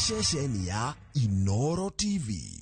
ceceni ya Inoro TV.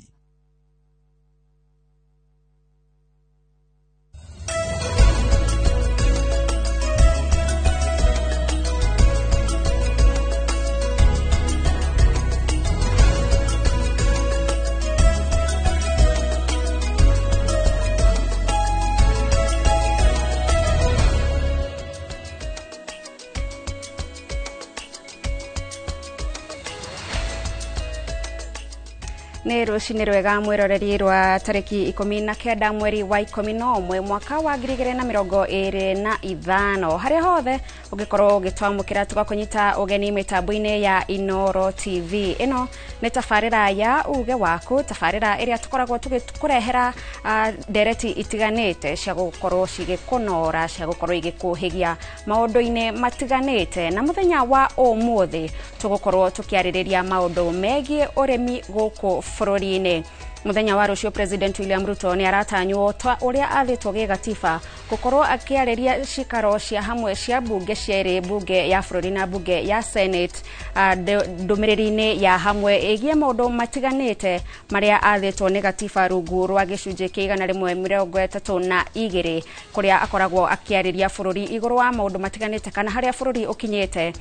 Nĩ rũcinĩ rwega mwĩroreri rwa tarĩki 19 mweri wa 11 mwaka wa 2025 harĩa hothe ũngĩkorwo ũgĩtwamũkĩra tũgakũnyita ũgeni mĩtambo-inĩ ya Inoro TV. Ĩno nĩ tabarĩra ya uge waku, tabarĩra ĩrĩa tũkoragwo tũgĩkũrehera ndereti itiganĩte cia gũkorwo cigĩkũnora, cia gũkorwo igĩkũhĩgia maũndũ-inĩ matiganĩte. Na mũthenya wa ũmũthĩ tũgũkorwo tũkĩarĩrĩria maũndũ megiĩ ũrĩmi gũkũ bũrũri-inĩ. Muthenya wa rũcio President William Ruto nĩ aratanywo ũrĩa athĩtwo gĩgatiba gũkorwo akĩarĩria cikaro cia hamwe cia bunge cierĩ, bunge ya bũrũri na bunge ya Senate, ndũmĩrĩri-inĩ ya hamwe ĩgiĩ maũndũ matiganĩte marĩa athĩtwo nĩ gatiba rungu rwa gĩcunjĩ kĩa 132 kũrĩa akoragwo akĩarĩria bũrũri igũrũ wa maũndũ matiganĩte kana harĩa bũrũri ũkinyĩte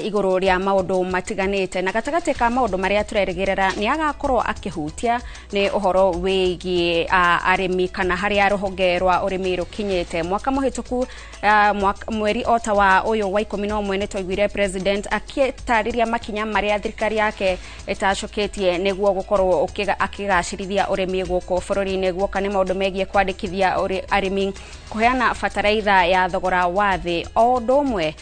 igũrũ rĩa maũndũ matiganĩte. Na gatagatĩ ka maũndũ marĩa tũrerĩgĩrĩra nĩ agakorwo akĩhutia nĩ ũhoro wĩgiĩ arĩmi kana harĩa rũhonge rwa ũrĩmi rũkinyĩte. Mwaka mũhĩtũku mweri ota wa ũyũ wa 11 nĩ twaiguire president akĩtarĩria makinya marĩa thirikari yake ĩtacũkĩtie nĩguo gũkorwo akĩgacĩrithia ũrĩmi gũkũ bũrũri-inĩ. Guoka nĩ maũndũ megiĩ kwandĩkithia arĩmi, kũheana bataraitha ya thogora wa thĩ, o ũndũ ũmwe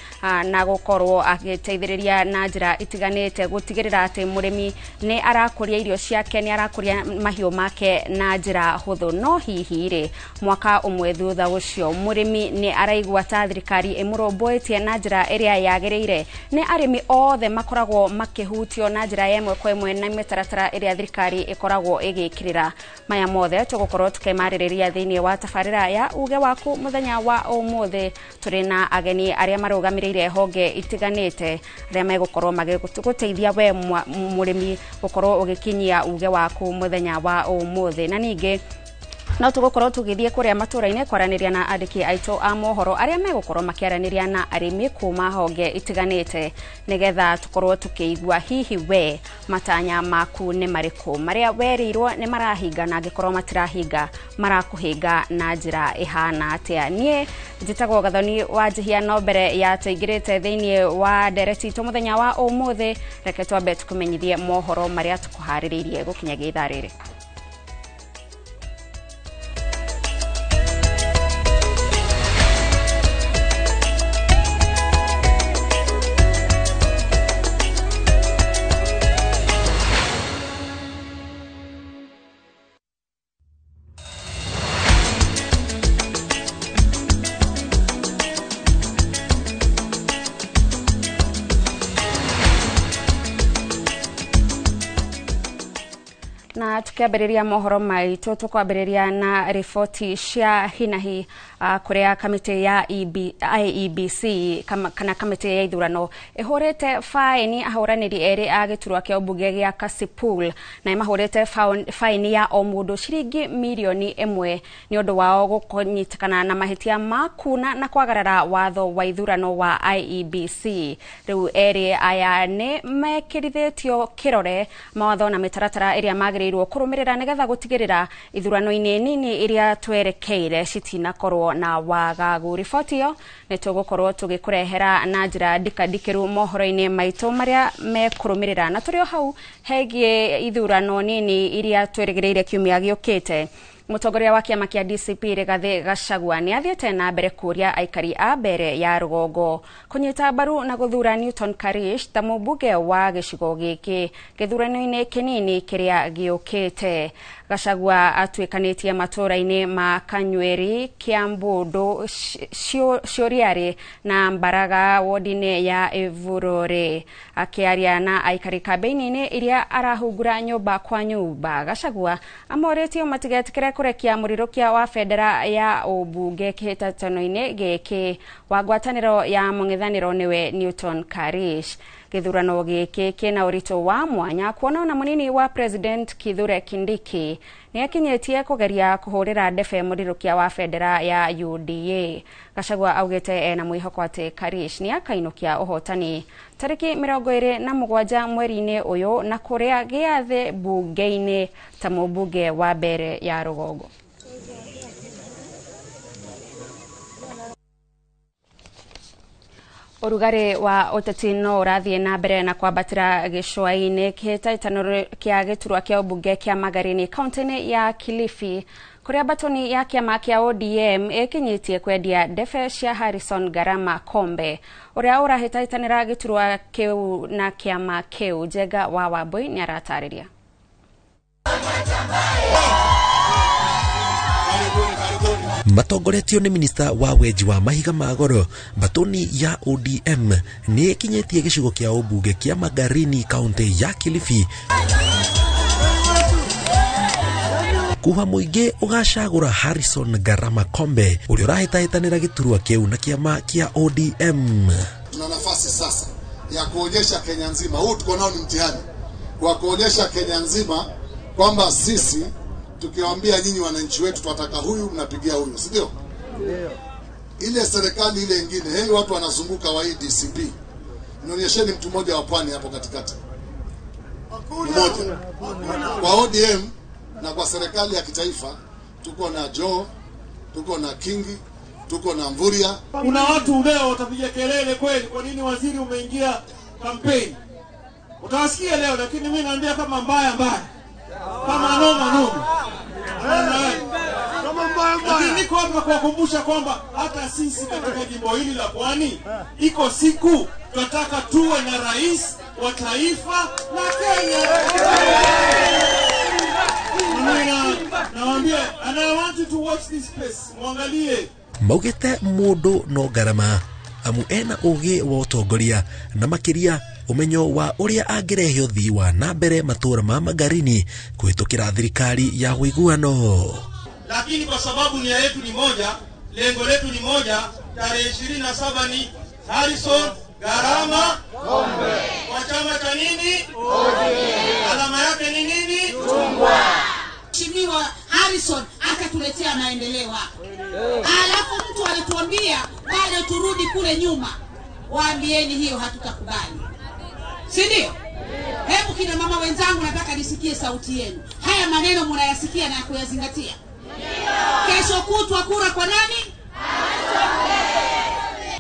na gũkorwo agĩteithĩrĩria na njĩra itiganĩte gũtigĩrĩra atĩ mũrĩmi nĩ arakũria irio ciake, nĩ arakũria mahiũ make na njĩra hũthũ. No hihi rĩ, mwaka ũmwe thutha ũcio mũrĩmi nĩ araigua ta thirikari ĩmũrũmbũĩtie na njĩra ĩrĩa yagĩrĩire? Nĩ arĩmi othe makoragwo makĩhutio na njĩra ya ĩmwe kwa ĩmwe na mĩtaratara ĩrĩa thirikari ĩkoragwo ĩgĩkĩrĩra? Maya mothe tũgũkorwo tũkĩmarĩrĩria thĩinĩ wa tabarĩra ya uge waku mũthenya wa ũmũthĩ. Tũrĩ na ageni arĩa marũgamĩrĩire honge itiganĩte arĩa megũkorwo magĩgũteithia we mũrĩmi gũkorwo ũgĩkinyia uge waku mũthenya wa ũmũthĩ. Na ningĩ no tũgũkorwo tũgĩthiĩ kũrĩa matũra-inĩ kwaranĩria na andĩki aitũ a mohoro arĩa megũkorwo makĩaranĩria na arĩmi kuma honge itiganĩte, nĩgetha tũkorwo tũkĩigua hihi we matanya maku nĩ marĩkũ, marĩa werĩirwo nĩ marahinga, na angĩkorwo matirahinga marakũhinga na njĩra ĩhana atĩa. Niĩ njĩtagwo Gathoni wa Njihia, no mbere ya tũingĩrĩte thĩinĩ wa ndereti itũ mũthenya wa ũmũthĩ, reke twambe tũkũmenyithie mohoro marĩa tũkũharĩrĩirie gũkinyagia ithaa rĩrĩ. Na tukiambĩrĩria mohoro maitũ, tũkwambĩrĩria na riboti cia hinahi kũrĩa kamĩtĩ ya IEBC kana kamĩtĩ ya ithurano ĩhũrĩte faini ahũranĩri erĩ a gĩturwa kĩa ũmbunge gĩa Kasipul, na imahũrĩte faini ya o mũndũ ciringi mirioni 1 nĩ ũndũ wao gũkũnyitĩkana na mahĩtia ma kuna na kwagarara watho wa ithurano wa IEBC. Rĩu erĩ aya nĩ mekĩrithĩtio kĩrore mawatho na mĩtaratara ĩrĩa magĩrĩirwo kũrũmĩrĩra nĩgetha gũtigĩrĩra ithurano-inĩ nini iria twerekeire citinakorwo na wagagu. Riboti ĩyo nĩ tũgũkorwo tũgĩkũrehera na njĩra ndikandikĩru mohoro-inĩ maitũ marĩa mekũrũmĩrĩra. Na tũrĩ o hau hegiĩ ithurano nini iria twĩrĩgĩrĩire kiumia gĩũkĩte, Mũtongoria wa kĩama kĩa DCP Rigathi Gachagua nĩ athiĩte na mbere kũria aikari a mbere ya rũgongo kũnyita mbaru na gũthura Newton Karish ta mũmbunge wa gĩcigo gĩkĩ gĩthurano-inĩ kĩnini kĩrĩa gĩũkĩte. Gachagua atwikanitie matura-ini ma Kanyweri, Kiambu, Cioriari na Mbaraga wodine ya Evurore. Akiaria na aikari kambeni-ini iria arahungura nyumba kwa nyumba, Gachagua amoretio matigetikire kurekia murirukia wa federa ya ubunge kihitatano-ini giki wa ngwataniro ya mung'ethaniro niwe Newton Karish. Githurano giki kina urito wa mwanya kuona ona munini wa President Kithure Kindiki ni akinyetie kugeria kuhurira ndefe murirukia wa federa ya UDA. Gachagua augite ena mwihoko ati Karish ni akainukia uhotani tariki 27 mweri-ini uyu na kuria giathe bunge-ini ta mubunge wa mbere ya Rugongo. Urugari wa uteti no urathie na mbere na kwambatira gicua-ini kihitaitano kia giturwa kia ubunge kia Magarini kaunti-ini ya Kilifi, kuria batoni ya kiama kia ODM ikinyitie kwendia ndefe cia Harrison Garama Kombe uria urahitaitanira giturwa kiu na kiama kiu. Jega wa Wambui ni aratariria. Matongoretio ni minista wa weji wa mahiga magoro, batoni ya ODM ni ikinyetie gicigo kia ubunge kia Magarini kaunti ya Kilifi kuha muingi ugacagura Harrison Garama Kombe uria urahitaitanira giturwa kiu na kiama kia ODM. Tuna nafasi sasa ya kuonyesha Kenya nzima, huu tuko nao ni mtihani wa kuonyesha Kenya nzima kwamba sisi tukiwaambia nyinyi wananchi wetu tunataka huyu, mnapigia huyu, si ndio? Ile serikali ile nyingine, watu wanazunguka wa DCP. Nionyesheni mtu mmoja wa pwani hapo katikati. Mmoja. Kwa ODM na kwa serikali ya kitaifa tuko na Joe, tuko na Kingi, tuko na Mvuria. Kuna watu leo watapiga kelele kweli, kwa nini waziri umeingia kampeni? Utawasikia leo, lakini mimi naambia kama mbaya, kama noma. Lakini niko hapa kuwakumbusha kwamba hata sisi katika jimbo hili la Pwani iko siku tunataka tuwe na rais wa taifa la Kenya. Nawaambia, and I want you to watch this space. Mwangalie. Maugite mundu no Garama amu ena ugi wa utongoria na makiria umenyo wa uria angirehio thii wa na mbere matura ma Magarini kuhitukira thirikari ya uiguano. Lakini kwa sababu nia yetu ni moja, lengo letu ni moja, tarehe 27 ni Harrison Garama Kombe. Kwa chama cha nini? ODM. Alama yake ni nini? Chungwa. Mheshimiwa Harrison akatuletea maendeleo hapa. Alafu mtu alituambia bado turudi kule nyuma. Waambieni hiyo hatutakubali. Si ndio? Hebu kina mama wenzangu, nataka nisikie sauti yenu. Haya maneno mnayasikia na kuyazingatia. Kesho kutwa kura kwa nani?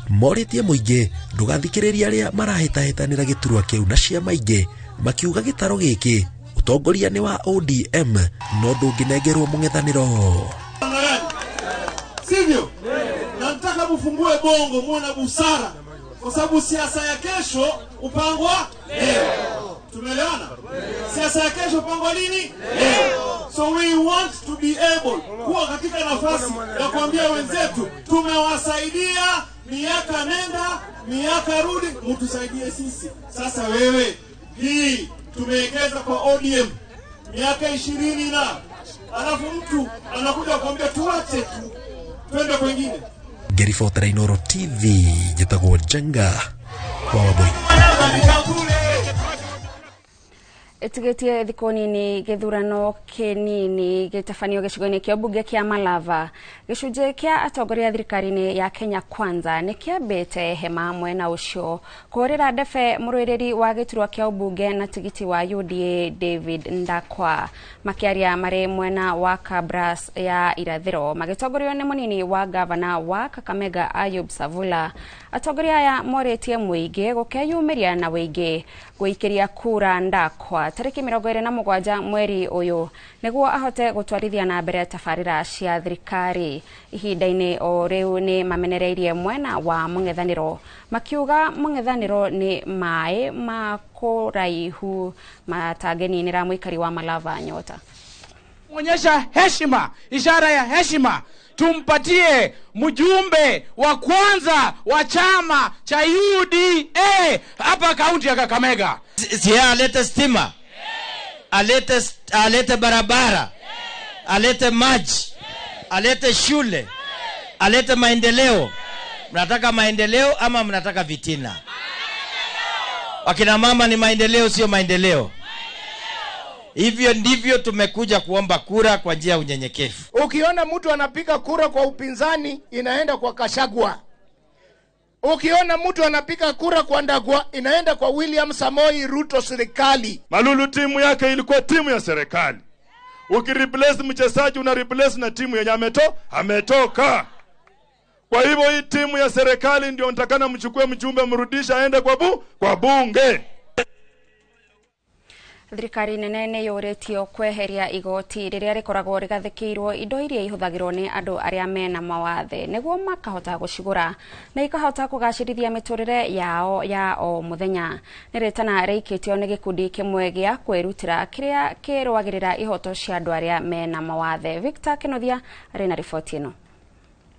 Moritie muingi ndugathikiriria aria marahitahitanira giturwa kiu na ciama ingi makiuga gitaro giki utongoria ni wa ODM no ndunginengerwo mung'ethaniro. Sivyo? Nataka mfungue bongo, muone busara, kwa sababu siasa ya kesho upangwa leo. Tumeelewana? Siasa ya kesho upangwa lini? Leo. So we want to be able kuwa katika nafasi ya kuambia wenzetu tumewasaidia miaka nenda miaka rudi, mtusaidie sisi. Sasa wewe hii tumewekeza kwa ODM miaka 20 na alafu mtu anakuja kuambia tuache tu twende kwingine. Gerifotera Inoro TV jitagwo Jenga wa Wambui. Etigetie thikonini githurano kinini gitafanio gicigo-ini kia bunge kia Malava. Gicunje kia atongoria thirikari-ini ya Kenya Kwanza ni kiambite hema mwena ucio kurira ndefe murwiriri wa giturwa kia ubunge na tigiti wa UDA David Ndakwa. Makiaria mari mwena wa Kabras ya irathiro magitongorio ni munini wa gavana wa Kakamega Ayub Savula. Atongoria ya moretie muingi gukeyumiria na wingi guikiria kura Ndakwa tariki 27 mweri uyu niguo ahote gutwarithia na mbere tabarira cia thirikari. Ihinda-ini o riu ni mamenereirie mwena wa mung'ethaniro makiuga mung'ethaniro ni mai ma kuraihu matangeninira muikari wa Malava Nyota. Kuonyesha heshima, ishara ya heshima, tumpatie mjumbe wa kwanza wa chama cha UDA hapa kaunti ya Kakamega. Alete stima, alete barabara, alete maji, alete shule, alete maendeleo. Mnataka maendeleo ama mnataka vitina? Wakina mama ni maendeleo, sio maendeleo. Hivyo ndivyo tumekuja kuomba kura kwa njia ya unyenyekevu. Ukiona mtu anapiga kura kwa upinzani, inaenda kwa Kashagwa. Ukiona mtu anapiga kura kwa Ndagwa, inaenda kwa William Samoei Ruto serikali. Malulu timu yake ilikuwa timu ya serikali. Ukireplace mchezaji una replace na timu yenye ametoka. Kwa hivyo hii timu ya serikali ndio nitakana mchukue mjumbe mrudisha aende kwa bunge. Thirikari nene nĩ yũrĩtio kweheria igoti rĩrĩa rĩkoragwo rĩgathĩkĩirwo indo iria ihũthagĩrwo nĩ andũ arĩa mena mawathe nĩguo makahota gũcigũra na ikahota kũgacĩrithia mĩtũrĩre yao ya o mũthenya. Nĩ rĩtana rĩikĩtio nĩ gĩkundi kĩmwe gĩa kwĩrutĩra kĩrĩa kĩrũagĩrĩra ihoto cia andũ arĩa mena mawathe. Victor Kĩnuthia arĩ na riboti ĩno.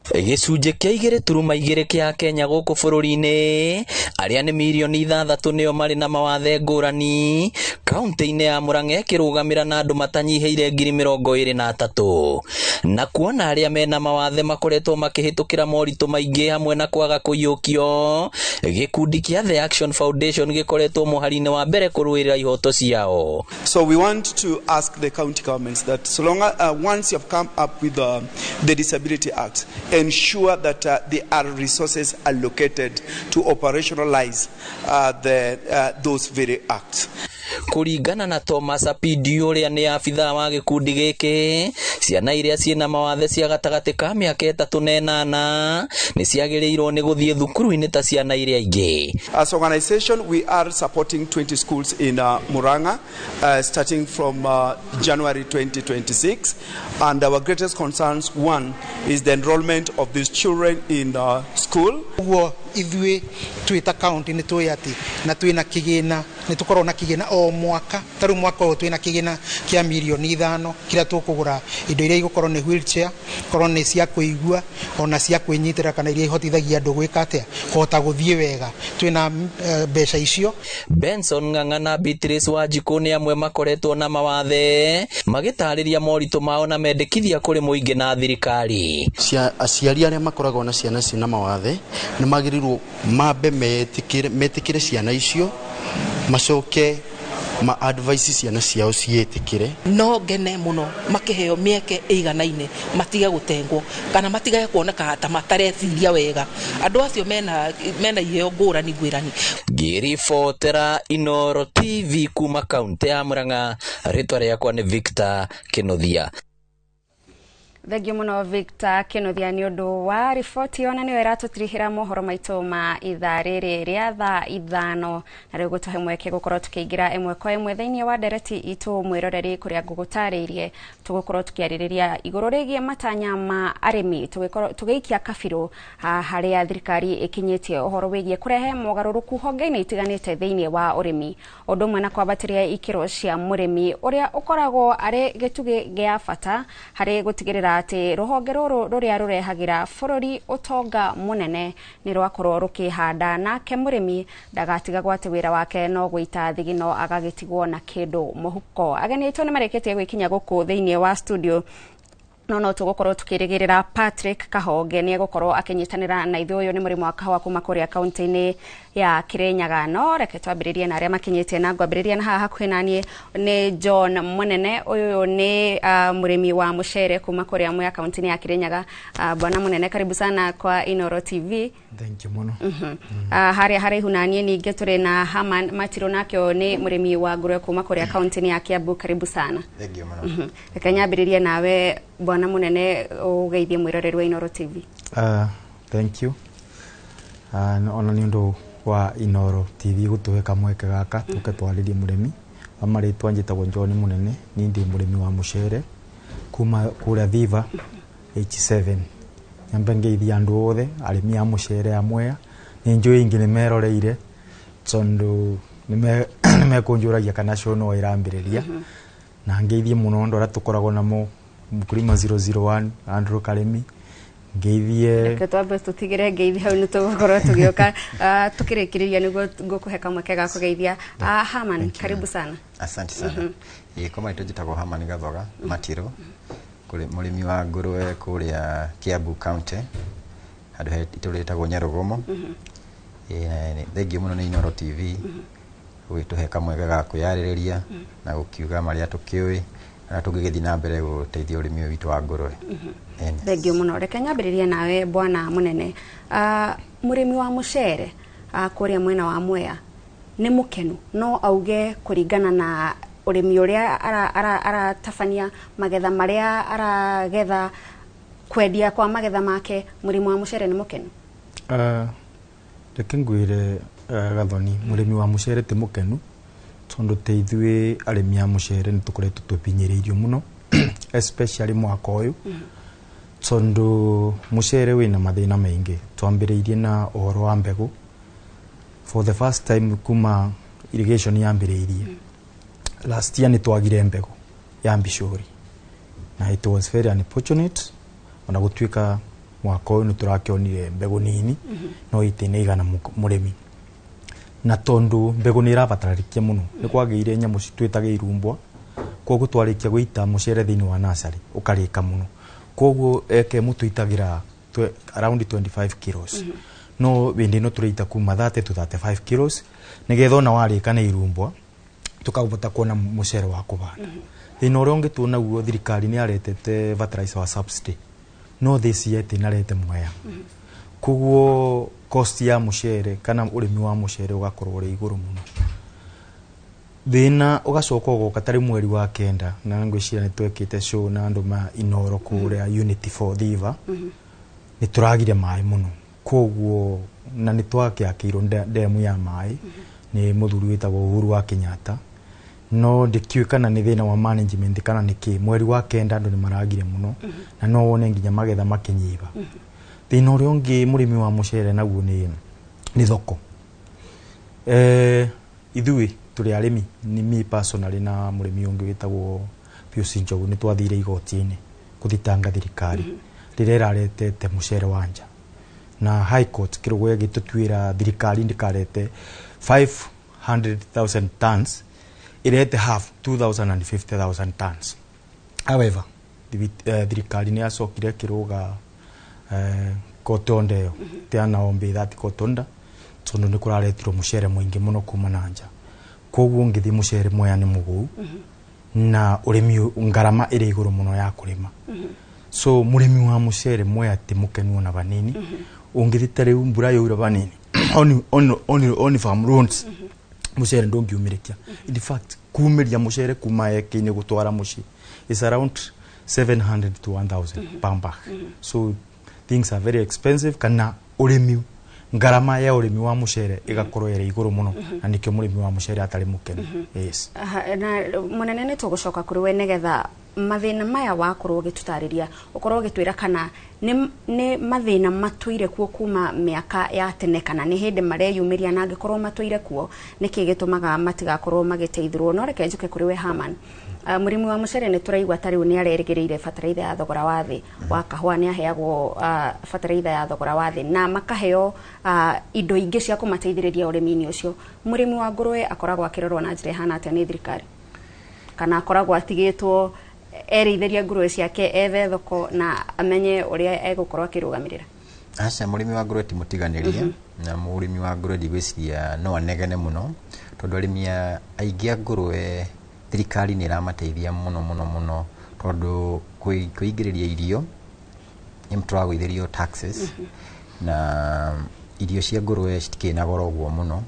Gĩcunjĩ kĩa 2.2 kĩa Kenya gũkũ bũrũri-inĩ arĩa nĩ milioni 6 nĩo marĩ na mawathe ngũrani kaunti-inĩ ya Murang'a ĩkĩrũgamĩra na andũ matanyihĩire 23,000 na kuona arĩa mena mawathe makoretwo makĩhĩtũkĩra moritũ maingĩ hamwe na kwaga kũiyũkio, gĩkundi kĩa The Action Foundation gĩkoretwo mũhari-inĩ wa mbere kũrũĩrĩra ihoto ciao. So we want to ask the county governments that so long once you have come up with the Disability Act, ensure that there are resources allocated to operationalize those very acts. Kũringana na Thomas Apidi ũrĩa nĩ abithaa wa gĩkundi gĩkĩ, ciana iria ciĩna mawathe cia gatagatĩ ka mĩaka 3 na 8 nĩ ciagĩrĩirwo nĩ gũthiĩ thukuru-inĩ ta ciana iria ingĩ. As an organization, we are supporting 20 schools in Murang'a starting from January 2026, and our greatest concerns, one, is the enrollment of these children in school. Ithuĩ twĩta county nĩ tũĩ atĩ na twĩna kĩgĩna, nĩ tũkorwo na kĩgĩna o mwaka. Tarĩu mwaka ũyũ twĩna kĩgĩna kĩa milioni 5 kĩrĩa tũkũgũra indo iria igũkorwo nĩ wheelchair, korwo nĩ cia kũigua, ona cia kwĩnyitĩra kana iria ihotithagia andũ gwĩka atĩa kũhota gũthiĩ wega. Twĩna mbeca icio. Benson Ng'ang'a na Beatrice Wanjikũ nĩ amwe makoretwo na mawathe magĩtarĩria moritũ mao na mendekithia kũrĩ mũingĩ na thirikari. Aciari arĩa makoragwo na ciana cina mawathe nĩ magĩrĩirwo mambe metĩkĩre ciana icio, macoke ma advice ciana ciao ciĩtĩkĩre. No ngene mũno makĩheo mĩeke ĩiganaine, matige gũtengwo kana matige kuoneka ta matareciria wega. Andũ acio mena iheo ngũrani ngwĩrani. Ngĩribotera Inooro TV kuma kaunti ya Murang'a, rĩtwa rĩakwa nĩ Victor Kĩnuthia. Thengio mũno Victor Kĩnuthia nĩ ũndũ wa riboti ona nĩyo ĩratũtirihĩra mohoro maitũ ma ithaa rĩrĩ rĩa thaa 5 na rĩu gũtũhe mweke gũkorwo tũkĩingĩra ĩmwe kwa ĩmwe thĩinĩ wa ndereti itũ mwĩroreri kũrĩa ngũgũtarĩirie tũgũkorwo tũkĩarĩrĩria igũrũ rĩgiĩ matanya ma arĩmi, tũgĩikia kabirũ harĩa thirikari ĩkinyĩtie ũhoro wĩgiĩ kũrehe mogarũrũku honge-inĩ itiganĩte thĩinĩ wa ũrĩmi, ũndũ ũmwe na kwambatĩria ikĩro cia mũrĩmi ũrĩa ũkoragwo arĩ gĩtugĩ gĩa bata harĩ gũtigĩrĩra ati rũhonge rũrũ rũrĩa rũrehagĩra bũrũri ũtonga mũnene nĩ rwakorwo rũkĩhanda nake mũrĩmi ndagatiga gwatĩ wĩra wake no gũita thigino agagĩtigwo na kĩndũ mũhuko. Ageni aitũ nĩ marĩkĩtie gwĩkinya gũkũ thĩinĩ wa studio no tũgũkorwo tukĩrĩgĩrĩra Patrick Kahonge nĩ egũkorwo akĩnyitanĩra na ithuĩ. Ũyũ nĩ mũrĩmi wa kahũa kuma kũrĩa kaunti-inĩ ya Kirinyaga. No reke twambĩrĩrie na arĩa makinyĩtie na ngwambĩrĩria na haha hakuhĩ naniĩ nĩ John Munene. Ũyũ nĩ mũrĩmi wa mũcere kuma kũrĩa Mwea kaunti-inĩ ya Kirinyaga. Bwana Munene, karibu sana kwa Inooro TV. Thank you muno. Harĩa haraihu naniĩ ningĩ tũrĩ na Haman Matiro, nake nĩ mũrĩmi wa ngũrwe kuma kũrĩa kaunti-inĩ ya Kiambu. Karibu sana. Thank you muno. Reke nyambĩrĩrie nawe Bwana Munene ũgeithie mwĩroreri wa Inooro TV. Thank you. Ona nĩ ũndũ wa Inooro TV gũtũhe kamweke gaka tũke twarĩrie mũrĩmi. Amarĩtwa njĩtagwo John Munene, niĩ ndĩ mũrĩmi wa mũcere kuma kũrĩa Viva H7. Nyambe ngeithia andũ othe arĩmi a mũcere a Mwea. Nĩ njũĩ ingĩ nĩ meroreire tondũ nĩ mekũnjũragia kana show no ĩrambĩrĩria. na ngeithie muno ndo ra tukoragwo namo Mkulima 001 Andrew Karemi ngeithie reke twambe tutigire ngeithi hau ni tugukorwo tugioka tukirikiriria niguo ngukuhe kamwe kega kugeithia. Haman, karibu sana. Asante sana. Kama itojitagwo Haman Gathoga Matiro kuri murimi wa ngurwe kuria Kiambu County handu ituritagwo Nyarugumo. Thengiũ muno ni Inoro TV gwituhe kamwe ga kuyaririria na gukiuga maria tukiui na tungigithii na mbere guteithia urimi witu wa ngurwe. Thengiũ muno. Reke nyambiririe nawe bwana munene. Murimi wa mucere kuria mwena wa Mwea ni mukenu no auge kuringana na urimi uria aratabania magetha maria aragetha kwendia kwa magetha make, murimi wa mucere ni mukenu? Reke ngwire Gathoni, murimi wa mucere ti mukenu tondu teithwe arimi a mucere ni tukoretwo tupinyireirio muno especially mwaka uyu tondu mucere wina mathina maingi. Twambiriirie na uhoro wa mbegu. For the first time kuma irrigation yambiriirie last year ni twagire mbegu ya mbicuri na it was very unfortunate ona gutwika mwaka uyu ni turakionire mbegu nini no itine igana murimi na tondu mbegu ni irabatararikia muno ni kwageire nyamu citwitage irumbwa koguo twarikia guita mucere thini wa nursery ukarika muno koguo eke mutu itagira around 25 kilos no bindi no tureita kuma 30 to 35 kilos nigetha ona warika na irumbwa tukabota kuona mucere wa kubanda. Thina uria ungi tuona guo thirikari ni aretete fertilizer wa subsidy no this year tinarete Mwea. Koguo cost ya mucere kana urimi wa mucere ugakorwo uri iguru muno. Thina ugacoka ugoka tari mweri wa kenda na ngwicira ni twekite show na andu ma Inoro kuria Unity for Diva ni turagire mai muno. Koguo na ni twakiakirwo demu ya mai ni muthuri witagwo Uhuru wa Kenyatta no ndikiukana ni thina wa management kana niki mweri wa kenda andu ni maragire muno na no wone nginya magetha makinyiba. Thina uria ungi murimi wa mucere naguo ni thoko. Ithui turi arimi ni me personally na murimi ungi witagwo Pius Njogu ni twathire igoti-ini kuthitanga thirikari riria iraretete mucere wanja na High Court kirugo gitutwira thirikari ndikarete 500,000 tons irete half 250,000 tons. However thirikari ni acokire kiruga kotonde tiana ombe that kotonda tondu ni kuraretirwo mucere mwingi muno kuma nanja koguo ngithi mucere Mwea ni mugu na urimi ngarama iri iguru muno ya kurima. So murimi wa mucere Mwea ti mukenu na banini ungithitare mbura yura banini on farm loans mucere ndongiumirikia. In fact kumiria mucere kuma eke-ini gutwara muci is around 700 to 1,000 per bag. So things are very expensive kana urimi ngarama ya urimi wa mucere igakorwo iri iguru muno na nikyo murimi wa mucere atari mukenu. Yes. Na munene ni tugucoka kuri we nigetha mathina maya wakorwo gitutariria ukorwo gitwira kana ni mathina matuire kuo kuma miaka ya tene kana ni hindi mareyumiria na angikorwo matuire kuo niki gitumaga matigakorwo magiteithirwo. No reke njuke kuri we Haman. Murimi wa mucere ni turaigwa tari ni arerigiriire fertilizer ya thogora wa thi wa kahua ni aheagwo fertilizer ya thogora wa thi na makaheo indo ingi cia kumateithiriria urimi-ini ucio. Murimi wa ngurwe akoragwo akirorwo na njira hana atia ni thirikari kana akoragwo atigitwo ereithiria ngurwe ciake ethe thoko na amenye uria egukorwo akirugamirira? Aca murimi wa ngurwe ti mutiganirie na murimi wa ngurwe ndigwiciria no anegene muno tondu arimi aingi a ngurwe thirikari ni iramateithia muno tondu kuingiriria irio ni mturagwithirio taxes na irio cia ngurwe citikina goro guo muno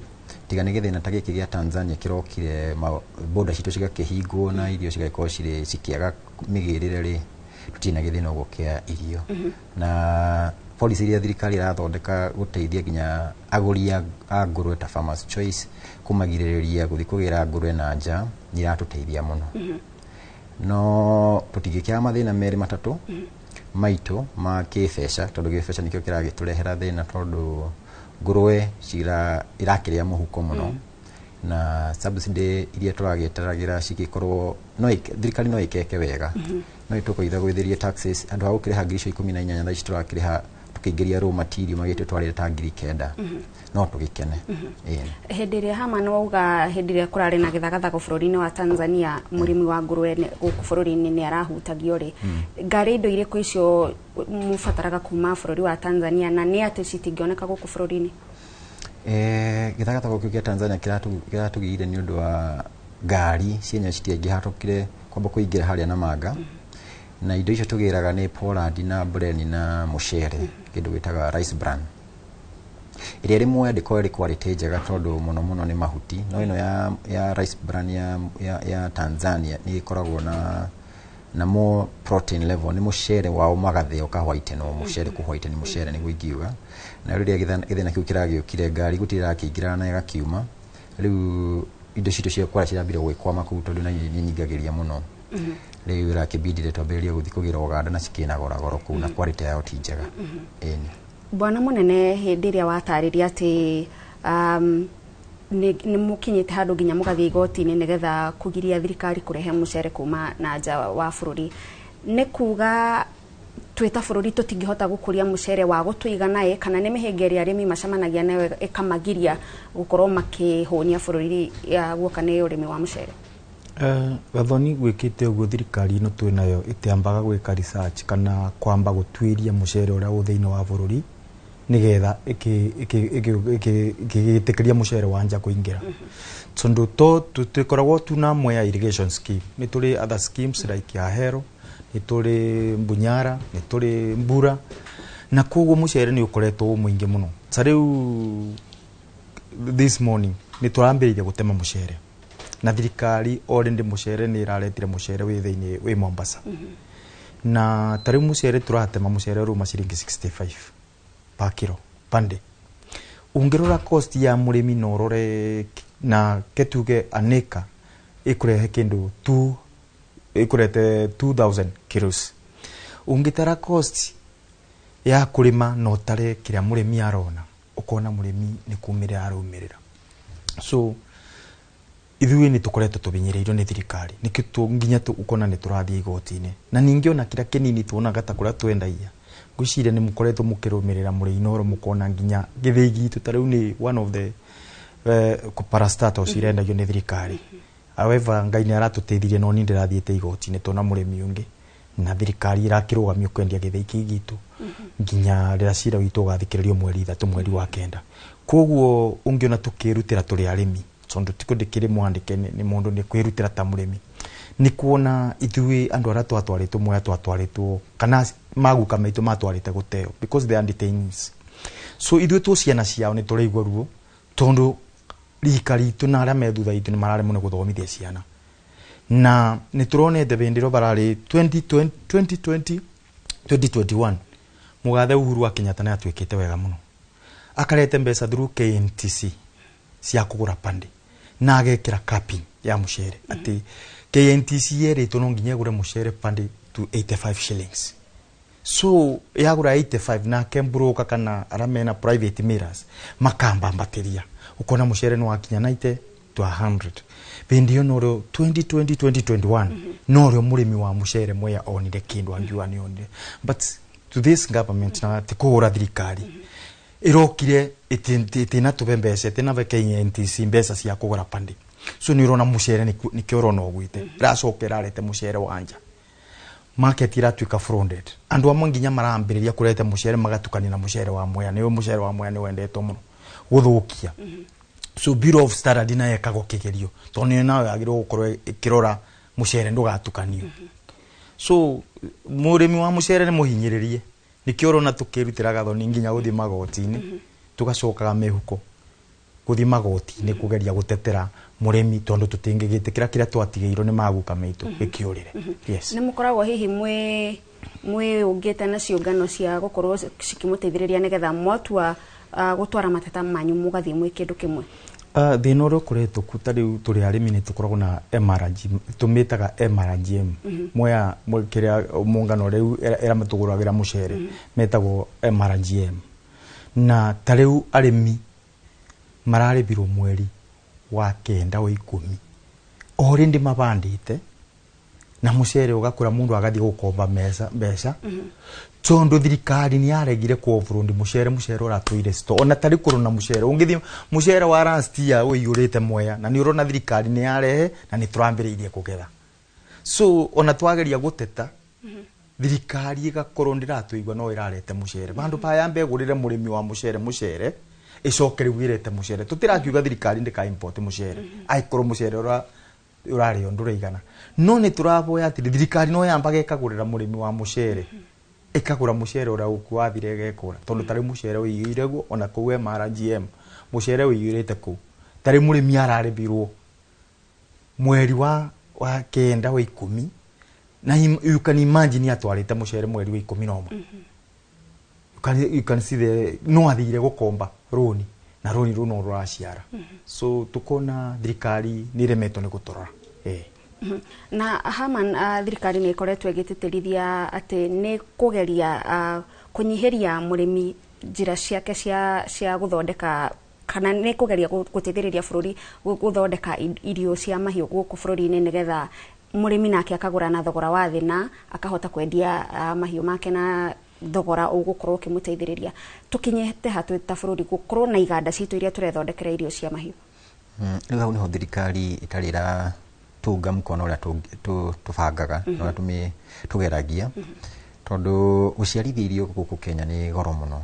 tiga ni githina ta giki gia Tanzania kirokire border citu cigakihingwo na irio cigakorwo cikiaga migirire ri tutina githina ugo kia irio na policy iria thirikari irathondeka guteithia nginya aguri a ngurwe ta Farmers Choice kumagiririria guthi kugira ngurwe na nja ni iratuteithia muno. No tutigikia mathina meri matatu maito ma kifeca tondu kifeca nikyo kiragiturehera thina tondu ngurwe cira irakiria muhuko muno na subsidy iria turageteragira cigikorwo thirikari no ikeke wega no itukoitha gwithiria taxes andu agukiriha 18,000 thaa ici turakiriha tukiingiria raw material magite twarire ta 9,000 no tugikene hindi ria hama no uga hindi ria kurari na githagathago bururi-ini wa Tanzania murimi wa ngurwe guku bururi-ini ni arahutagio ri ngari indo iriku icio mufataraga kuma bururi wa Tanzania na ni ati citingioneka guku bururi-ini githagathago kia Tanzania kiratugire ni undu wa ngari cienya citiangihatũkire kwamba kuingira haria na manga na indo icio tugiraga ni Poland na Breni na mucere kindu gitaga rice bran iria rimwe ndiko ri quality njega tondu muno ni mahuti no ino ya rice bran ya Tanzania ni ikoragwo na more protein level ni mucere wao magatheo ka white no mucere ku white ni mucere ni guingiuga na riria githena kiu kiragiukire ngari gutira kiingira na igakiuma riu indo citu cia kwara cirambire gwikwama kuu tondu na nyingagiria muno riu rakibidire twambiririe guthi kugira Uganda na cikina goro kuu na quality yao ti njega bwana munene hindi ria watariria ati ni mukinyite handu nginya mugathie igoti-ini nigetha kugiria thirikari kurehe mucere kuma na nja wa bururi ni kuga twita bururi tutingihota gukuria mucere wa gutwigana kana ni mihengeri arimi macamanagia nayo ikamagiria gukorwo makihonia bururi ya guoka ni urimi wa mucere gathoni gwikite uguo thirikari no twinayo itiambaga gwika research kana kwamba gutwiria mucere uria uthiini wa bururi nigetha ikigitikiria mucere wa nja kuingira tondu tutikoragwo tuna Mwea irrigation scheme ni turi other schemes like Ahero ni turi Bunyara ni turi Mbura na koguo mucere ni ukoretwo muingi muno tariu this morning ni turambiriria gutema mucere na thirikari already mucere ni iraretire mucere wi thiini wi Mombasa na tariu mucere turatema mucere ruma ciringi 65 pa kilo pande ungirora cost ya murimi no rore na ketuge aneka ikurehe kindu 2000 kilos ungitara cost ya kurima no tare kiria murimi arona ukona murimi ni kumira arumirira so ithui ni tukoretwo tubinyirirwo ni thirikari nikitu nginya ukona ni turathie igoti-ini na ningiona kira kinini tuonaga ta kuria twendagia gwicire ni mukoretwo mukirumirira muriinoro mukona nginya githii gitu tariu ni one of the parastatos irendagio ni thirikari however ngai ni aratuteithirie no ni ndirathiete igoti-ini tona murimi ungi na thirikari irakirugamio kwendia githii gitu nginya rira cira witu gathikiririo mweri 3 mweri wa 9 koguo ungiona tukirutira turi arimi tondu tikundikire mwandike ni mundu ni kwirutira ta murimi ni kuona ithui andu ara twatwaritwo Mwea twatwaritwo kana maguka maitu matwarite guteo because they are detainees so ithui tu ciana ciao ni turaigwa ruo tondu thirikari itu na aria me thutha itu ni marare muno guthomithia ciana na ni turonete bindiro barari 2021 mugathe Uhuru wa Kenyatta ni atwikite wega muno akarete mbeca through KNTC cia kugura pande na agekira capping ya mucere ati KNTC yeritwo no nginya gure mucere pande to 85 shillings so yagura 85 na kembroka kana aramena private mirrors makamba mbatiria ukona mucere no akinya 90 to 100 bindio noro 2020-2021 noro murimi wa mucere Mwea onire kindu angiwa ni onire but to this government na tikugura thirikari irokire itina tubembece tina KNTC mbeca cia kugura pande so ni urona mucere ni kioro no gwite racokera arete mucere wanja market iratwika frauded andu amwe nginya marambiriria kurete mucere magatukania na mucere wa Mwea ni mucere wa Mwea ni wendetwo muno guthukia so Bureau of Standard na yekago kigerio toni nawe agirwo gukorwo ikirora mucere ndugatukanio so murimi wa mucere ni muhinyiririe nikio rona tukirutira gathoni nginya guthi magoti-ini tugacokaga mehuko guthi magoti-ini kugeria gutetera murimi tondu tutingigitikira kiria twatigeirwo ni maguka maitu ikiurire yes ni mukoragwo hihi mwe ungite na ciungano cia gukorwo cikimuteithiriria nigetha mwatua gutwara mateta manyu mugathie mwe kindu kimwe thina uria ukuretwo kutari turi arimi ni tukoragwo na MRG tumitaga MRGM Mwea kiria mungano riu era matuguragira mucere metagwo MRGM na tariu arimi mararibirwo mweri wa kenda wa 10 already mabandite na mucere ugakura mundu agathi gukomba mbeca tondo thirikari ni yaregire ku overload mucere uratuire store ona tari kuruna mucere ungithi mucere wa last year uyurite moya na ni urona thirikari ni yarehe na ni turambiriirie kugetha so ona twageria guteta thirikari igakorwo ndiratuigwa no irarete mucere bandu pa yambe gurire murimi wa mucere icokere gwirete mucere tutirakiuga thirikari ndika import mucere aikoro mucere urari ondura igana no ni turaboya ati thirikari no yambaga ikagurira murimi wa mucere ikagura mucere ura ukwathire gekora tondu tari mucere uyirego ona kuwe mara GM mucere uyirete ku tari murimi ararebirwo mweri wa kenda wa 10 na you can imagine atwarite mucere mweri wa 11 you can see the no athire gukomba roni na roni runo ruraciara so tukona thirikari ni remeto ni gutorora na Haman thirikari ni ikoretwo igititirithia ati ni kugeria kunyihiria murimi njira ciake cia guthondeka kana ni kugeria gutithiriria bururi guthondeka irio cia mahiu guku bururi-ini nigetha murimi nake akagura na thogora wa thi na akahota kwendia mahiu make na thogora ugukorwo kimuteithiriria tukinyete hatu ta bururi gukorwo na iganda citu iria turethondekera irio cia mahiu riu hau niho thirikari itarira tunga mkono uria tubangaga na tugeragia tondu guciarithia irio guku Kenya ni goro muno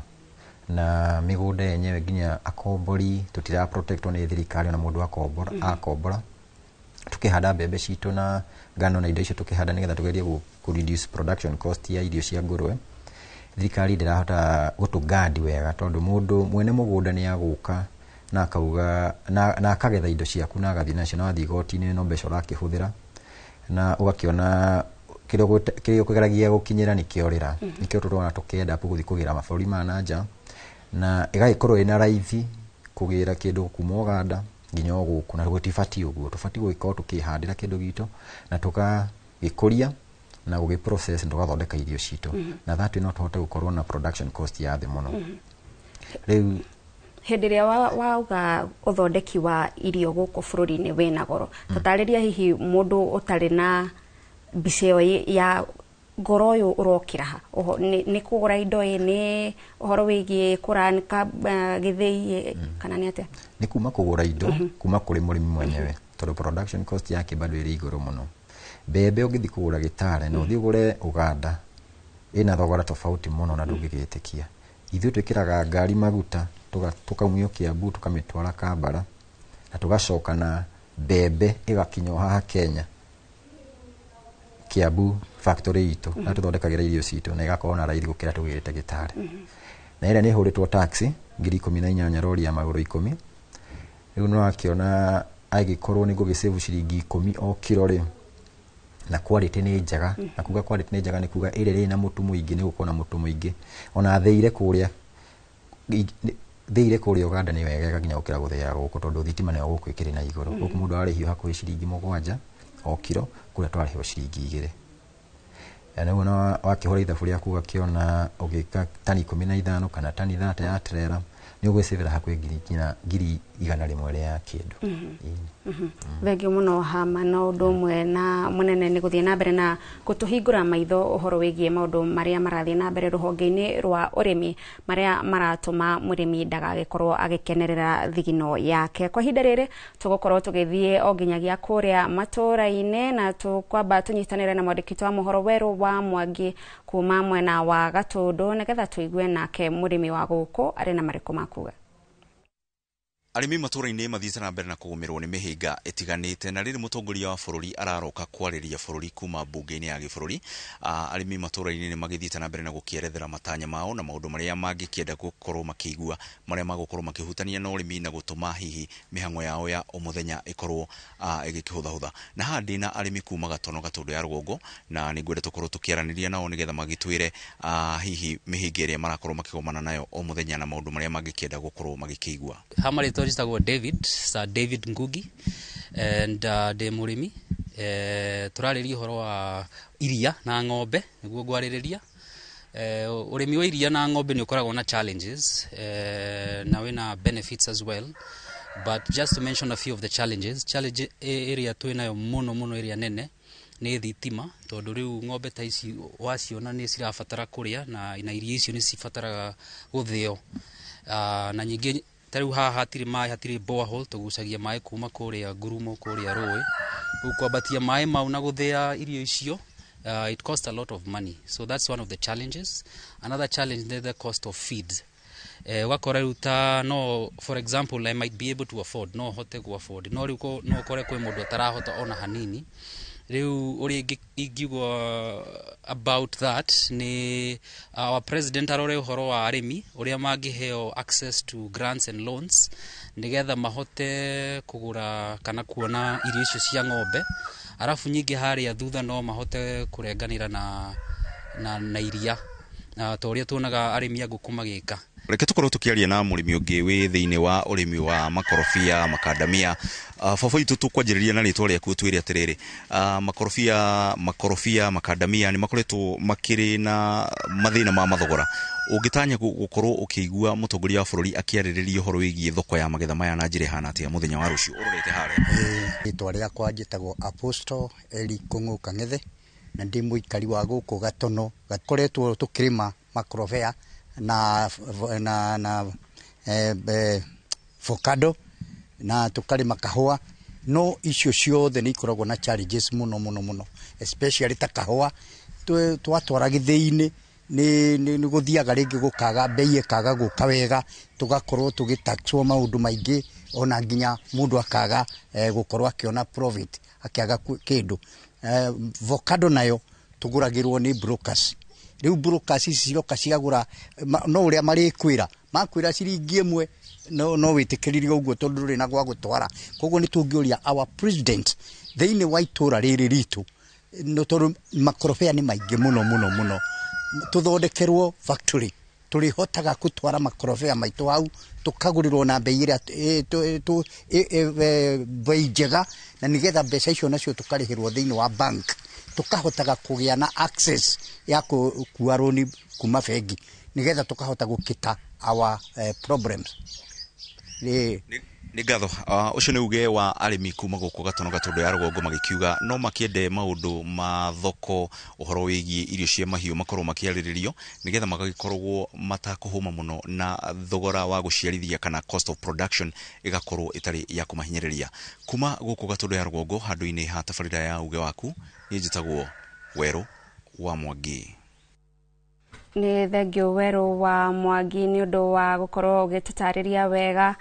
na migunda yenyewe nginya akombori tutira protect ni thirikari na mundu akombora tukihanda mbembe citu na ngano na indo icio tukihanda nigetha tugerie ku reduce production cost ya irio cia ngurwe thirikari ndirahota gutugandi wega tondu mundu mwene mugunda ni aguka na akauga na akagetha indo ciaku na agathi nacio na wathi goti-ini no mbeca urakihuthira na ugakiona kirio kugeragia gukinyira nikiorira nikio turona tukenda guthi kugira maburi ma nanja na igaikorwo ina raithi kugira kindu kuma Uganda nginya guku na gutibati uguo tubati guikorwo tukihandira kindu gitu na tukagikuria na gugiprocess tugathondeka irio citu na that no tuhote gukorwo na production cost ya thi muno riu hendiria wauga uthondeki wa irio guku bururi-ini wina goro tutariria hihi mundu utari na bicio ya goro uyu urokira ha ni kugura indo ni uhoro wigie kuranika githii kana ni atia ni kuma kugura indo kuma kuri murimi mwenyewe tondu production cost yake bado iri iguru muno bebe ugithi kugura gitare no thi ugure Uganda ina thogora tofauti muno na ndungigitikia ithu twikiraga ngari maguta tukaumio Kiambu tukamitwara Kambara na tugacoka na bebe igakinyo haha Kenya Kiambu factory itu na tuthondekagira irio citu na igakorwo na raithi gukira tugirite gitare na ira ni huritwo taxi 18,000 rori ya maguru 10 riu no akiona agikorwo ni gugisave ciringi 10 o kilo ri na quality ni njega na kuga quality ni njega ni kuga ire na mutu muingi ni gukona mutu muingi ona theire kuria Uganda ni wega ginya ukira guthea guku tondu thitima ni gukwikiri na iguru guku mundu arihio hakuhi ciringi 7 o kilo kuria twarihio ciringi 2 na wona wakihora ithabu ria kuga kiona ugika tani 15 kana tani 30 ya trailer ni ugwicivira hakuhi ngiri 100 ya kindu thengio muno Hama na undu mwe na munene ni guthie na mbere na gutuhingura maitho uhoro wigie maundu maria marathie na mbere ruhonge-ini rwa urimi maria maratuma murimi ndagagikorwo agikenerera thigino yake kwa hinda riri tugukorwo tugithie o nginyagia kuria matura-ini na tukwamba tunyitanire na mwandikiti wa mohoro weru wa Mwangi kuma mwena wa Gatundu nigetha tuigue nake murimi wa guku ari na mariko makuga arimi matura-ini mathiite na mbere na kugumirwo ni mihinga itiganite na riri mutongoria wa bururi araroka kwariria bururi kuma bunge-ini ya gibururi arimi matura-ini ni magithiite na mbere na gukierethera matanya mao na maundu maria mangikienda gukorwo makigua maria magukorwo makihutania na urimi na gutuma hihi mihango yao ya umuthenya ikorwo igikihutha na handi na arimi kuma Gatono Gatundu ya Rugongo na ni ngwenda tukorwo tukiaraniria nao nigetha magitwire hihi mihinga iria marakorwo makigomana nayo umuthenya na maundu maria mangikienda gukorwo magikigua Jitagwo David Ngugi and de murimi turariria horo wa iria na ng'ombe niguo gwarireria urimi wa iria na ng'ombe ni ukoragwo na challenges na wina benefits as well But just to mention a few of the challenge area twinayo muno area nene nĩ thitima, tondũ rĩu ng'ombe ta ici waciona nĩ cirabatara kũrĩa na irio icio nĩ cibataraga gũthĩo. Na nyingĩ tarĩu haha hatirĩ maĩ, hatirĩ borehole, tũgucagia maĩ kuma kũrĩa ngurumo kũrĩa rũĩ. Rĩu kwambatia maĩ mau na gũthĩa irio icio, it costs a lot of money. So that's one of the challenges. Another challenge is the cost of feeds. Wakora rĩu ta no, for example, I might be able to afford, no hote ku afford, no rĩu no kore kwĩ mũndũ atarahota ona hanini. Rĩu ũrĩa ingiuga about that nĩ our president arore ũhoro wa arĩmi ũrĩa mangĩheo access to grants and loans nĩgetha mahote kũgũra kana kuona irio icio cia ng'ombe, arafu nyingĩ harĩa thutha no mahote kũrenganĩra na iria ta ũrĩa tuonaga arĩmi a ngũkũ magĩka. Reke tukorwo tukiaria na mũrĩmi ũngĩ wĩ thĩinĩ wa ũrĩmi wa makorobia, makandamia. Baba itu tukwanjĩrĩria na rĩtwa rĩaku twĩre atĩrĩrĩ, makorobia, makandamia nĩ makoretwo makĩrĩ na mathĩna ma mathogora. Ũngĩtanya gũkorwo ũkĩigua mũtongoria wa bũrũri akĩarĩrĩria ũhoro wĩgiĩ thoko ya magetha maya na njĩra ihana atĩa mũthenya wa rũciũ ũrorete harĩa? Rĩtwa rĩakwa njĩtagwo Apostle Eli Kũng'ũ Kang'ethe na ndĩ mũikari wa gũkũ Gatono. Gakoretwo tũkĩrĩma makorobia na avocado na tukarĩma kahũa, no icio ciothe nĩ ikoragwo na challenges muno, especially ta kahũa twatwara gĩthĩi-inĩ nĩ gũthiaga rĩngĩ gũkaga bei ĩkaga gũka wega, tugakorwo tũgĩtaxwo maũndũ maingĩ, ona nginya mũndũ akaga gũkorwo akĩona profit, akĩaga kĩndũ. Avocado nayo tũgũragĩrwo nĩ brokers. Rĩu brokers ici ciroka ciagũra, no ũrĩa marĩkwĩra makwĩra ciringi ĩmwe, no wĩtĩkĩrire ũguo tondũ ndũrĩ na gwa gũtwara. Koguo nĩ tũngĩũria our president thĩinĩ wa itũra rĩrĩ ritũ, tondũ makorobia nĩ maingĩ mũno, tũthondekerwo factory tũrĩhotaga gũtwara makorobia maitũ hau, tũkagũrĩrwo na bei ĩrĩa bei njega, na nĩgetha mbeca icio nacio tũkarĩhĩrwo thĩinĩ wa bank, tukahotaga kũgĩa na access ya kuwa roni kuma bengi, nĩgetha tukahota gũkita our problems. Nĩ ngatho ũcio nĩ uge wa arĩmi kuma gũkũ Gatono Gatundu ya rũgongo magĩkiuga no makĩende maũndũ ma thoko, ũhoro wĩgiĩ irio cia mahiũ makorwo makĩarĩrĩrio nĩgetha magagĩkorwo matakũhũma mũno na thogora wa gũciarithia kana cost of production ĩgakorwo ĩtarĩ ya kũmahinyĩrĩria. Kuma gũkũ Gatundu ya rũgongo handũ-inĩ ha tabarĩra ya uge waku, niĩ njĩtagwo Werũ wa Mwangi. Nĩ thengio Werũ wa Mwangi nĩ ũndũ wa gũkorwo ũgĩtũtarĩria wega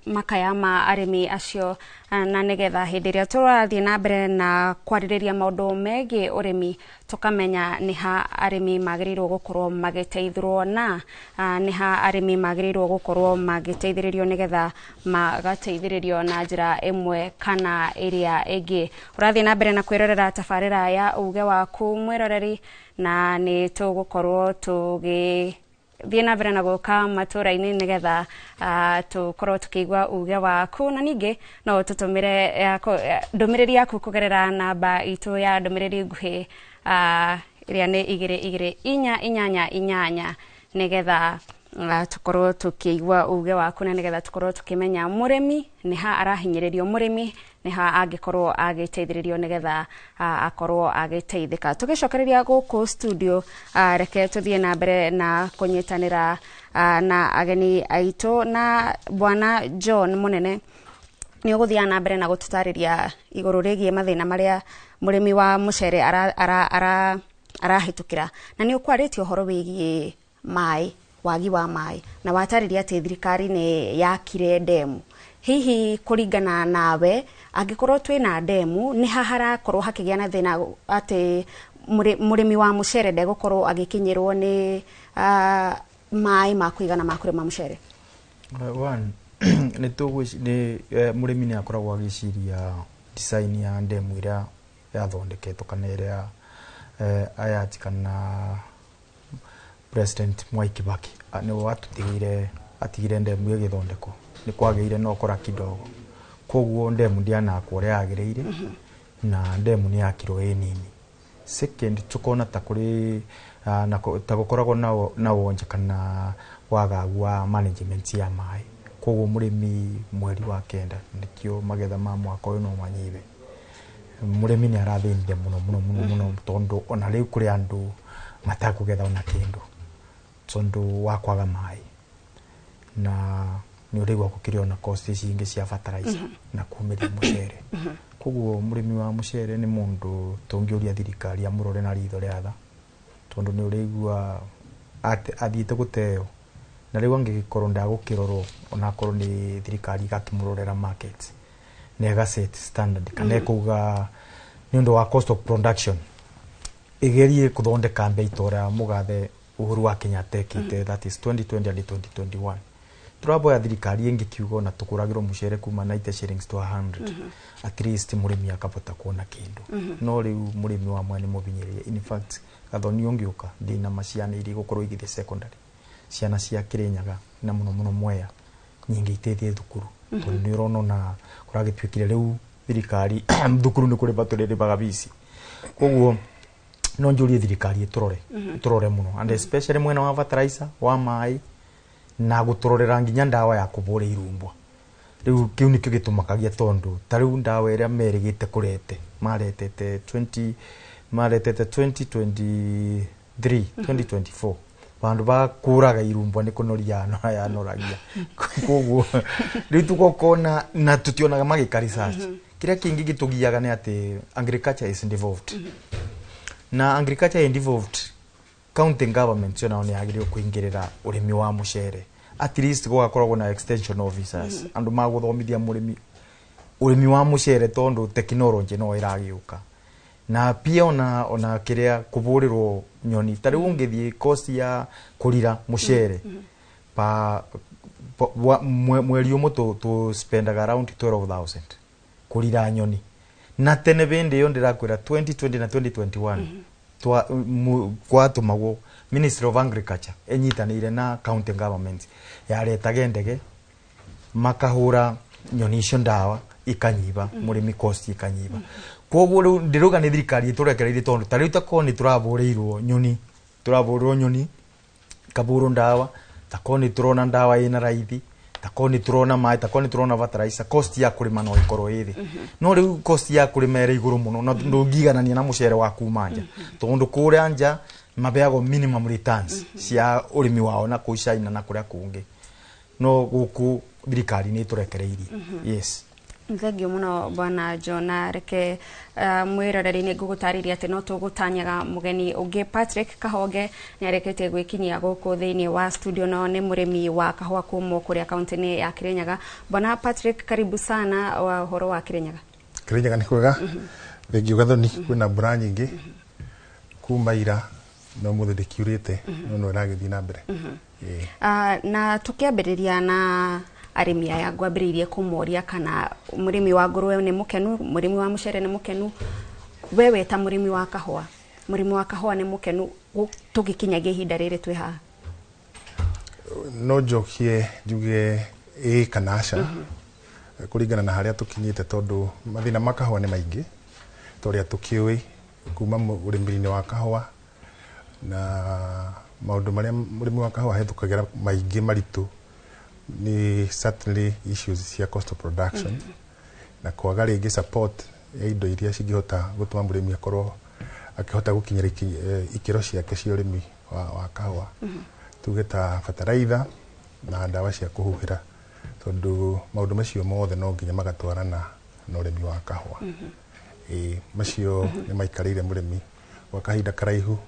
makaya ma arĩmi acio, na nĩgetha hĩndĩ ĩrĩa tũrathiĩ na mbere na kwarĩrĩria maũndũ megiĩ ũrĩmi tũkamenya nĩ ha arĩmi magĩrĩirwo gũkorwo magĩteithĩrwo na nĩ ha arĩmi magĩrĩirwo gũkorwo magĩteithĩrĩrio nĩgetha magateithĩrĩrio na njĩra ĩmwe kana ĩrĩa ĩngĩ. Ũrathiĩ na mbere na kwĩrorera tabarĩra ya uge waku mwĩroreri, na nĩ tũgũkorwo tũgĩthiĩ na mbere na gũka matũra-inĩ nĩgetha tũkorwo tũkĩigua uge waku, na ningĩ no tũtũmĩre ndũmĩrĩri yaku kũgerera namba itũ ya ndũmĩrĩri nguhĩ ĩrĩa nĩ 22488 nĩgetha tukorwo tukĩigua uge waku na nĩgetha tukorwo tukĩmenya mũrĩmi nĩ ha arahinyĩrĩrio, mũrĩmi nĩ ha angĩkorwo agĩteithĩrĩrio nĩgetha akorwo agĩteithĩka. Tũgĩcokereria gũkũ studio, reke tũthiĩ na mbere na kũnyitanĩra na ageni aitũ, na Bwana John Mũnene nĩ ũgũthiĩ na mbere na gũtũtarĩria igũrũ rĩgiĩ mathĩna marĩa mũrĩmi wa mũcere arahĩtũkĩra, na nĩ ũkwarĩtie ũhoro wĩgiĩ maĩ, wagi wa maĩ, na watarĩria atĩ thirikari nĩ yakire ndemu. Hihi kũringana nawe, angĩkorwo twĩna ndemu nĩ ha harakorwo hakĩgĩa na thĩna atĩ mũrĩmi wa mũcere ndegũkorwo agĩkinyĩrwo nĩ maĩ ma kũigana ma kũrĩma mũcere? Mũrĩmi nĩ akoragwo agĩciria design ya ndemu ĩrĩa yathondeketwo kana ĩrĩa ayati kana President Mwai Kibaki nĩ atigire ndemu ĩgĩthondekwo, nĩ kwagĩire no kora kidogo, koguo ndemu ndianakwo ũrĩa yagĩrĩire na ndemu nĩ yakirwo ĩ nini. Second, tukona ta kũrĩ ta gũkoragwo na wonje kana wagagu wa management ya maĩ, koguo murimi mweri wa kenda nikio magetha ma mwaka uyu no manyibe murimi ni arathinire muno tondu ona riu kuri andu matakugetha ona kindu tondu wa kwaga mai na ni urigwa gukirio na cost cingi cia fertilizer na kumiria mucere koguo murimi wa mucere ni mundu tungiuria thirikari amurore na ritho ria tha tondu ni urigwa athiite guteo na riu angikorwo ndagukirorwo ona korwo ni thirikari gakimurorera market nega set standard kana kuga ni undu wa cost of production igerie kuthondeka mbei tora mugathe Uhuru wa Kenyatta ekite that is 2020 and 2021 turaboya thirikari ingikiugo na tukuragirwo mucere kuma 90 shillings to 100 at least murimi akapota kuona kindu no riu murimi wa mwani mubinyirie in fact gathoni ungiuka ndina maciana iri gukorwo igithie secondary ciana cia Kirinyaga na muno Mwea nyingi itethie thukuru tondu ni urona na kuragitwikire riu thirikari thukuru ni kuri baturire bagabisi koguo no njurie thirikari turore muno and especially mwena wa fertilizer wa mai na guturorera nginya ndawa ya kubura irumbwa riu kiu nikio gitumakagia tondu tariu ndawa iria merigite kurete maretete 2024 bandu ba kuraga irumbwa ni kunoria ya noragia koguo riu tukokona na tutionaga magikari research kiria kingi gitugiaga ni ati agriculture is involved na agriculture involved county government yona oni agirio kuingirira urimi wa mucere at least gugakorwo na extension officers andu maguthomithia urimi wa mucere tondu technology no iragiuka na pia ona kiria kuburirwo nyoni tari ungithie cost ya kurira mucere mweri umwe tu spendaga around 12,000 kurira nyoni na tene bende yo ndirakwira 2020 na 2021 kwatumagwo Ministry of Agriculture enyitanire na county government yaretaga ndege makahura nyoni icio ndawa ikanyiba murimi cost ikanyiba koguo ndiruga ni thirikari turekereire tondu tari utakoni turaburirwo nyoni kaburu ndawa takoni turona ndawa ina raithi takoni turona mai takoni turona fertilizer cost ya kurima no ikorwo ithi no riu cost ya kurima ere iguru muno no ndungiganania na mucere wa kumanja tondu kuria anja mabeago minimum returns cia urimi wao na kuicaina na kuria kungi no guku thirikari ni turekereirie yes Thengio muno bwana John reke mwiroreri ni ngugutariria ati no tugutanyaga mugeni ungi Patrick Kahonge ni arekete gwikinyia guku thiini wa studio no ni murimi wa kahua kumo kuria kaunti ya Kirinyaga. Bwana Patrick, karibu sana wa horo wa Kirinyaga. Kirinyaga ni kwega thengio gathoni kwina mbura nyingi kuma ira no muthe dikiurite no ragithii na mbere na tukiambiriria na arimi aya ngwambiririe kumoria kana murimi wa ngurwe ni mukenu, murimi wa mucere ni mukenu, wewe ta murimi wa kahua ni mukenu tugikinyagia ihinda riri twi ha? No jokie njuge kana aca kuringana na haria tukinyite tondu mathina ma kahua ni maingi toria tukiui kuma urimi-ini wa kahua na maundu maria murimi wa kahua hethukagira maingi maritu ni certainly issues cia cost of production na kwaga ringi support ya indo iria cingihota gutuma murimi akorwo akihota gukinyira ikiro ciake cia urimi wa kahua tugeta fertilizer na ndawa cia kuhuhira tondu maundu macio mothe no nginya magatwarana na urimi wa kahua macio ni maikarire murimi wa kahinda karaihu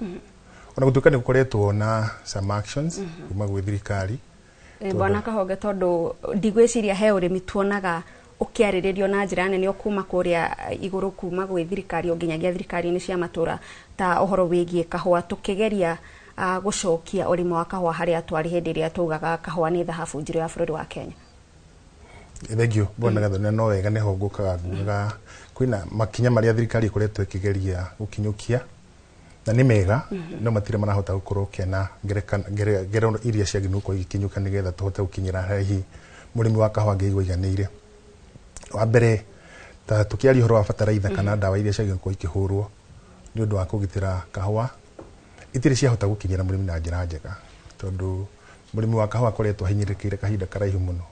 ona gutuka ni gukoretwo na some actions kuma gwi thirikari Bwana Kahonge tondu ndigwiciria he urimi tuonaga ukiariririo na njira nene okuma kuria iguru kuma gwi thirikari nginyagia thirikari ni cia matura ta uhoro wigie kahua tukigeria gucokia urimi wa kahua haria twari hindi ria tugaga kahua ni thahabu njiru ya bururi wa Kenya. Thengio Bwana Gathoni no wega ne hongukaga nguga kwina makinya maria thirikari ikoretwo ikigeria gukinyukia na ni mega no matire marahota gukorwo kena ngero iria ciaginu ko ikinyuka nigetha tuhote gukinyira hihi murimi wa kahua ngeigwa iganire wa mbere ta tukiari horo wa fertilizer kana ndawa iria ciaginu ko ikihurwo ni undu wa kugitira kahua itire ciahota gukinyira murimi na njira njega tondu murimi wa kahua koretwo hinyirikire kahinda karaihu muno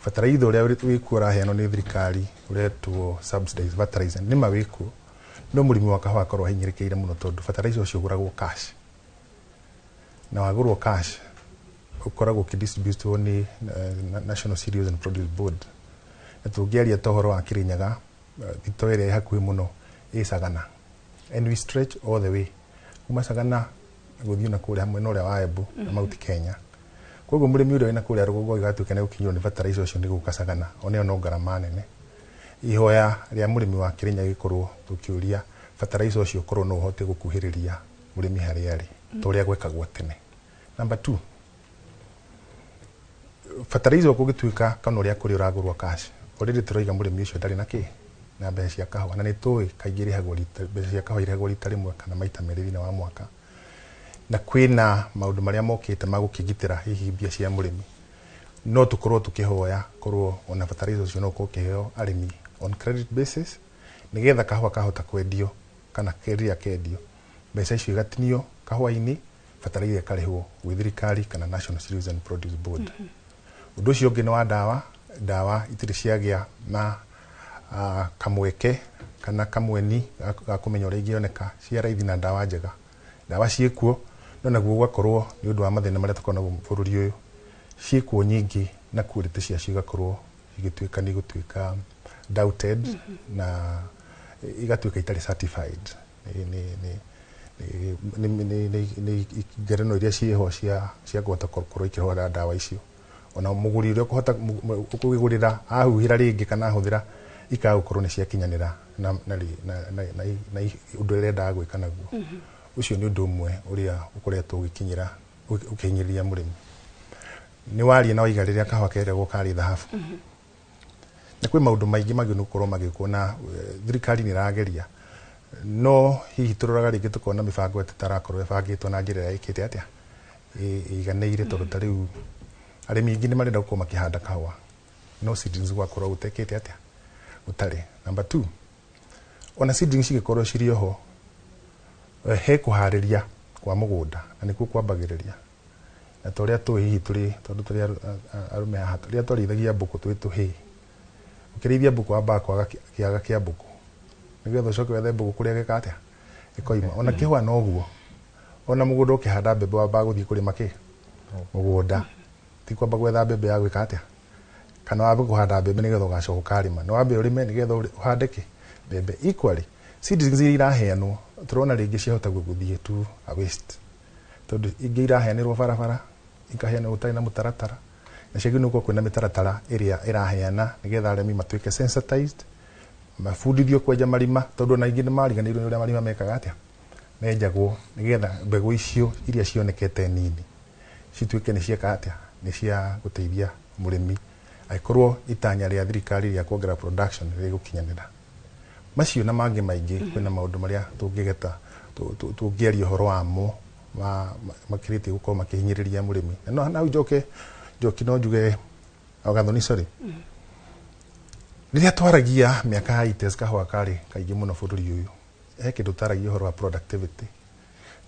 Fertilizer uria wikuo raheanwo ni thirikari uretwo subsidized fertilizer ni mawikuo no murimi wa kahua akorwo hinyirikiire muno tondu fertilizer ucio uguragwo cash na wagurwo cash ukoragwo kidistributwo ni National Cereals and Produce Board na tungiaria tohoro wa Kirinyaga thito iria hakuhi muno Sagana and we stretch all the way kuma Sagana guthii na kuria hamwe na uria wa Embu na Mount Kenya koguo murimi uria wina kuria rugongo igatuika ni gukinywo ni fertilizer ucio ni gukasagana one no ngarama nene ihoya ria murimi wa Kirinyaga gikorwo tukiuria fertilizer ucio korwo no uhote gukuhiriria murimi hari ari toria gwekagwo tene. Number 2, fertilizer ukugituika kana uria kuri uragurwo cash already turoiga murimi ucio ndari na ki na mbeca cia kahua na ni tui kaingĩ irĩhagwo mbeca cia kahua irĩhagwo rita rĩmwe kana maita merĩ thĩinĩ wa mwaka na kwĩna maũndũ marĩa mokĩte ma gũkĩgitĩra hihi mbia cia mũrĩmi no tukorwo tukihoya korwo ona fertilizer ucio no ũkĩheo arĩmi on credit basis nigetha kahua kahota kwendio kana keria kendio mbeca icio igatinio kahua-inĩ fertilizer karĩhwo gwĩ thirikari kana National Cereals and Produce Board. Ũndũ ũcio ũngĩ nĩ wa ndawa itirĩ ciagĩa na kamweke kana kamweni ga kumenya ũrĩa ingĩoneka cia raithi na ndawa njega ndawa ciĩkuo no naguo gwakorwo nĩ ũndũ wa mathĩna marĩa tũkoragwo bũrũri ũyũ ciĩkuo nyingĩ na quality ciacio igakorwo igĩtuĩka nĩ gũtuĩka doubted na igatuĩka itarĩ certified ni ngerenwa iria ciĩho cia kũhota gũkorwo ikĩhũra ndawa icio ona mũgũri ũrĩa ũkũgũrĩra ahuhĩra rĩngĩ kana ahũthĩra ikagũkorwo nĩ ciakinyanĩra na ũndũ ũrĩa endaga gwĩka naguo ucio nĩ ũndũ ũmwe ũrĩa ũkoretwo ũkĩhinyĩrĩria mũrĩmi. Nĩ waria na waiga rĩrĩa kahua keragwo karĩ thahabu na kwĩ maũndũ maingĩ magĩ gũkorwo magĩkwo na thirikari nĩ ĩrageria no hihi tũroraga rĩngĩ tũkona mĩbango ĩtarakorwo ĩbangĩtwo na njĩra ya ĩkĩte atĩa ĩiganĩire tondũ ta rĩu arĩmi aingĩ nĩ marenda gũkorwo makĩhanda kahua no seedlings gwakorwo gũtekĩte atĩa gũtarĩ. Number 2, ona seedlings cigĩkorwo cirĩ oho he kũharĩria kwa mũgũnda na nĩkuo kwambagĩrĩria na torĩa tũĩ hihi tũrĩ tondũ tũrĩ arũme haha rĩrĩa twarĩithagia mbũkũ twĩ tũhĩ ũkĩrĩithia mbũkũ wambaga kwaga kĩaga kĩa mbũkũ nĩgetha ũcoke wethe mbũkũ kũrĩa gĩka atĩa ĩkoima ona kĩhua noguo ona mũgũnda ũkĩhanda mbembe wambaga gũthiĩ kũrĩma kĩ mũgũnda ti kwamba gwetha mbembe ya gwĩka atĩa kana wambe kũhanda mbembe nĩgetha ũgacoka ũkarĩma no wambe ũrĩme nĩgetha ũhande kĩ mbembe. Equally seedlings iria iraheanwo turona rĩngĩ ciahota gũthiĩ tu a waste tondũ ingĩ iraheanĩrwo barabara ikaheanwo gũtarĩ na mũtaratara na ciagĩrĩirwo gũkorwo kwĩna mĩtaratara ĩrĩa ĩraheana nĩgetha arĩmi matuĩke sensitized mabundithio kwenja marima tondũ na ingĩ nĩ mariganĩirwo nĩ ũrĩa marima mekaga atĩa menjagwo nĩgetha mbegũ icio iria cionekete nini cituĩke nĩ cieka atĩa nĩ cia gũteithia mũrĩmi aikorwo itanya rĩa thirikari rĩa kuongerera production rĩgũkinyanĩra. Macio na mangĩ maingĩ kwĩna maũndũ marĩa tũngĩgeta tũngĩaria ũhoro wamo makĩrĩtie gũkorwo makĩhinyĩrĩria mũrĩmi no na njoki no njuge Gathoni sorry rĩrĩa twaragia mĩaka ya ites kahua karĩ kaingĩ mũno bũrũri ũyũ he kĩndũ taragia ũhoro wa productivity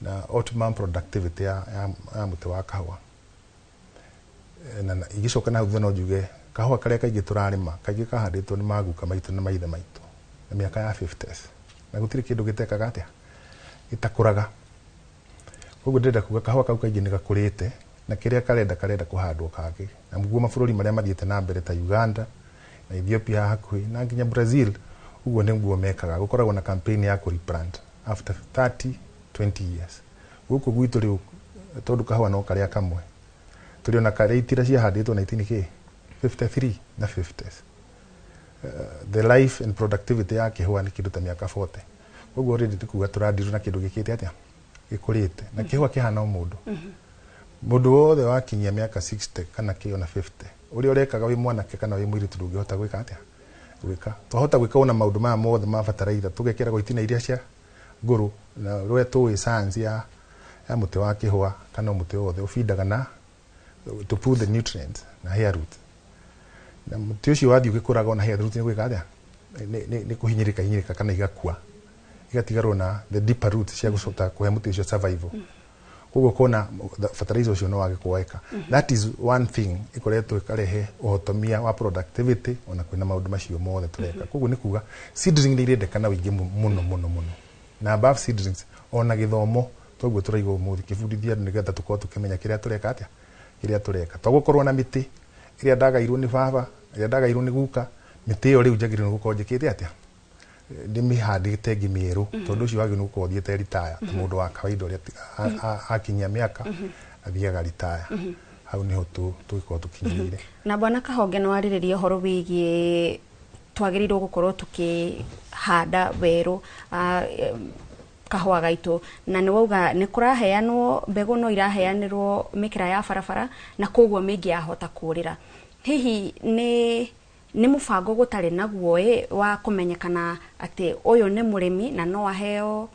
na optimum productivity ya mũtĩ wa kahua na igĩcoka na hau no njuge kahua karĩa kaingĩ tũrarĩma kaingĩ kahandĩtwo nĩ maguka maitũ na maithe maitũ na mĩaka ya 50s na gũtirĩ kĩndũ gĩtekaga atĩa gĩtakũraga koguo ndĩrenda kuga kahua kau kaingĩ nĩ gakũrĩte na kĩrĩa karenda kũhandwo kangĩ na mũguo mabũrũri marĩa mathiĩte na mbere ta Uganda na Ethiopia hakuhĩ na nginya Brazil ũguo nĩguo mekaga gũkoragwo na campaign ya replant after 30-20 years gũkũ gwitũ rĩu tondũ kahua no karĩa kamwe tũrĩ ona karĩa itira ciahandĩtwo 1953 na 50s the life and productivity ya kĩhua nĩ kĩndũ ta mĩaka 40 ũguo already tikuga tũrandirwo na kĩndũ gĩkĩte atĩa gĩkũrĩte na kĩhua kĩhana o mũndũ wothe wakinyia mĩaka 60 kana kĩona 50 ũrĩa ũrekaga wĩ mwanake kana wĩ mũirĩtu ndũngĩhota gwĩka atĩa gwĩka twahota gwĩka ona maũndũ maya mothe ma bataraitha tũgekĩra gũitina iria cia ngũrũ na rũe tũĩ science ya mũtĩ wa kĩhua kana mũtĩ wothe ũbindaga na to pull the nutrients na hair root na mũtĩ ũcio wathiĩ ũgĩkũraga ona hair root nĩ gwĩka atĩa nĩ kũhinyĩrĩka kana igakua igatigarwo na the deeper roots cia gũcota kũhe mũtĩ ũcio survival koguo kona fertilizer ucio no wage kuweka. That is one thing ikoretwo ikarehe uhotomia wa productivity ona kwina maundu macio mothe tureka. Koguo ni kuga seedling ni irendekana wingi muno na above seedlings ona githomo toguo turaigo umuthi kibundithia nigetha tukorwo tukimenya kiria tureka atia kiria tureka togukorwo na miti iria ndagairwo ni baba iria ndagairwo ni guka miti iyo riu njagirwo gukorwo njikite atia ndimihandite ngimieru tondu ucio wagi nuko thiete retire mundu wa kawaida uria akinyia miaka athiaga retire hau niho tugikorwo tukinyire. Na bwana Kahonge no ariririe horo wigie twagirirwo gukorwo tukihanda weru kahua gaitu na ni wauga ni kuraheanwo mbegu no iraheanirwo mikira ya barabara na koguo mingi yahota kurira. Hihi ni mubango gutari naguo wa kumenyekana ati uyu ni murimi na no aheo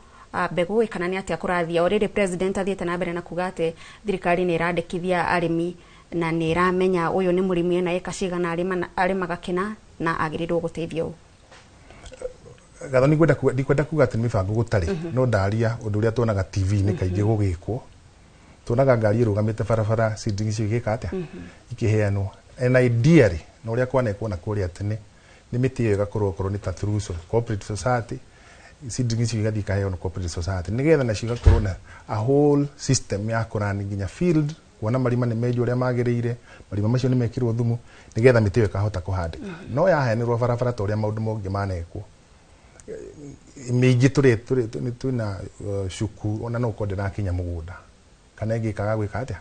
mbegu kana ni ati akurathia oriri president athiete na mbere na kuga ati thirikari ni irandikithia arimi na ni iramenya uyu ni murimi na eka cigana arimaga kina na agirirwo guteithio. Gatho ndikwenda kuga ati mibango gutari no ndaria undu uria tuonaga TV ni kaingi gugikwo tuonaga ngari irugamite barabara seedling icio igika atia ikiheanwo and ideally no uria kwanekwo na kuria tene ni miti iyo igakorwo ni ta through cooperative society seedling icio igathii kaheo na cooperative society nigetha na cigakorwo na a whole system ya kurani nginya field kuona marima ni mejo uria magiriire marima macio ni mekirwo thumu nigetha miti iyo ikahota kuhandika no yaheanirwo barabara ta uria maundu mongi manekwo mingi twina shuku ona no konde na kinya mugunda kana ingi kaga gwika atia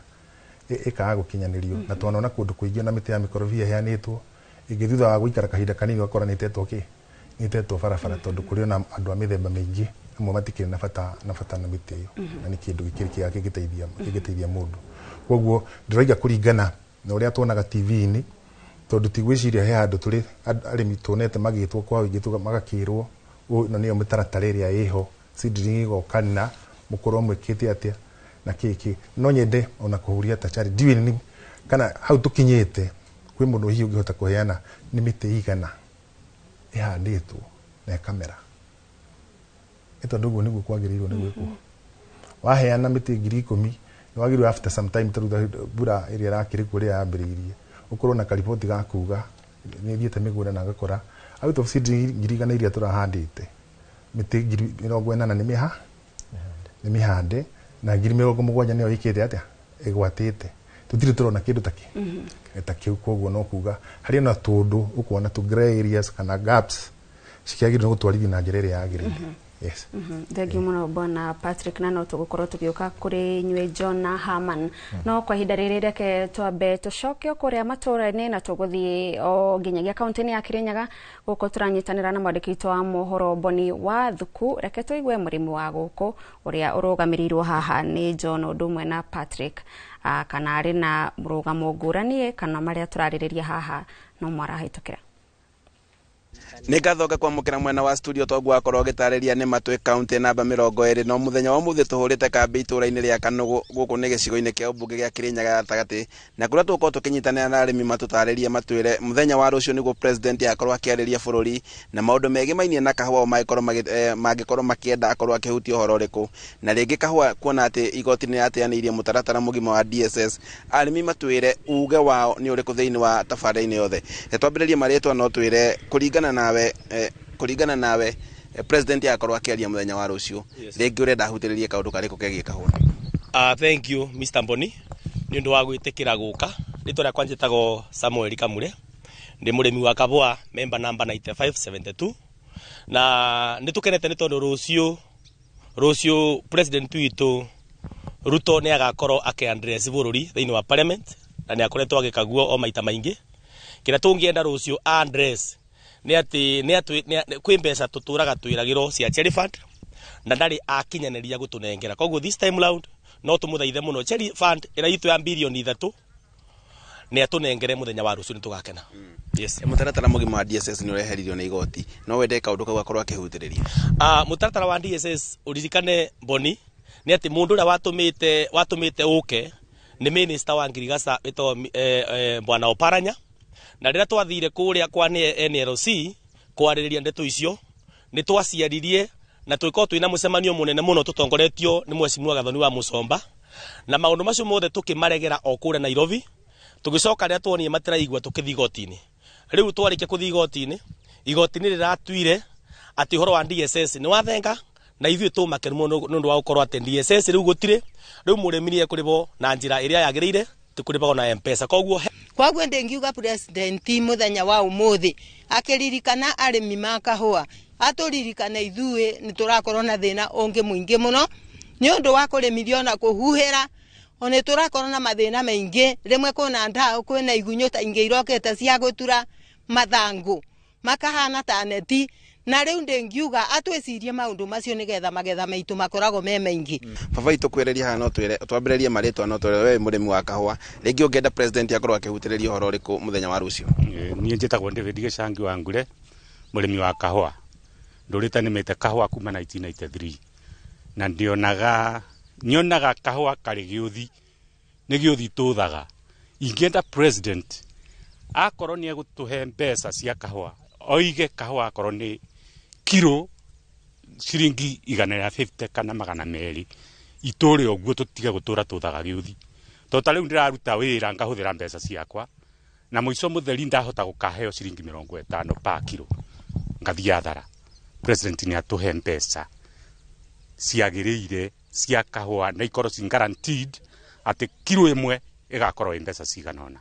ikaga gukinyanirio na tunaona kundu kuingi na miti ya mikorofia heanitwo ingi thutha wa guikara kahinda kanini wakora nitetwo barabara tondu kuri na andu a mithemba mingi amwe matikiri na bata na miti iyo na ni kindu gikiri kia gigiteithia mundu. Koguo ndiraiga kuringana na uria tuonaga TV-ini tondu tigwiciria he andu turi arimi tuonete magitwo kwa wingi magakirwo na niyo mitaratara iria iho seedling igokana mukorwo mwikite atia na kiki no nyende ona kuhuria ta chari diwini kana hau tukinyete kwi mundu hiyo ngihota kuheana ni miti igana ihanditwo na kamera ito ndugu niguo kwagirirwo ni gwikwo waheana miti 10,000 ni wagirwo after some time turutha bura iria rakiri kuria yambiririe ukorwo na karipoti gakuga ni thiete migura na ngakora out of seedling 100 iria turahandite miti 40 ni mihande na 70,000 niyo ikite atia igwatite tutire turona kindu taki koguo no kuga hari na tundu ukona tu gray areas kana gaps cikiagirwo gutwarithia na njira iria yagirire. Yes. Thank you muno bwana Patrick na no tugukorwo tugiuka kuri nywe John na Haman no kwa hinda riri reke twambe tucoke kuria matura-ini na tuguthii o nginyagia kaunti-ini ya Kirinyaga guko turanyitanira na mwandiki wa mohoro Boni wa Thuku reke tuigue murimi wa guku uria urugamirirwo haha ni John Odumwe na Patrick kana ari na murugamo ngurani kana maria turaririria haha no mwarahitukira. Nigathoka kwamukira mwena wa studio twagu akorwo gitariria ni Matwe county namba 20 no muthenya wa muthi tuhurite kambi itura-ini ria Kanugu guku ni gicigo-ini kia ubunge gia Kirinyaga gatagati na kuria tuko tukinyitanira na arimi matutariria matwire muthenya wa rucio niguo president akorwo akiariria bururi na maundu megi mainie na kahua magikorwo makienda akorwo akihutio horo riku na ringi kahua kuona ati igoti ni ateanirie mutaratara mugima wa DSS arimi matwire uge wao ni uriku thiini wa tabarĩra-ini yothe twambiririe maritwa no twire kurigana nawe president akorwo akiaria muthenya wa rucio ringi urenda ahutiririe kaundu kariku kegie kahua. Thank you Mr. Boni ni ndu wa gwitikira guka ritwa kwanjitago Samuel Kamure ndi murimi wa kahua member number 9572 na nitukenete ni tondu rucio president witu Ruto ni agakorwo akiaddress bururi thiini wa parliament na ni akoretwo agikaguo o maita maingi kira tungienda rucio address ni ati kwi mbeca tuturaga twiragiro cia Cherry Fund na ndari akinyaniria gutunengera koguo this time round no tumuthaithe muno Cherry Fund ira itu ya bilioni 3 ni atunengere muthenya wa rucio ni tugakena. Yes mutaratara mugima wa DSS ni ureheririo na igoti no wende kaundu kau akorwo akihutiriria mutaratara wa DSS uririkane Boni ni ati mundu ura watumite uke ni minister wa Ngirigaca ito bwana Oparanya na rira twathire kuria kwa NLC kwaririria ndeto icio ni twaciaririe na twiko twina mucemanio munene muno tutongoretio ni mheshimiwa Gathoni wa Musomba na maundu macio mothe tukimaregera o kure Nairobi tugicoka ria tuonie matiraigua tukithi igoti-ini riu twarikia kuthi igoti-ini igoti-ini riratuire ati horo wa DSS ni wathenga na ithuĩ tũmakĩru mũno nĩ ũndũ wa gũkorwo atĩ DSS rĩu gũtirĩ rĩu mũrĩmi nĩ ekũrĩhwo na njĩra ĩrĩa yagĩrĩire tũkũrĩhwo na M-Pesa koguo ndĩngiuga president mũthenya wa ũmũthĩ akĩririkana arĩmi ma kahũa atũririkane ithuĩ nĩ tũrakorwo na thĩna ũngĩ mũingĩ mũno nĩ ũndũ wa kũrĩmithio na kũhuhĩra ona tũrakorwo na mathĩna maingĩ rĩmwe kwĩna ndaũ kwĩna igunyũ ta ingĩ irokete cia gũtura mathangũ makahana ta neti na rĩu ndĩngiuga atwĩcirie maũndũ macio nĩgetha magetha maitũ makoragwo me maingĩ baba itũkwĩreria haha no twambĩrĩrie marĩtwa no twĩre we mũrĩmi wa kahũa rĩngĩ ũngĩenda president akorwo akĩhutĩrĩria ũhoro ũrĩkũ mũthenya wa rũciũ niĩ njĩtagwo David Gĩcangi wa Ngure mũrĩmi wa kahũa ndũrĩte nĩmĩte kahũa kuma 1993 na nyonaga kahũa karĩ gĩũthi nĩ gĩũthi tũthaga ingĩenda president akorwo nĩ egũtũhe mbeca cia kahũa oige kahũa akorwo nĩ kilo ciringi 150 kana 200 itũre ũguo tũtige gũtũra tũthaga gĩũthi tota rĩu ndĩraruta wĩra ngahũthĩra mbeca ciakwa na mũico mũtheri ndahota gũkaheo ciringi 50 pa kilo ngathia athara president nĩ atũhe mbeca ciagĩrĩire cia kahũa na ikorwo ci guaranteed atĩ kilo ĩmwe ĩgakorwo ĩ mbeca cigana ũna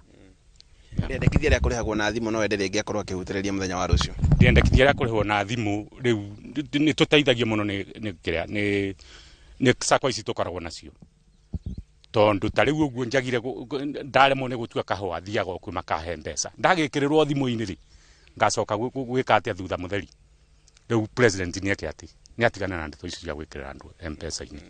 ndendekithia rĩa kũrĩhagwo na thimũ no ende rĩngĩ akorwo akĩhutĩrĩria mũthenya wa rũciũ ndendekithia rĩa kũrĩhwo na thimũ rĩu nĩ tũteithagio mũno nĩ sacco ici tũkoragwo nacio tondũ ta rĩu ũguo njagire ndaremwo nĩ gũtua kahũa thiaga okuo makahe mbeca ndagĩkĩrĩrwo thimũ-inĩ rĩ ngacoka gwĩka atĩa thutha mũtheri rĩu president nĩ eke atĩ nĩ atigana na ndeto icio cia gwĩkĩrĩra andũ M-Pesa-inĩ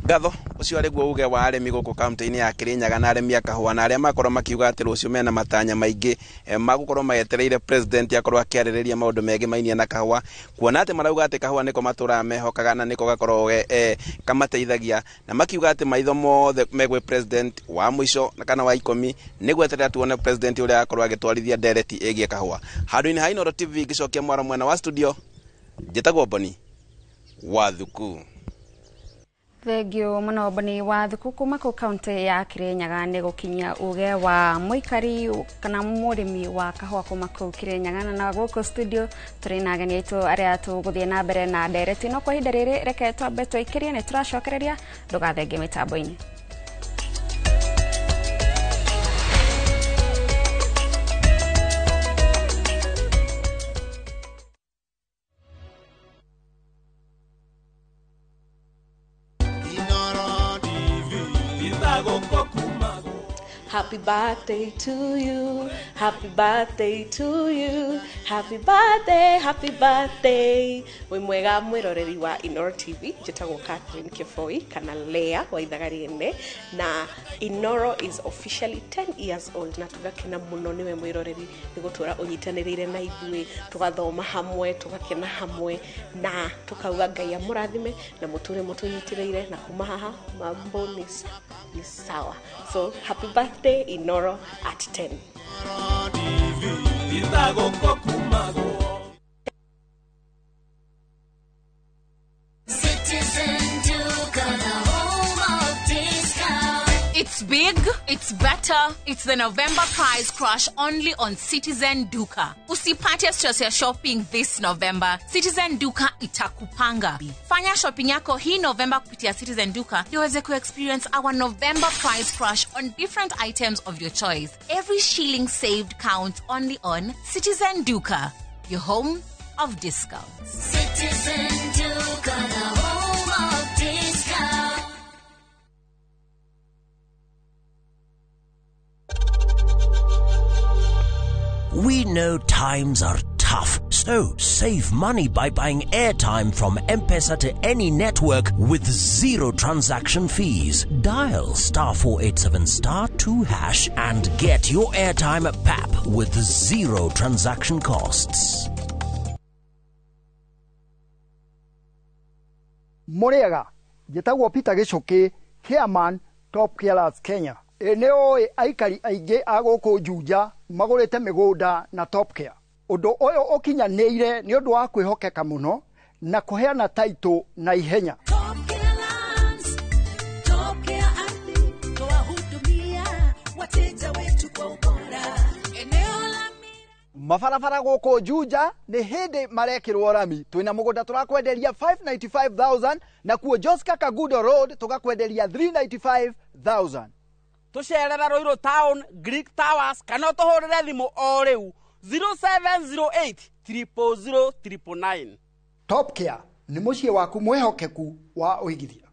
ngatho ucio arĩguo uge wa arĩmi gũkũ kaunti-inĩ ya Kirinyaga na arĩmi a kahũa na arĩa makorwo makiuga atĩ rũciũ mena matanya maingĩ magũkorwo magetereire president akorwo akĩarĩrĩria maũndũ mengĩ mainie na kahũa kuona atĩ marauga atĩ kahũa nĩko matũraga mehokaga na nĩko gakorwo kamateithagia na makiuga atĩ maitho mothe megwĩ president wa mũico kana wa 10 nĩgweterera tuone president ũrĩa akorwo agĩtwarithia ndereti ĩgiĩ kahũa handũ-inĩ ha Inooro TV ngĩcokia mwara mwena wa studio njĩtagwo Boni wa Thuku. Thengio mũno Boni wa Thuku kuma kũ kaunti ya Kirinyaga nĩ gũkinyia uge wa mũikari kana mũrĩmi wa kahũa kuma kũ Kirinyaga na gũkũ studio tũrĩ na ageni aitũ arĩa tũgũthiĩ na mbere na ndereti no kwa ihinda rĩrĩ reke twambe twĩkĩrie nĩ tũracokereria ndũgathengie mĩtambo-inĩ. Happy birthday to you, happy birthday to you, happy birthday, happy birthday. We mwega mwiroreri wa Inooro TV, njĩtagwo Catherine Kĩboi kana Lea wa Ithagariene na Inooro is officially 10 years old na tugakena mũno niwe mwiroreri nĩgũtũra ũnyitanĩrĩire na ithuĩ tugathoma hamwe tugakena hamwe na tukauga Ngai amũrathime na mũtũre mũtũnyitĩrĩire na kuma haha mambo ni sawa. So happy birthday Inooro at 10. It's big, it's better, it's the November prize crush only on Citizen Duka. Usipate stress ya shopping this November. Citizen Duka itakupanga. Fanya shopping yako hii November kupitia Citizen Duka iweze experience our November prize crush on different items of your choice. Every shilling saved counts only on Citizen Duka, your home of discounts. Citizen Duka, the home of discounts. We know times are tough, so save money by buying airtime from M-Pesa to any network with zero transaction fees. Dial *487*2# and get your airtime PAP with zero transaction costs. Muriega, njĩtagwo Peter Gĩchũkĩ, Chairman Top Carers Kenya. Nĩoĩ aikari aingĩ a gũkũ Juja magũrĩte mĩgũnda na Top Care. Ũndũ ũyũ ũkinyanĩire nĩ ũndũ wa kwĩhokeka mũno na kũheana taitũ na ihenya. Top Care Lands, Top Care. mabarabara gũkũ Juja nĩ hĩndĩ marekĩrwo rami. Twĩna mũgũnda tũrakwenderia 595,000 na kuo Joska Kagudo Road tũgakwenderia 395,000. Tũcerera Ruiru Town, Greek Towers, kana tũhũrĩre thimũ o rĩu 0708 000 999. Top Care nĩ mũciĩ waku mwĩhokeku wa ũigithia.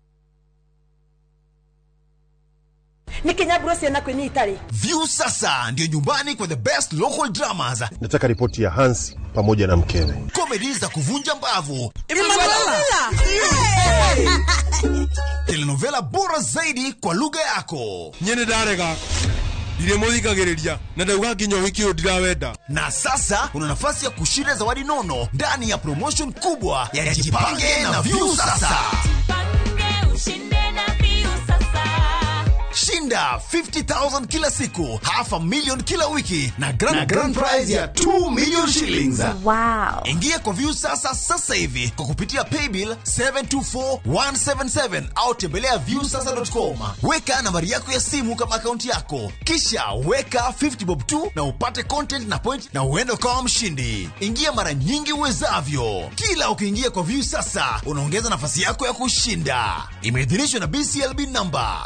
Nikinyaburo ciana kwĩnyitari. View sasa ndio nyumbani kwa the best local dramas. Nataka ripoti ya Hansi pamoja na mkewe. Comedy za kuvunja mbavu. Telenovela bora zaidi kwa lugha yako. Nyene darega. Dire muthikagiriria na ndauga nginya wiki ndirawenda. Na sasa una nafasi ya kushinda zawadi nono ndani ya promotion kubwa ya Jipange na View sasa. Shinda 50,000 kila siku, $500,000 kila wiki na grand prize ya 2 million shillings. Wow. Ingia kwa View sasa hivi kwa kupitia paybill 724177 au tembelea viewsasa.com. Weka nambari yako ya simu kama akaunti yako, kisha weka 50 bob tu na upate content na point na uende kwa mshindi. Ingia mara nyingi uwezavyo. Kila ukiingia kwa View sasa unaongeza nafasi yako ya kushinda. Imeidhinishwa na BCLB number.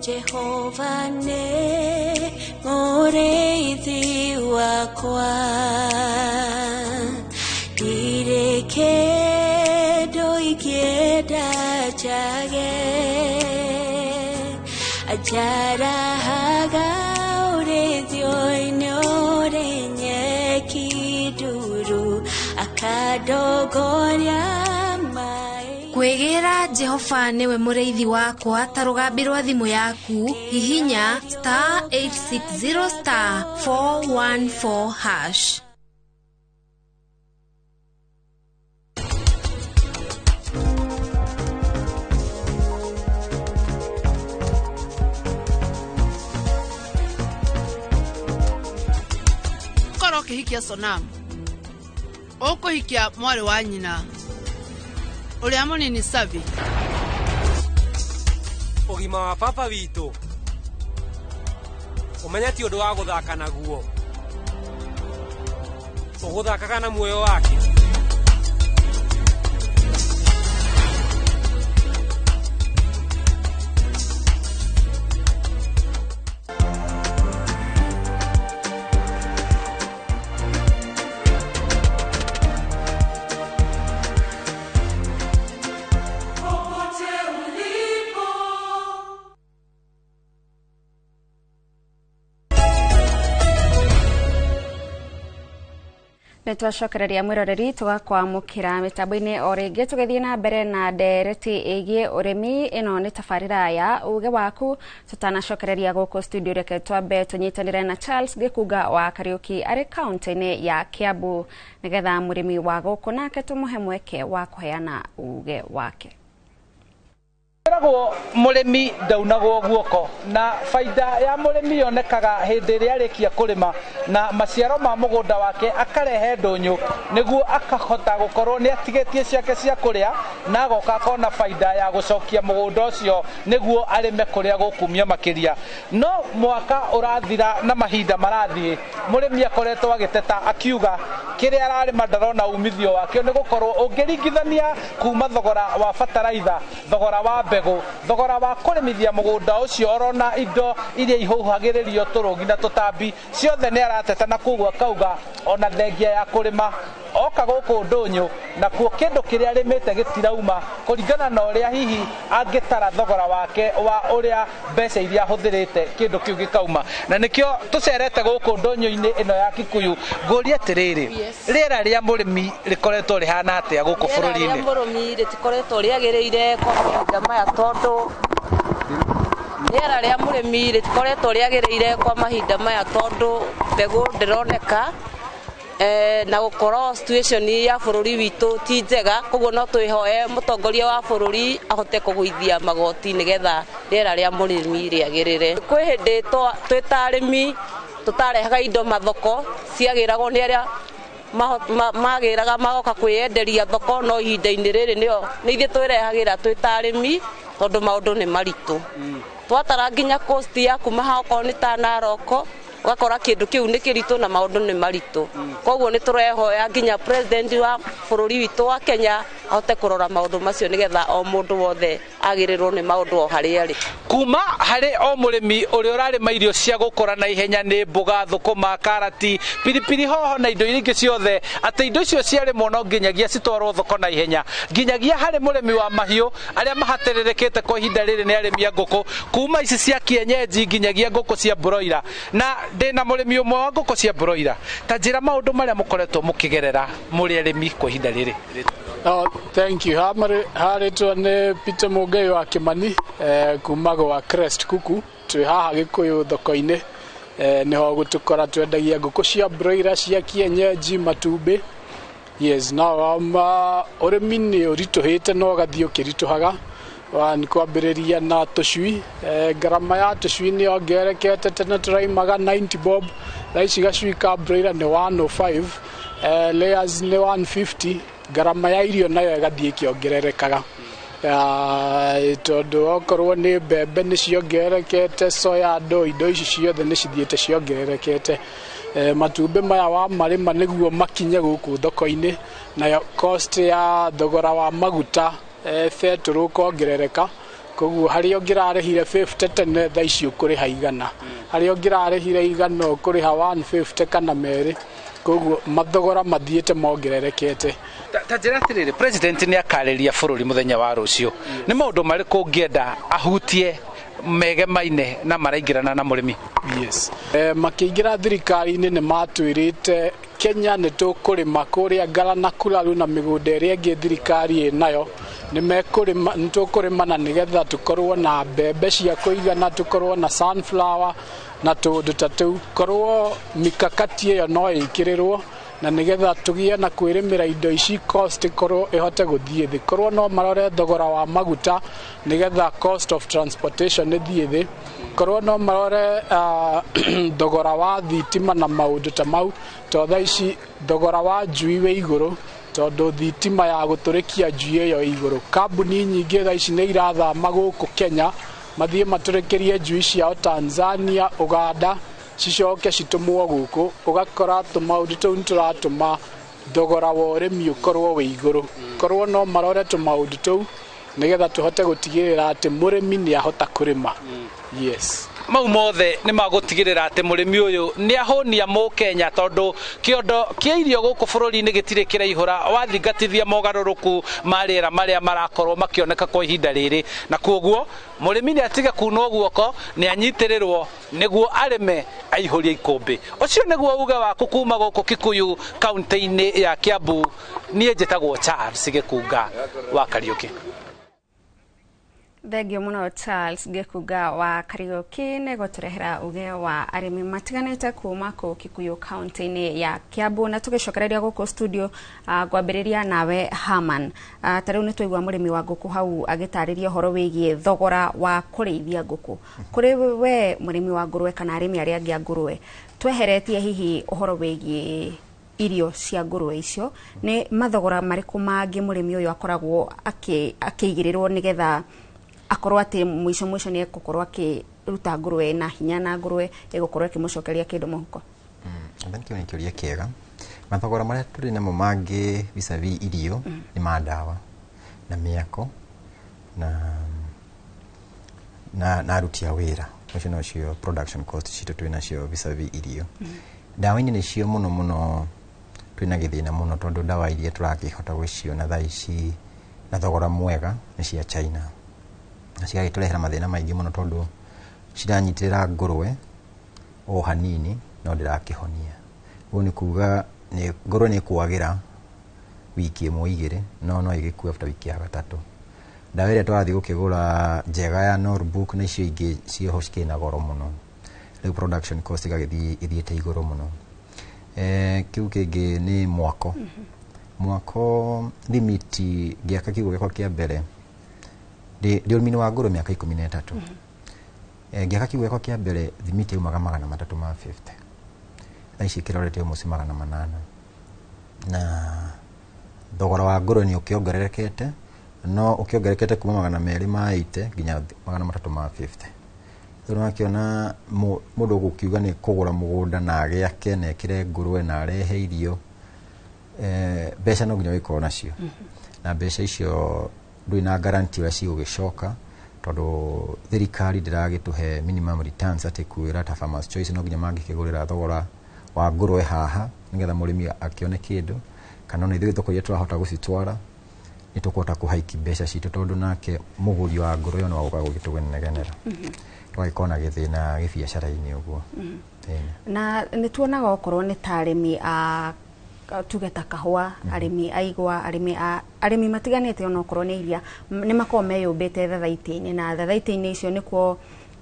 Jehova ne mureithi wakwa direke doikieda jage ajara haga urethio inorenye kiduru akadogoria Kwegera Jehova niwe mureithi wakwa ta rugambi rwa thimu yaku hihinya *860*414#. Koro kihikia Sonam ukuhikia mwari wa nyina uria munini Savi. Ugima wa papa witu umenyeti undu wa guthaka naguo uguthakaga na muoyo wake. Nitwacokereria mwiroreri tugakwamukira mitambo-ini o ringi tugithie na mbere na ndereti igie urimi. Ino ni tabarira ya uge waku. Tutanacokereria guku studio reke twambe tunyitanire na Charles Gikuga wa Kariuki ari kaunti-ini ya Kiambu nigetha murimi wa guku nake tumuhe mweke wa kuheana uge wake. Eragwo murimi ndaunagwo guoko na faida ya murimi yonekaga hindi ria arikia kurima na maciaro ma mugunda wake akarehe ndunyu niguo akahota gukorwo ni atigetie ciake cia kuria na agoka akona faida ya gucokia mugunda ucio niguo arime kuria gukumia makiria. No mwaka urathira na mahinda marathie murimi akoretwo agiteta akiuga kiria ararima ndarona umithio wake ni gukorwo ungiringithania kuma thogora wa fertilizer, thogora wa mbegu, thogora wa kurimithia mugunda ucio orona indo iria ihuhagiririo turugi na tutambi ciothe ni arateta na kugwa akauga ona thengia ya kurima oka guku ndunyu na kuo kindu kiria arimite gitirauma kuringana na uria hihi angitara thogora wake wa uria mbeca iria huthirite kindu kiu gikauma. Na nikio tucerete guku ndunyu-ini ino ya Kikuyu nguria atiriri riera ria murimi rikoretwo rihana atia guku bururi-ini? Riera ria murimi ritikoretwo riagiriire kwa mahinda maya tondu riera ria murimi ritikoretwo riagiriire kwa mahinda maya tondu mbegu ndironeka na gukorwo situation ya bururi witu ti njega, koguo no twihoe mutongoria wa bururi ahote kuguithia magoti nigetha riera ria murimi riagirire. Kwi hindi twita arimi tutarehaga indo mathoko ciagiragwo ni aria magiraga magoka kwiyenderia thoko no ihinda-inĩ rĩrĩ nĩ ithuĩ twĩrehagĩra twĩ ta arĩmi tondũ maũndũ nĩ maritũ twatara nginya cost ya kuma hako nĩ ta Narok ugakora kindu kiu ni kiritu na maundu ni maritu koguo ni turehoya nginya president wa bururi witu wa Kenya ahote kurora maundu macio nigetha o mundu wothe agirirwo ni maundu o hari ari kuma hari o murimi uri urari mairio cia gukora na ihenya ni mboga thukuma karati pilipili hoho na indo iringi ciothe ati indo icio ciari mono nginyagia citwarwo thoko na ihenya nginyagia hari murimi wa mahiu aria mahatererekete kwa ihinda riri ni arimi a nguku kuma ici cia kienyeji nginyagia nguku cia broiler na ndina murimi umwe wa nguku cia broiler ta njira maundu maria mukoretwo mukigerera muri arimi kwa ihinda riri. Thank you. Haritwa ni Peter Mugai wa Kimani kuma gwa Crest Kuku twi haha Gikuyu thoko-ini niho gutukora twendagia nguku cia broiler cia kienyeji matumbi. Yes, now urimi ni urituhite no gathio kirituhaga ni kwambiriria na tucui garama ya tucui ni ongerekete tene turaimaga 90 bob thaici gacui ka broiler ni 105 layers ni 150 garama ya irio nayo igathie kiongererekaga tondu okorwo ni mbembe ni ciongererekete soya indo ici ciothe ni cithiete ciongererekete matumbi maya wa marima niguo makinye guku thoko-ini nayo cost ya thogora wa maguta feturu kuongerereka koguo hari ongirarehire 50 tene thaici ukuriha igana hari ongirarehire igana ukuriha 150 kana meri koguo mathogora mathiete mongererekete ta njira atiriri president ni akariria bururi muthenya wa rucio ni maundu mariku ngienda ahutie megemaine na maraingirana na murimi. Yes, makiingira thirikari-ini ni matwirite Kenya ni tukurima kuria Galana Kulalu na migunda iria ingi thirikari inayo ni tukurimana nigetha tukorwo na mbembe cia kuigana tukorwo na sunflower na tundu ta tuu korwo mikakati iyo no ikirirwo na nigetha tugie na kwirimira indo ici cost korwo ihote guthie thi korwo no marore thogora wa maguta nigetha cost of transportation ni thie thi korwo no marore thogora wa thitima na maundu ta mau to thaici thogora wa njui we iguru tondu thitima ya guturikia njui iyo iguru kambuni nyingi thaici ni irathama guku Kenya mathie maturikirie njui ciao Tanzania Uganda cicoke citumwo guku ugakora tumaundu tuu nituratuma thogora wa urimi ukorwo wi iguru korwo no marore tumaundu tuu nigetha tuhote gutigirira ati murimi ni ahota kurima. Yes, mau mothe ni magutigirira ati murimi uyu ni ahonia mu Kenya tondu kiondo kia irio guku bururi-ini gitire kiraihura wathingatithia mogaruruku marira maria marakorwo makioneka kwa ihinda riri na koguo murimi ni atige kunwo guoko ni anyitirirwo niguo arime aihuria ikumbi ucio niguo uga waku kuma guku Kikuyu kaunti-ini ya Kiambu nie njitagwo Charles Gikunga wa Kariuki. Thengio muno Charles Gikuga wa Kariuki ni guturehera uge wa arimi matiganite kuma ku Kikuyu kaunti-ini ya Kiambu na tugicokereria guku studio gwambiriria nawe Haman tariu ni twaigua murimi wa nguku hau agitariria horo wigie thogora wa kurithia nguku kuri we murimi wa ngurwe kana arimi aria angi a ngurwe tweheretie hihi uhoro wigie irio cia ngurwe icio ni mathogora mariku mangi murimi uyu akoragwo akigirirwo nigetha akorwo ati mwisho ni ekokorwo akiruta ngurwe na hinya na ngurwe egokorwo akimucokeria kindu muhuko. Thank you ni kiuria kiega mathogora maria turi namo mangi visavi irio ni madawa na miako na aruti a wira ucio no cio production cost cito twina cio visavi irio dawa-ini ni cio muno twina githina muno tondu dawa iria turakihota gwicio na thaici na thogora mwega ni cia China na cigagiturehera mathina maingi muno tondu ciranyitirira ngurwe o hanini no ndirakihonia uguo ni kuga ni ngurwe ni kuagira wiki imwe igire no igikue after wiki ya gatatu dawa iria twathi gukigura njega ya Norbook na icio ingi cio cikina goro muno riu production cost igagithi ithiete iguru muno kiu kingi ni mwako limiti giaka kiugo gikwa kia mbere ndi urimi wa ngurwe miaka 13 giaka kiugo gikwa kia mbere limiti umaga 350 thaici kirorete umusi 800 na thogora wa ngũrwe nĩ ũkĩongererekete, no ũkĩongererekete kuma 280 nginya 350. Rĩu nĩwakiona mũndũ gũkiuga nĩ kũgũra mũgũnda na agĩake na ekĩre ngũrwe na arehe irio, mbeca no nginya wĩkorwo nacio, na mbeca icio ndũrĩ na guarantee ũrĩa cigũgĩcoka, tondũ thirikari ndĩragĩtũhe minimum returns atĩ kwĩra ta Farmers Choice no nginya mangĩkĩgũrĩra thogora wa ngũrwe haha nĩgetha mũrĩmi akĩone kĩndũ, kana ona ithuĩ thoko iria tũrahota gũcitwara nĩ tũkũhota kũhaiki mbeca citũ, tondũ nake mũgũri wa ngũrwe no agũka gũgĩtũgenegenera, tũgagĩkorwo na gĩthĩna gĩbiacara-inĩ ũguo. Na nĩ tuonaga okorwo nĩ ta arĩmi a tuge ta kahũa, arĩmi a igwa, arĩmi matiganĩte ona okorwo nĩ iria, nĩ makorwo meyũmbĩte thathaitĩ-inĩ, na thathaitĩ-inĩ icio nĩkuo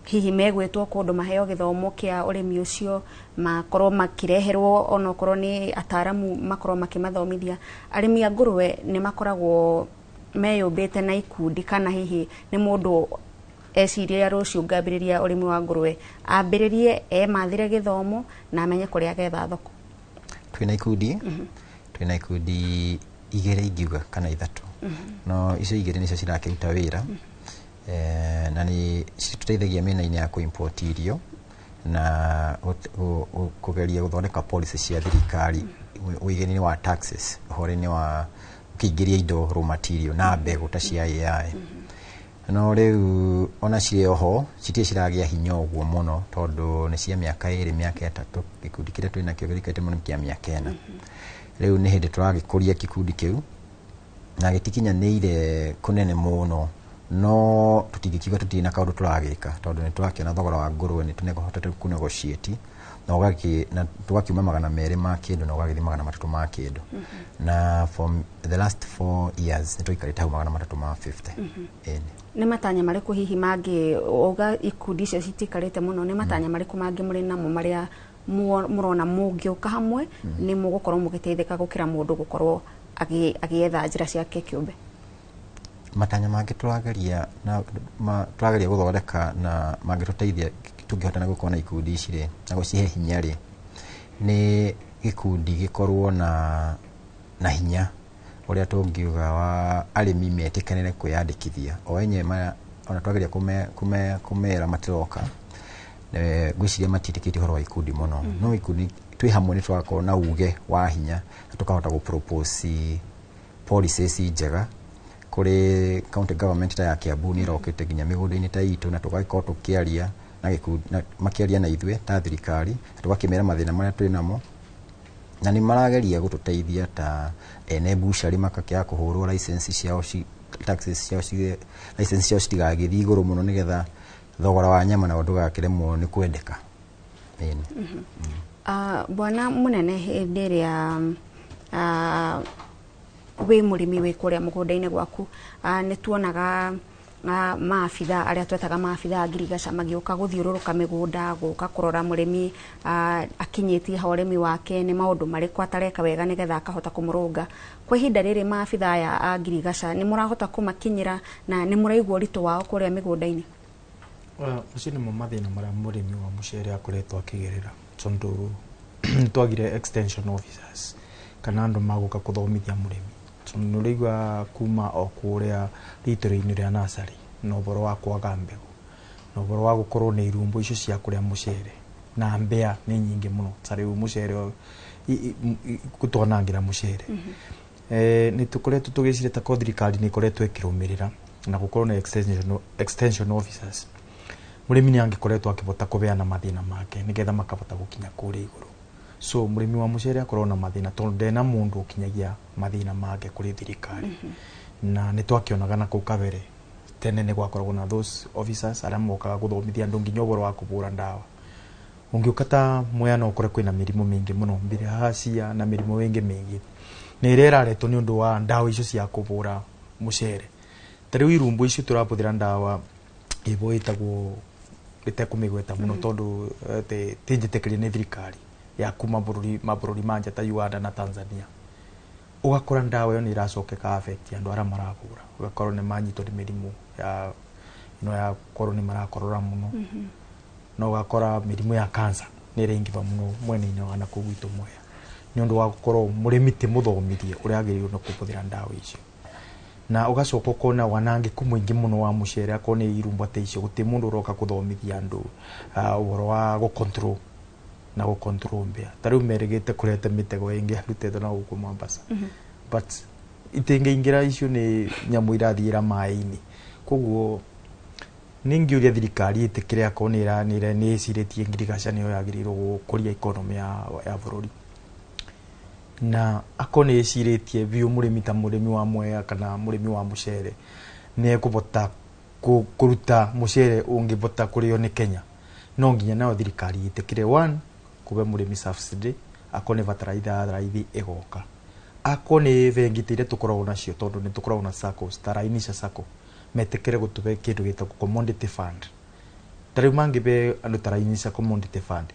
hihi megwĩtwo kũndũ maheo gĩthomo kĩa ũrĩmi ũcio, makorwo makĩreherwo ona okorwo nĩ ataaramu makorwo makĩmathomithia. Arĩmi a ngũrwe nĩ makoragwo meyũmbĩte na ikundi, kana hihi nĩ mũndũ eciria rũciũ ngambĩrĩria ũrĩmi wa ngũrwe ambĩrĩrie mathire gĩthomo na amenye kũrĩa getha thoko? Twĩna ikundi igĩrĩ ingiuga kana ithatũ, no icio igĩrĩ nĩcio cirakĩruta wĩra, na nĩ citũteithagia mĩena-inĩ ya kũ-import irio na kũgeria gũthondeka policy cia thirikari ũigĩni wa taxes, ũhoro-inĩ wa ũkĩingĩria indo raw material na mbegũ ta cia AI. No rĩu ona cirĩ oho citirĩ ciragĩa hinya ũguo mũno, tondũ nĩ cia mĩaka 2 mĩaka 3, gĩkundi kĩrĩa twĩna kĩo gĩkĩte mũno kĩa mĩaka 4. Rĩu nĩ hĩndĩ tũragĩkũria gĩkundi kĩu na gĩtikinyanĩire kũnene mũno, no tũtingĩkiuga tũtirĩ na kaũndũ tũragĩka, tondũ nĩ tũrakĩona thogora wa ngũrwe nĩ tũhotete kũnegotiate na tũgakiuma 200 ma kĩndũ na ũgagĩthiĩ 300 ma kĩndũ, na for the last 4 years nĩ tũikarĩte hau 350. Nĩ matanya marĩkũ hihi mangĩ uga ikundi icio citikarĩte mũno, nĩ matanya marĩkũ mangĩ mũrĩ namo marĩa mũrona mũngĩũka hamwe nĩ mũgũkorwo mũgĩteithĩka gũkĩra mũndũ gũkorwo agĩetha njĩra ciake kĩũmbe? Matanya mangĩ tũrageria gũthondeka na mangĩtũteithia tũngĩhota na gũkorwo na ikundi ici rĩ, na gũcihe hinya rĩ, nĩ gĩkundi gĩkorwo na hinya ũrĩa tũngiuga wa arĩmi metĩkanĩre kwĩyandĩkithia o enyewe, ona twageria kũmera matiroka, gwĩciria matiĩtĩkĩtie ũhoro wa ikundi mũno, no ikundi twĩ hamwe nĩ tũgakorwo na uge wa hinya na tũkahota gũ-propose policies njega kũrĩ county government ta ya Kiambu nĩ ĩrokĩte nginya mĩgũnda-inĩ ta itũ, na tũgagĩkorwo tũkĩaria na makĩaria na ithuĩ ta thirikari, tũgakĩmera mathĩna marĩa twĩ namo, na nĩ marageria gũtũteithia ta ene bushari makakĩaga kũhũrwo license ciao, taxes ciao citigagĩthiĩ igũrũ mũno, nĩgetha thogora wa nyama na ndũgakĩremwo nĩ kwendeka. Bwana mũnene, hĩndĩ ĩrĩa wĩ mũrĩmi wĩ kũrĩa mũgũnda-inĩ gwaku, nĩ tuonaga maabitha arĩa twetaga maabitha ngirigaca magĩũka gũthiũrũrũka mĩgũnda, gũka kũrora mũrĩmi akinyĩtie ha ũrĩmi wake, nĩ maũndũ marĩkũ atareka wega nĩgetha akahota kũmũrũnga. Kwa ihinda rĩrĩ maabitha aya a ngirigaca nĩ mũrahota kũmakinyĩra na nĩ mũraigua ũritũ wao kũrĩa mĩgũnda-inĩ? Macio nĩmo mathĩna marĩa mũrĩmi wa mũcere akoretwo akĩgerera, tondũ nĩ twagire extension officers kana andũ magũka kũthomithia mũrĩmi, tondũ nĩ ũraigua kuma o kũrĩa rĩitĩro-inĩ rĩa nasari na ũhoro wa kwaga mbegũ, na ũhoro wa gũkorwo nĩ irumbo icio cia kũrĩa mũcere na mbea nĩ nyingĩ mũno, ta rĩu mũcere gũtwanangĩra mũcere. Nĩ tũkoretwo tũgĩcire ta thirikari nĩ ikoretwo ĩkĩrũmĩrĩra na gũkorwo na extension officers. Mũrĩmi nĩ angĩkoretwo akĩhota kũbeana mathĩna make nĩgetha makahota gũkinya kũrĩa igũrũ. So mũrĩmi wa mũcere akorwo na mathĩna tondũ ndena mũndũ ũkinyagia mathĩna make kũrĩ thirikari, na nĩ twakĩonaga na kũu kabere tene nĩ gwakoragwo na those officers arĩa mokaga gũthomithia andũ nginya ũhoro wa kũbũra ndawa. Ũngĩũka ta Mwea no ũkore kwĩna mĩrimũ mĩingĩ mũno, bilharzia na mĩrimũ mĩingĩ mĩingĩ, nĩ ĩrĩa ĩraretwo nĩ ũndũ wa ndawa icio cia kũbũra mũcere. Ta rĩu irumbu icio tũrabũthĩra ndawa ĩbo ĩtagwo ĩtekũmĩgweta mũno tondũ tĩnjĩtĩkĩrie nĩ thirikari ya kuma mabũrũri ma nja ta Uganda na Tanzania. Ũgakora ndawa ĩyo nĩ ĩracokeka affect andũ arĩa marabũra, ũgakorwo nĩ manyitwo nĩ mĩrimũ ya korwo nĩ marakorora mũno, na ũgakora mĩrimũ ya cancer nĩ ĩraingĩba mũno mwena-inĩ wa nakũu gwitũ Mwea. nĩ ũndũ wa gũkorwo mũrĩmi ti mũthomithie ũrĩa agĩrĩirwo nĩ kũhũthĩra ndawa icio na ũgacoka ũkona wanangĩku mũingĩ mũno wa mũcere akorwo nĩ irumba ta icio gũtirĩ mũndũ ũroka gũthomithia andũ ũhoro wa gũcontrol na gũcontrol mbĩa ta rĩu merĩgĩte kũrete mĩtego ĩngĩ arutĩte na gũkũ Mombasa but itingĩingĩra icio nĩ nyamũ irathiĩra maĩ-inĩ koguo ningĩũria thirikari ĩtĩkĩre akorwo nĩ ĩcirĩtie ngirigaca nĩyo yagĩrĩirwo gũkũria ikonomi ya bũrũri na akorwo nĩ ĩcirĩtie biũ mũrĩmi ta mũrĩmi wa Mwea kana mũrĩmi wa mũcere nĩ ekũbota kũruta mũcere ũngĩbota kũrĩo nĩ Kenya no nginya nayo thirikari ĩtĩkĩre one kũbe mũrĩmi subsidy akorwo nĩ bataraitha ya raithi ĩgoka akorwo nĩ bengi iria tũkoragwo nacio tondũ nĩ tũkoragwo na SACCOs ta raini cia SACCO metĩkĩre gũtũbe kĩndũ gĩtagwo commodity fund tarĩu mangĩbe andũ ta raini cia commodity fund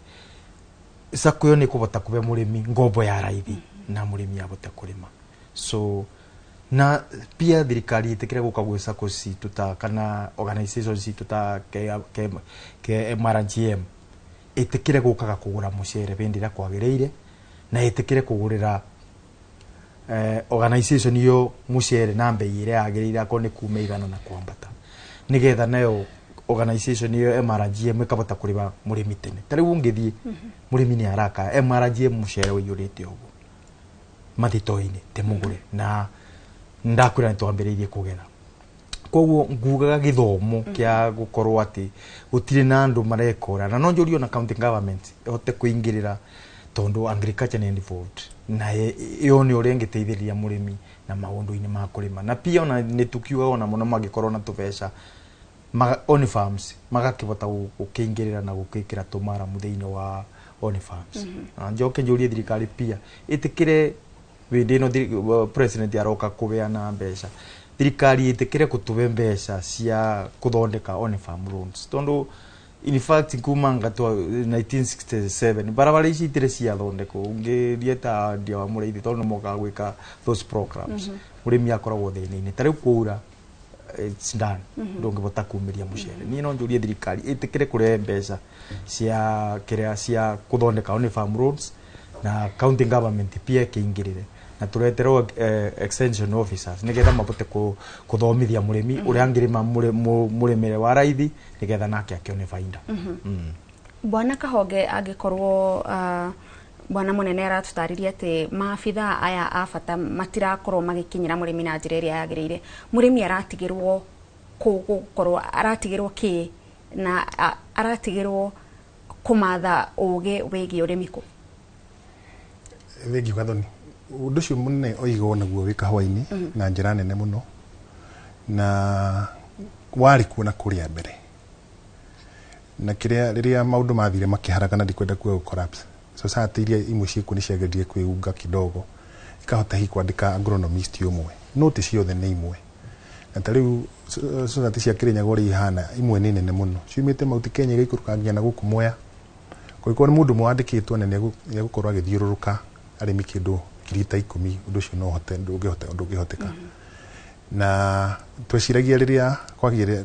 SACCO ĩyo nĩ ĩkũbota kũbe mũrĩmi ngombo ya raithi na mũrĩmi abote kũrĩma so na pia thirikari ĩtĩkĩre gũka gwĩ SACCO citũ ta kana organizations citũ ta MRGM ĩtĩkĩre gũkaga kũgũra mũcere bĩndĩ ĩrĩa kwagĩrĩire na ĩtĩkĩre kũgũrĩra organization iyo mũcere na mbei ĩrĩa yagĩrĩire akorwo nĩ kuma igana na kwambata nĩgetha nayo organization iyo MRGM ĩkabota kũrĩba mũrĩmi tene ta rĩu ũngĩthiĩ mũrĩmi nĩ araka MRGM mũcere ũiyũrĩte ũguo mathito-inĩ te mũgũre na ndakwĩra nĩ twambĩrĩirie kũgera koguo ngugaga gĩthomo kĩa gũkorwo atĩ gũtirĩ na andũ marekora na no njũrio na county government ĩhote kũingĩrĩra tondu agriculture ni involved na yo nĩ ũrĩa ngĩteithĩrĩria mũrĩmi na maũndũ-inĩ ma kũrĩma na pia ona nĩ tukiuga ona mũno mangĩkorwo na tũbeca on farms magakĩbota gũkĩingĩrĩra na gũkĩkĩra tũmaramu thĩinĩ wa on farms njoke njũrie thirikari pia ĩtĩkĩre hĩndĩ ĩno president aroka kũbeana mbeca thirikari ĩtĩkĩre gũtũbe mbeca cia kũthondeka on farm loans tondu in fact kumanga to 1967 barabara ici itirĩ ciathondekwo ũngĩthieta ndia wa mũrĩithi tondu moka gwĩka those programs mũrĩmi akoragwo thĩna-inĩ ta rĩu kũura it's done ndũngĩbota kumĩria mũcere niĩ no njũrie thirikari ĩtĩkĩre kũrehe mbeca cia kĩrĩa cia kũthondeka on farm roads na county government pia ĩkĩingĩrĩre na tũreterwo extension officers nĩgetha mabote kũthomithia mũrĩmi ũrĩa angĩrĩma mũrĩmĩre wa raithi nĩgetha nake akĩone bainda Bwana Kahonge angĩkorwo bwana munene aratutariria atĩ maabitha aya a bata matirakorwo magĩkinyĩra mũrĩmi na njĩra ĩrĩa yagĩrĩire mũrĩmi aratigĩrwo gũkorwo aratigĩrwo kĩ na aratigĩrwo kũmatha ũgĩ wĩgiĩ ũrĩmi kũ thengiũ gathoni ũndũ ũcio mũnene oigwo naguo wĩ kahũa-inĩ na njĩra nene mũno na warĩ kuona kũrĩa mbere na rĩrĩa maũndũ mathire makĩharagana ndikwenda kuga collapse society iria imwe ciĩkuo nĩ ciageririe kwĩunga kidogo ikahota hihi kwandĩka agronomist ũmwe no ti ciothe nĩ imwe na ta rĩu society cia Kĩrĩnyaga ũrĩa ihana imwe nĩ nene mũno ciumĩte Mount Kenya igaikũrũka nginya na gũkũ Mwea kũrĩkorwo nĩ mũndũ mwandĩkĩtwo na nĩegũkorwo agĩthiũrũrũka arĩmi kĩndũ kirita 10 ũndũ ũcio no hote ndũngĩhoteka na tweciragia rĩrĩa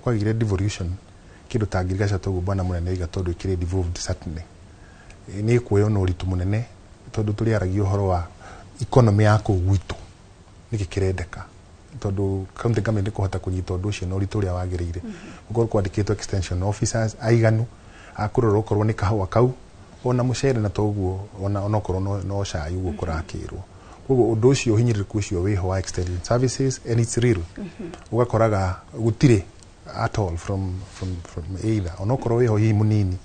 kwagire devolution kĩndũ ta ngirigaca tũguo bwana mũnene iga tondũ ikĩrĩ devolved certainly nĩ kuoyo no ũritũ mũnene tondũ tũrĩaragia ũhoro wa economy ya kũu gwitũ nĩkĩ kĩrendeka tondũ county government kũhota kũnyita ũndũ ũcio na ũritũ ũrĩa wagĩrĩire gũkorwo kwandĩkĩtwo extension officers aiganu akũrora okorwo nĩ kahũa kau ona mũcere na toguo ona okorwo no cai ũguo kũrakĩrwo koguo ũndũ ũcio hinyĩrĩrĩku ũcio wĩho wa extended services and it's real ũgakoraga gũtirĩ at all from either ona okorwo wĩho hihi mũnini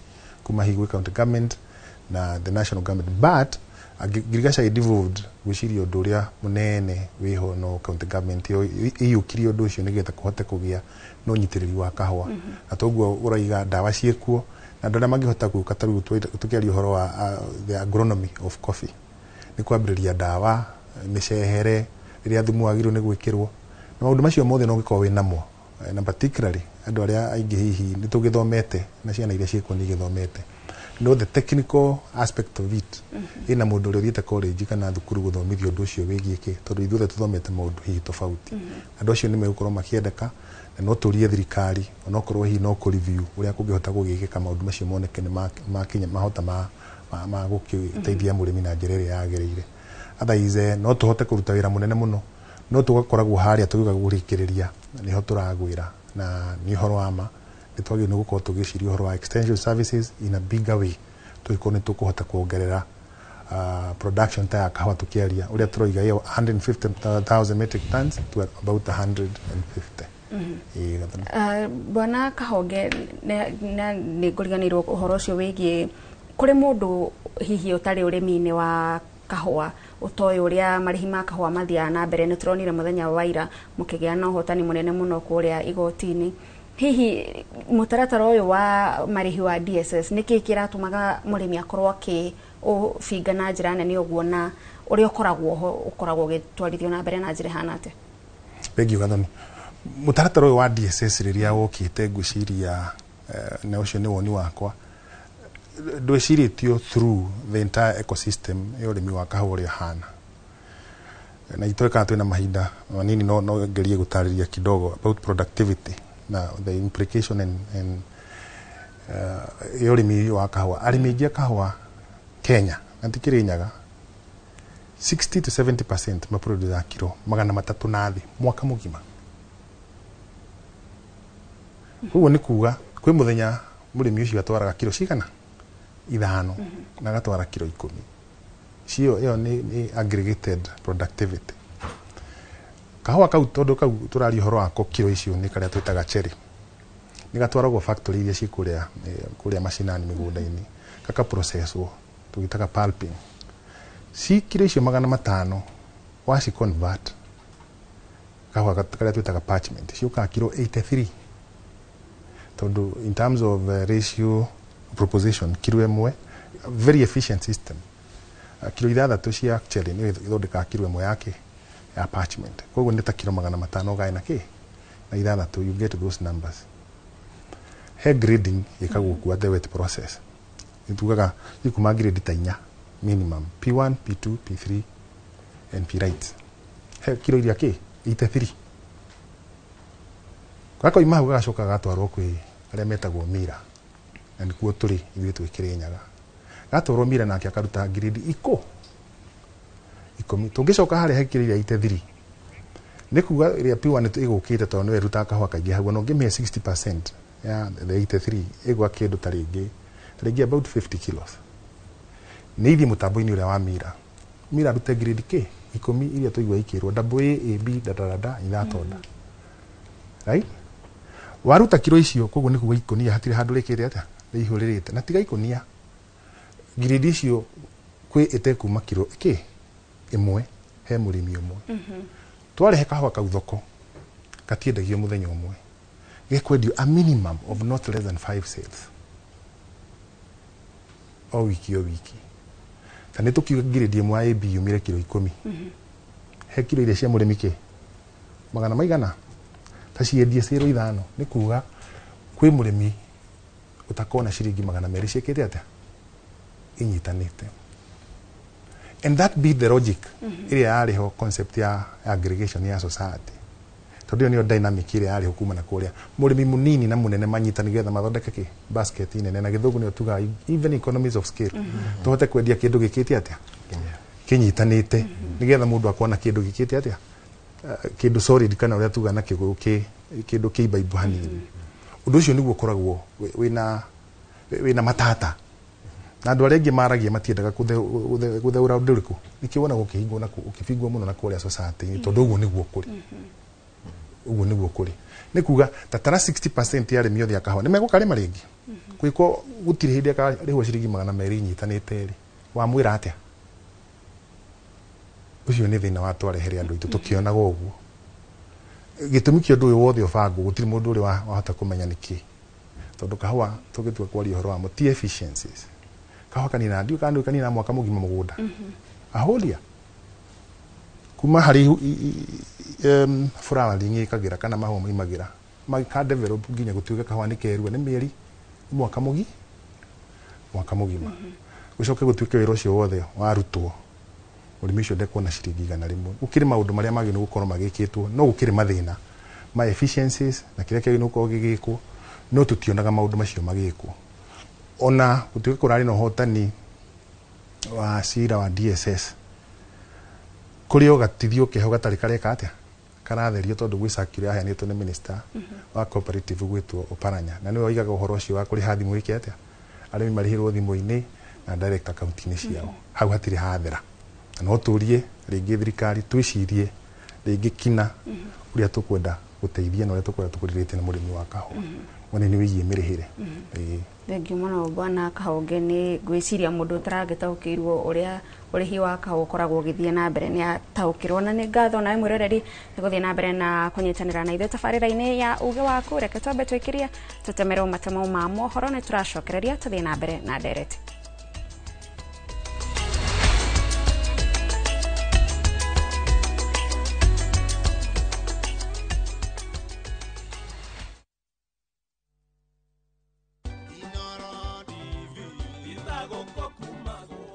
kuma hihi gwĩ county government na the national government but ngirigaca devolved gwĩciria ũndũ ũrĩa mũnene wĩho no county government ĩiyũkirie ũndũ ũcio nĩgetha kũhote kũgĩa no nyitĩrĩri wa kahũa na toguo ũraiga ndawa ciĩkuo na andũ arĩa mangĩhota gũka ta rĩu tũkĩaria ũhoro wa the agronomy of coffee nĩ kwambĩrĩria ndawa mĩcehere rĩrĩa thumu wagĩrĩirwo nĩ gwĩkĩrwo na maũndũ macio mothe no ũngĩkorwo wĩ namo na particularly andũ arĩa aingĩ hihi nĩ tũgĩthomete na ciana iria ciĩkuo nĩ igĩthomete no the technical aspect of it ina mũndũ ũrĩa ũthiĩte college kana thukuru gũthomithio ũndũ ũcio wĩgiĩ kĩ tondũ ithuothe tũthomete maũndũ hihi tofauti andũ acio nĩ megũkorwo makĩendeka na no tũrie thirikari onokorwo hihi no kũ review ũrĩa kũngĩhota gũgĩkĩka maũndũ macio moneke nĩ makinya mahota ma gũkĩteithia mũrĩmi na njĩra ĩrĩa yagĩrĩire. Otherwise no tũhote kũruta wĩra mũnene mũno, no tũgakoragwo harĩa tũgiuga gũrĩkĩrĩria nĩho tũragwĩra, na nĩ ũhoro wa ma nĩ twagĩrĩirwo nĩ gũkorwo tũgĩciria ũhoro wa extension services in a bigger way, tũgĩkorwo nĩ tũkũhota kuongerera production ta ya kahũa tũkĩaria ũrĩa tũroiga ĩyo 150,000 metric tons to about 150. Bwana Kahonge, nĩ ngũriganĩrwo ũhoro ũcio wĩgiĩ kũrĩ mũndũ hihi ũtarĩ ũrĩmi-inĩ wa kahũa ũtoĩ ũrĩa marĩhi ma kahũa mathiaga na mbere. Nĩ tũronire mũthenya wa ira mũkĩgĩa na ũhotani mũnene mũno kũrĩa igoti-inĩ. Hihi mũtaratara ũyũ wa marĩhi wa DSS nĩkĩ kĩratũmaga mũrĩmi akorwo akĩũbinga na njĩra nene ũguo, na ũrĩa ũkoragwo ho ũkoragwo ũgĩtwarithio na mbere na njĩra hana atĩa? Thank you Gathoni. Mũtaratara ũyũ wa DSS rĩrĩa wokĩte ngwĩciria na ũcio nĩ woni wakwa ndwĩcirĩtio through the entire ecosystem ya ũrĩmi wa kahũa ũrĩa hana, na itoĩ kana twĩna mahinda manini no ngerie gũtarĩria kidogo about productivity na the implication and ya ũrĩmi wa kahũa. Arĩmi aingĩ a kahũa Kenya na ti Kirinyaga 60 to 70% maproduce kilo 300 na thĩ mwaka mũgima. Ũguo nĩ kuga kwĩ mũthenya mũrĩmi ũcio atwaraga kilo cigana 5 na agatwara kilo 10. Cio ĩyo nĩ aggregated productivity. Kahũa kau tondũ kau tũrari ũhoro wako kilo icio nĩ karĩa twĩtaga cherry, nĩ gatwaragwo factory iria ci kũrĩa macinani mĩgũnda-inĩ gaka processwo tũgĩtaga pulping. Si kilo icio 500 waci convert kahũa karĩa twĩtaga parchment ciũkaga kilo 83, tondũ in terms of ratio proposition kilo ĩmwe very efficient system. Kilo 6 cia cherry nĩ ithondekaga kilo ĩmwe yake ya parchment. Koguo nĩ ta kilo 500 gae na kĩ na 6, you get those numbers. He grading ĩkagwo kwa the wet process. Nitugaga ikuma grade ta 4 minimum, P1, P2, P3 and P right. He kilo iria kĩ 83. Gako ima hau gagacoka gatwarwo kwĩ arĩa metagwo mira, na nĩkuo tũrĩ ithuĩ twĩ Kirinyaga. Gatwarwo mira nake akaruta grade 10. Tũngĩcoka harĩa he kilo iria 83 nĩ kuga iria P1 ĩgũkĩte tondũ nĩ ĩrutaga kahũa kaingĩ hau, no ngĩmĩhe 60% ya the 83 ĩgwa kĩndũ ta rĩngĩ about 50 kilos. Nĩ ithi mũtambo-inĩ ũrĩa wa mira rute grade K 10 iria tũigua ikĩrwo AA, AB, dadada ithatonda, right? Waruta kilo icio, koguo nĩ kuga ikonia hatirĩ handũ rĩkĩte atĩa rĩihũrĩrĩte, na tiga ikonia grade icio kwĩ ĩtekuma kilo ĩmwe he mũrĩmi ũmwe. Twarehe kahũa kau thoko katiendagio mũthenya ũmwe, gekwendio a minimum of not less than 5 sales o wiki. Kana tukiuga grade ĩmwe ya AB yumire kilo 10, he kilo iria cia mũrĩmi magana maigana ta ciendie 0.5, nĩ kuga kwĩ mũrĩmi utakona ciringi 200 ciĩkĩte atĩa inyitanĩte. And that be the logic ĩrĩa yarĩ ho concept ya aggregation ya society, tondũ nĩyo dynamic ĩrĩa yarĩ ho kuma na kũrĩa mũrĩmi mũnini na mũnene manyita nĩgetha mathondeke basket nene, na gĩthũngũ nĩyo tugaga even economies of scale. Tũhote kwendia kĩndũ gĩkĩte atĩa kĩnyitanĩte, nĩgetha mũndũ akona kĩndũ gĩkĩte atĩa kĩndũ solid, kana ũrĩa tugaga na kĩgũrũ kĩndũ kĩibaibũ hanini. Ũndũ ũcio nĩguo ũkoragwo wĩna matata, na andũ arĩa angĩ maragia matiendaga gũtheũra ũndũ ũrĩkũ ikĩwona gũkĩhingwo na ũkĩbingwo mũno na kũrĩa society, tondũ ũguo nĩguo kũrĩ. Ũguo nĩguo kũrĩ. Nĩ kuga tatara 60% ya arĩmi othe a kahũa nĩ megũkarĩma rĩngĩ. Kwĩko gũtirĩ hĩndĩ akarĩhwo ciringi 200 inyitanĩte rĩ, wamwĩra atĩa? Ũcio nĩ thĩna wa twarehere andũ aitũ tũkĩonaga ũguo. Gĩtũmi kĩa ũndũ ũyũ wothe ũbangwo gũtirĩ mũndũ ũrĩ wahota kũmenya nĩkĩ, tondũ kahũa tũgĩtua kwaria ũhoro wamo ti efficiencies. Kahũa kanina ndio kandu kanina mwaka mũgima mũgũnda aholia kuma hari flowering ĩkagira kana mahũa maimagira maka develop nginya gũtuĩka kahũa nĩ kerua nĩ mĩeri mwaka mũgima gũcoke gũtuĩka wĩra ũcio wothe warutwo mũrĩmi ũcio ndekuona ciringi 100 rĩmwe. Gũkĩrĩ maũndũ marĩa magĩrĩirwo gũkorwo magĩkĩtwo, no gũkĩrĩ mathĩna ma efficiencies na kĩrĩa kĩagĩrĩirwo gũkorwo gĩgĩkwo, no tũtionaga maũndũ macio magĩkwo. Ona gũtuĩka kũrarĩ na ũhotani wa cira wa DSS kuri o gatithio keho gatari kareka atia karatherio tondu gwi circular aheanitwo ni minister wa cooperative gwitwo Oparanya na niwe oigaga uhoro ucio wa kuri hathimu iki atia arimi marihirwo thimu-ini na direct account-ini ciao hau hatiri hathera no turie ringi thirikari twicirie ringi kina uria tukwenda guteithia na uria tukwenda tukuririte na murimi wa kahua wone ni wigie mirihire thengiu muno bwana Kahonge ni gwiciria mundu utaragitaukirwo uria urihi wa kahua ukoragwo ugithie na mbere ni ataukirwo na ni ngatho nawe mwiroreri niguthie na mbere na kunyitanira na ithuĩ tabarĩra-inĩ ya uge waku reke twambe twikirie tutemerwo matemo ma mohoro ni turacokereria tuthie na mbere na ndereti.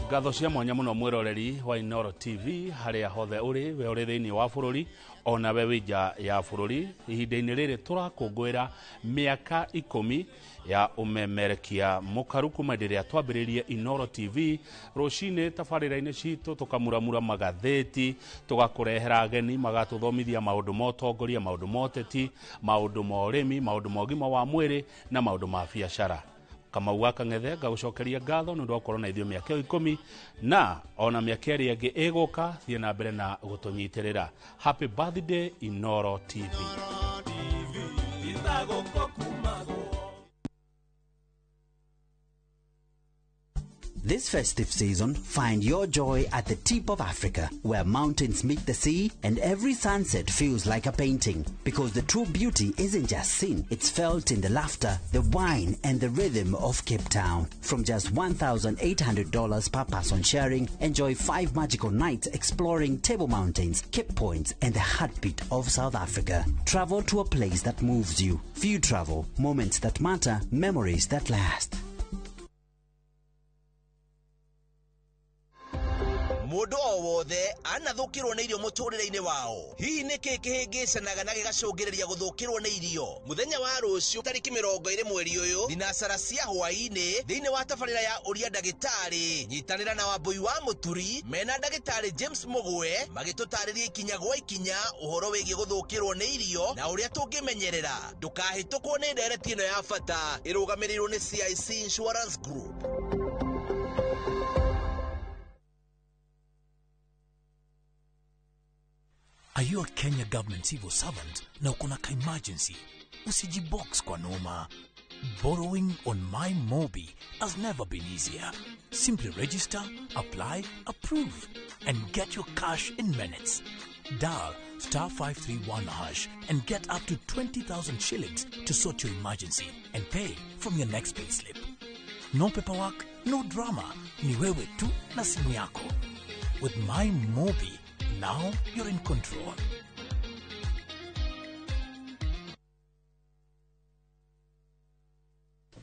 Ngatho cia mwanya muno mwiroreri wa Inoro TV haria hothe uri we uri thiini wa bururi ona we wija ya bururi ihinda-ini riri turakungwira miaka 10 ya umemerekia mukaru kuma ndiria twambiririe Inoro TV rucini tabarira-ini citu tukamuramura magatheti tugakurehera ageni magatuthomithia maundu ma utongoria maundu ma uteti maundu ma urimi maundu ma ugima wa mwiri na maundu ma biacara. Kamau wa Kang'ethe ngagucokeria ngatho nundu wa korona ithio miaka 10 na ona miaka iri ingi iguka thie na mbere na gutunyitirira. Happy birthday Inoro TV. This festive season, find your joy at the tip of Africa, where mountains meet the sea and every sunset feels like a painting. Because the true beauty isn't just seen, it's felt in the laughter, the wine and the rhythm of Cape Town. From just $1,800 per person sharing, enjoy 5 magical nights exploring Table Mountains, Cape Points and the heartbeat of South Africa. Travel to a place that moves you. Few travel, moments that matter, memories that last. Mundu o wothe anathukirwo ni irio muturire-ini wao. Hihi niki kihingicanaga na gigacungiriria guthukirwo ni irio? Muthenya wa rucio tariki 20 mweri uyu thinasara cia hwaini thiini wa tabarira ya uria ndagitari nyitanira na Wambui wa Muturi mena ndagitari James Mugwe magitutariria ikinya gwa ikinya uhoro wigie guthukirwo ni irio na uria tungimenyerera ndukahitukwo ni ndereti ino ya bata irugamirirwo ni CIC Insurance Group. Are you a Kenya government civil servant na uko na ka emergency? Usijibox kwa noma. Borrowing on MyMobi has never been easier. Simply register, apply, approve, and get your cash in minutes. Dial *531# and get up to 20,000 shillings to sort your emergency and pay from your next payslip. No paperwork, no drama. Ni wewe tu na simu yako. With MyMobi, now you're in control.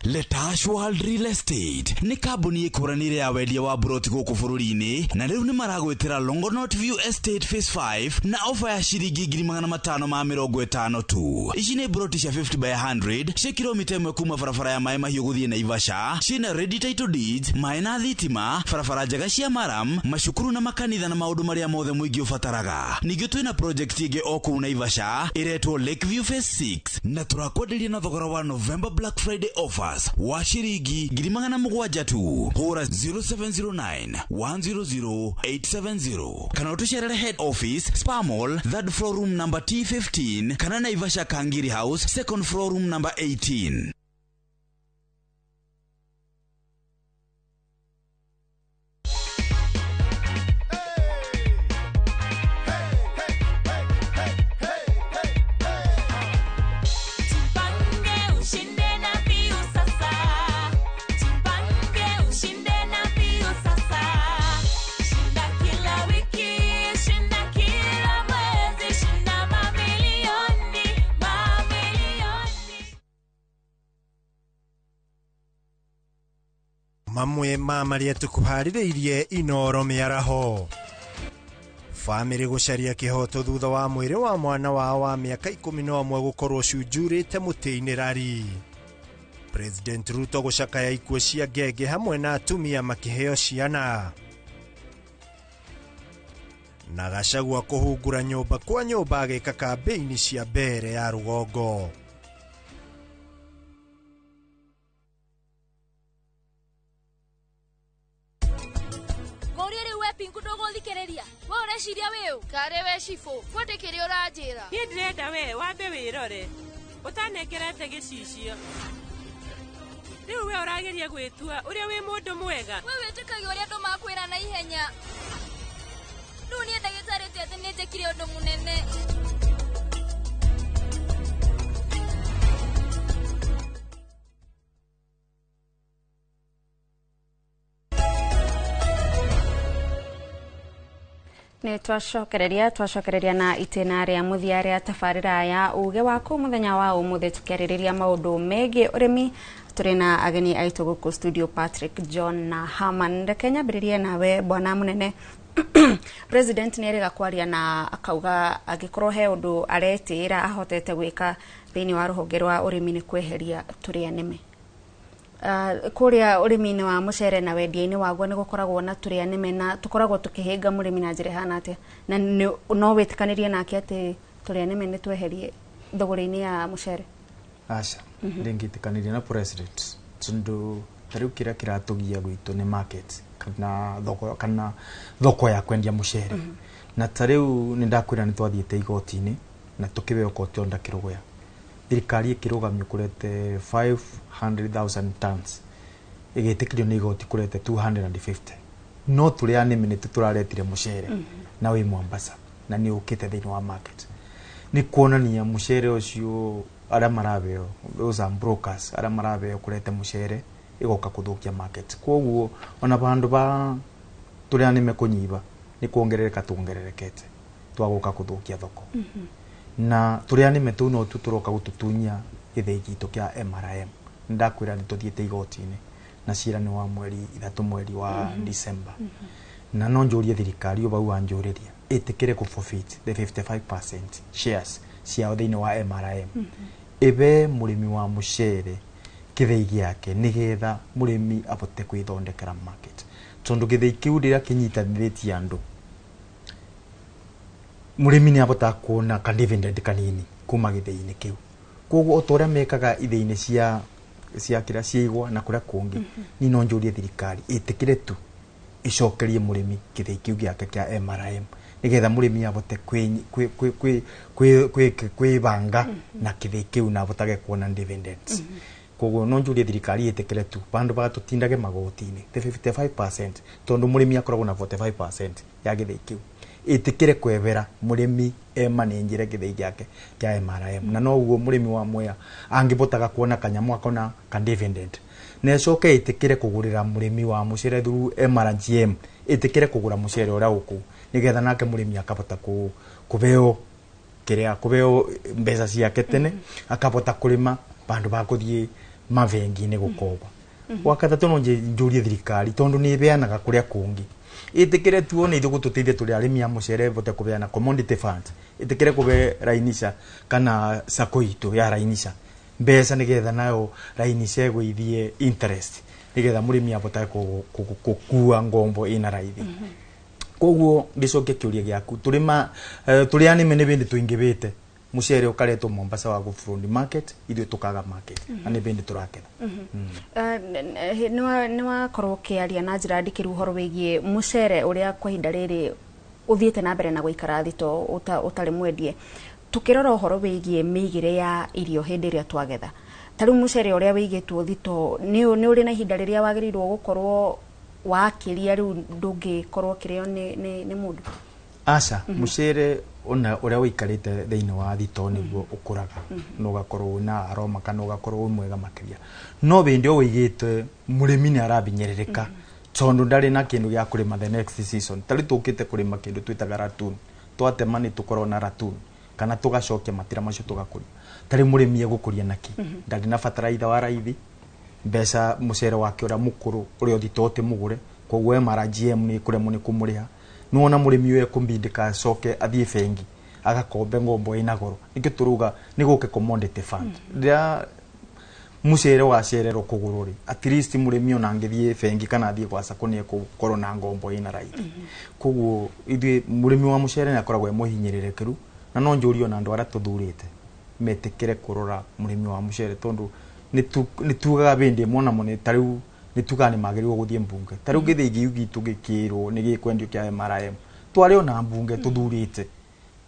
Letash World Real Estate ni kambuni ikuranire ya wendia wa buroti guku bururi-ini na riu ni maragwitira Longonot View Estate Phase 5 na ofa ya shiringi 550 tu. Ici ni buroti cia 50 by 100 cia kilomita 1 kuma barabara ya Mai Mahiu guthie Naivasha, cina ready title deeds, mai na thitima, barabara njega cia maram, macukuru na makanitha na maundu maria mothe muingi ubataraga. Ningi twina project ingi o kuu Naivasha iretwo Lakeview Phase 6 na turakwenderia na thogora wa November Black Friday offer wa shiringi 700 tu. Hora 0709 100 870 kana utucerere head office Spa Mall 3rd floor room number T15 kana Naivasha Kangiri House 2nd floor room number 18. Mamwe ma maria tukuhaririirie Inoro miaraho. Family gucaria kihoto thutha wa mwiri wa mwana wao wa miaka 11 gukorwo cunjurite muti-ini rari. President Ruto gucakaya ikuo cia ngenge hamwe na atumia makiheo ciana. na Gachagua kũhungura nyũmba kwa nyũmba agĩka kambĩini cia mbere ya rũgongo. Ureciria wiu kare we cifu kwandikire uranjira ni ndirenda we wambe wirore utanengerete gicicio riu we urageria gwitua uria wi mundu mwega we witikagia uria andu makwira na ihenya riu ni ndagitarite ati ni njikire undu munene Ni twacokereria na itena ria muthia ria tabarira ya uge waku muthenya wa umuthi tukiaririria maundu megi urimi turi na ageni aitu guku studio Patrick John na Haman Kenya biririe nawe bwana munene President ni erega kwaria na akauga agikorwo he undu aretira ahotete gwika thiini wa ruhonge rwa urimi ni kweheria turia nime kuria urimi-ini wa mucere na wendia-ini waguo ni gukoragwo na turia nime na tukoragwo tukihinga murimi na njira hana atia na no witikanirie nake ati turia nime ni tweherie thogora-ini ya mucere aca ndingitikanirie na president tundu tariu kira kiratugia gwitu ni market kana thoko ya kwendia mucere na tariu ni ndakwira ni twathiite igoti-ini na tukiwe okoti onda kirugoya thirikari ikirugamio kurete 500,000 tons igitikirio ni igoti kurete 250 no turia nime ni turaretire mucere na wi Mombasa na ni ukite thiini wa market ni kuonania mucere ucio ara marabeo those are brokers ara marabeo kurete mucere igoka kuthukia market koguo ona bandu ba turia nime kunyiba ni kuongerereka tuongererekete twagoka kuthukia thoko na turia nime tu no tuturoka gututunya githei gitu kia MRM ndakwira ni tuthiete igoti-ini na cira ni wa mweri 3 mweri wa December na no njurie thirikari oba wanjuriria itikire ku forfeit the 55% shares cia thiini wa MRM ibe murimi wa mucere kithei giake nigetha murimi abote kwithondekera market tondu githei kiu rira kinyitaniritie andu murimi ni abota kuona ka dividend kanini kuma githei-ini kiu koguo otoria mekaga ithei-ini cia kira ciigwa na kuria kungi ni no njurie thirikari itikire tu icokerie murimi githei kiu giake kia MRM nigetha murimi abote kwibanga na githei kiu na abotage kuona dividends koguo no njurie thirikari itikire tu bandu bagatutindage magoti-ini the 55% tondu murimi akoragwo na 45% ya githei kiu itikire kwevera murimi manenjire githei giake kia MRM na no uguo murimi wa Mwea angibotaga kuona kanyamu akona ka dividend ne coke itikire kugurira murimi wa mucere through MRGM itikire kugura mucere ura uku nigetha nake murimi akabota kubeo mbeca ciake tene akabota kurima bandu bakuthie mavengi-ini gukoba wakatatu no njurie thirikari tondu ni beanaga kuria kungi itikire tuone ithu gututithia turi arimi a mucere bote kubeana commodity fund itikire kube rainisha kana sako itu ya rainisha mbeca nigetha nayo rainisha gwithie interest nigetha murimi abotae kukua ngombo ina raithi koguo gicoke kiuria giaku turi anime ni bindi tuingibite mucere ukaretwo Mombasa wa gufrundi market ithu tukaga market ani bindi turaketha ni wakorwo kiaria na njira ndikiru horo wigie mucere uria kwa hinda riri uthiete na mbere na guikara thito utari mwendie tukirora horo wigie migire ya irio hindi ria twagetha tari mucere uria wigitwo thito ni uri na hinda riria wagirirwo gukorwo wakiria riu ndungikorwo kirio ni mundu aca mucere ona uria wikarite thiini wa thito niguo ukuraga no gakorwo na aroma kana ugakorwo mwega makiria no bindi o wigite murimi ni arabinyerereka tondu ndari na kindu gia kurima the next season tari tukite kurima kindu twitaga ratun twatema ni tukorwo na ratun kana tugacokia matira macio tugakuria tari murimi egukuria naki ndari na fertilizer wa raithi mbeca mucere wake ura mukuru uria thitote mugure koguo MRGM ni kuremwo ni kumuriha nuona murimi we kumbindika coke athie bengi agakombe ngombo ina goro niki turuga ni guke commodity fund ria mucere wacererwo kugururi at least murimi ona ngithie bengi kana thie kwa sako ni kukorwo na ngombo ina right koguo ithuĩ murimi wa mucere ni akoragwo muhinyirirekeru na no njurio na andu ara tuthurite metekere kurora murimi wa mucere tondu ni tugaga bindi mona mone tariu ni tugane magĩrĩirwo guthie mbunge tariu ngithie giugi tugikirwo ni gikwendio kia MRM twari ona mbunge tuthurite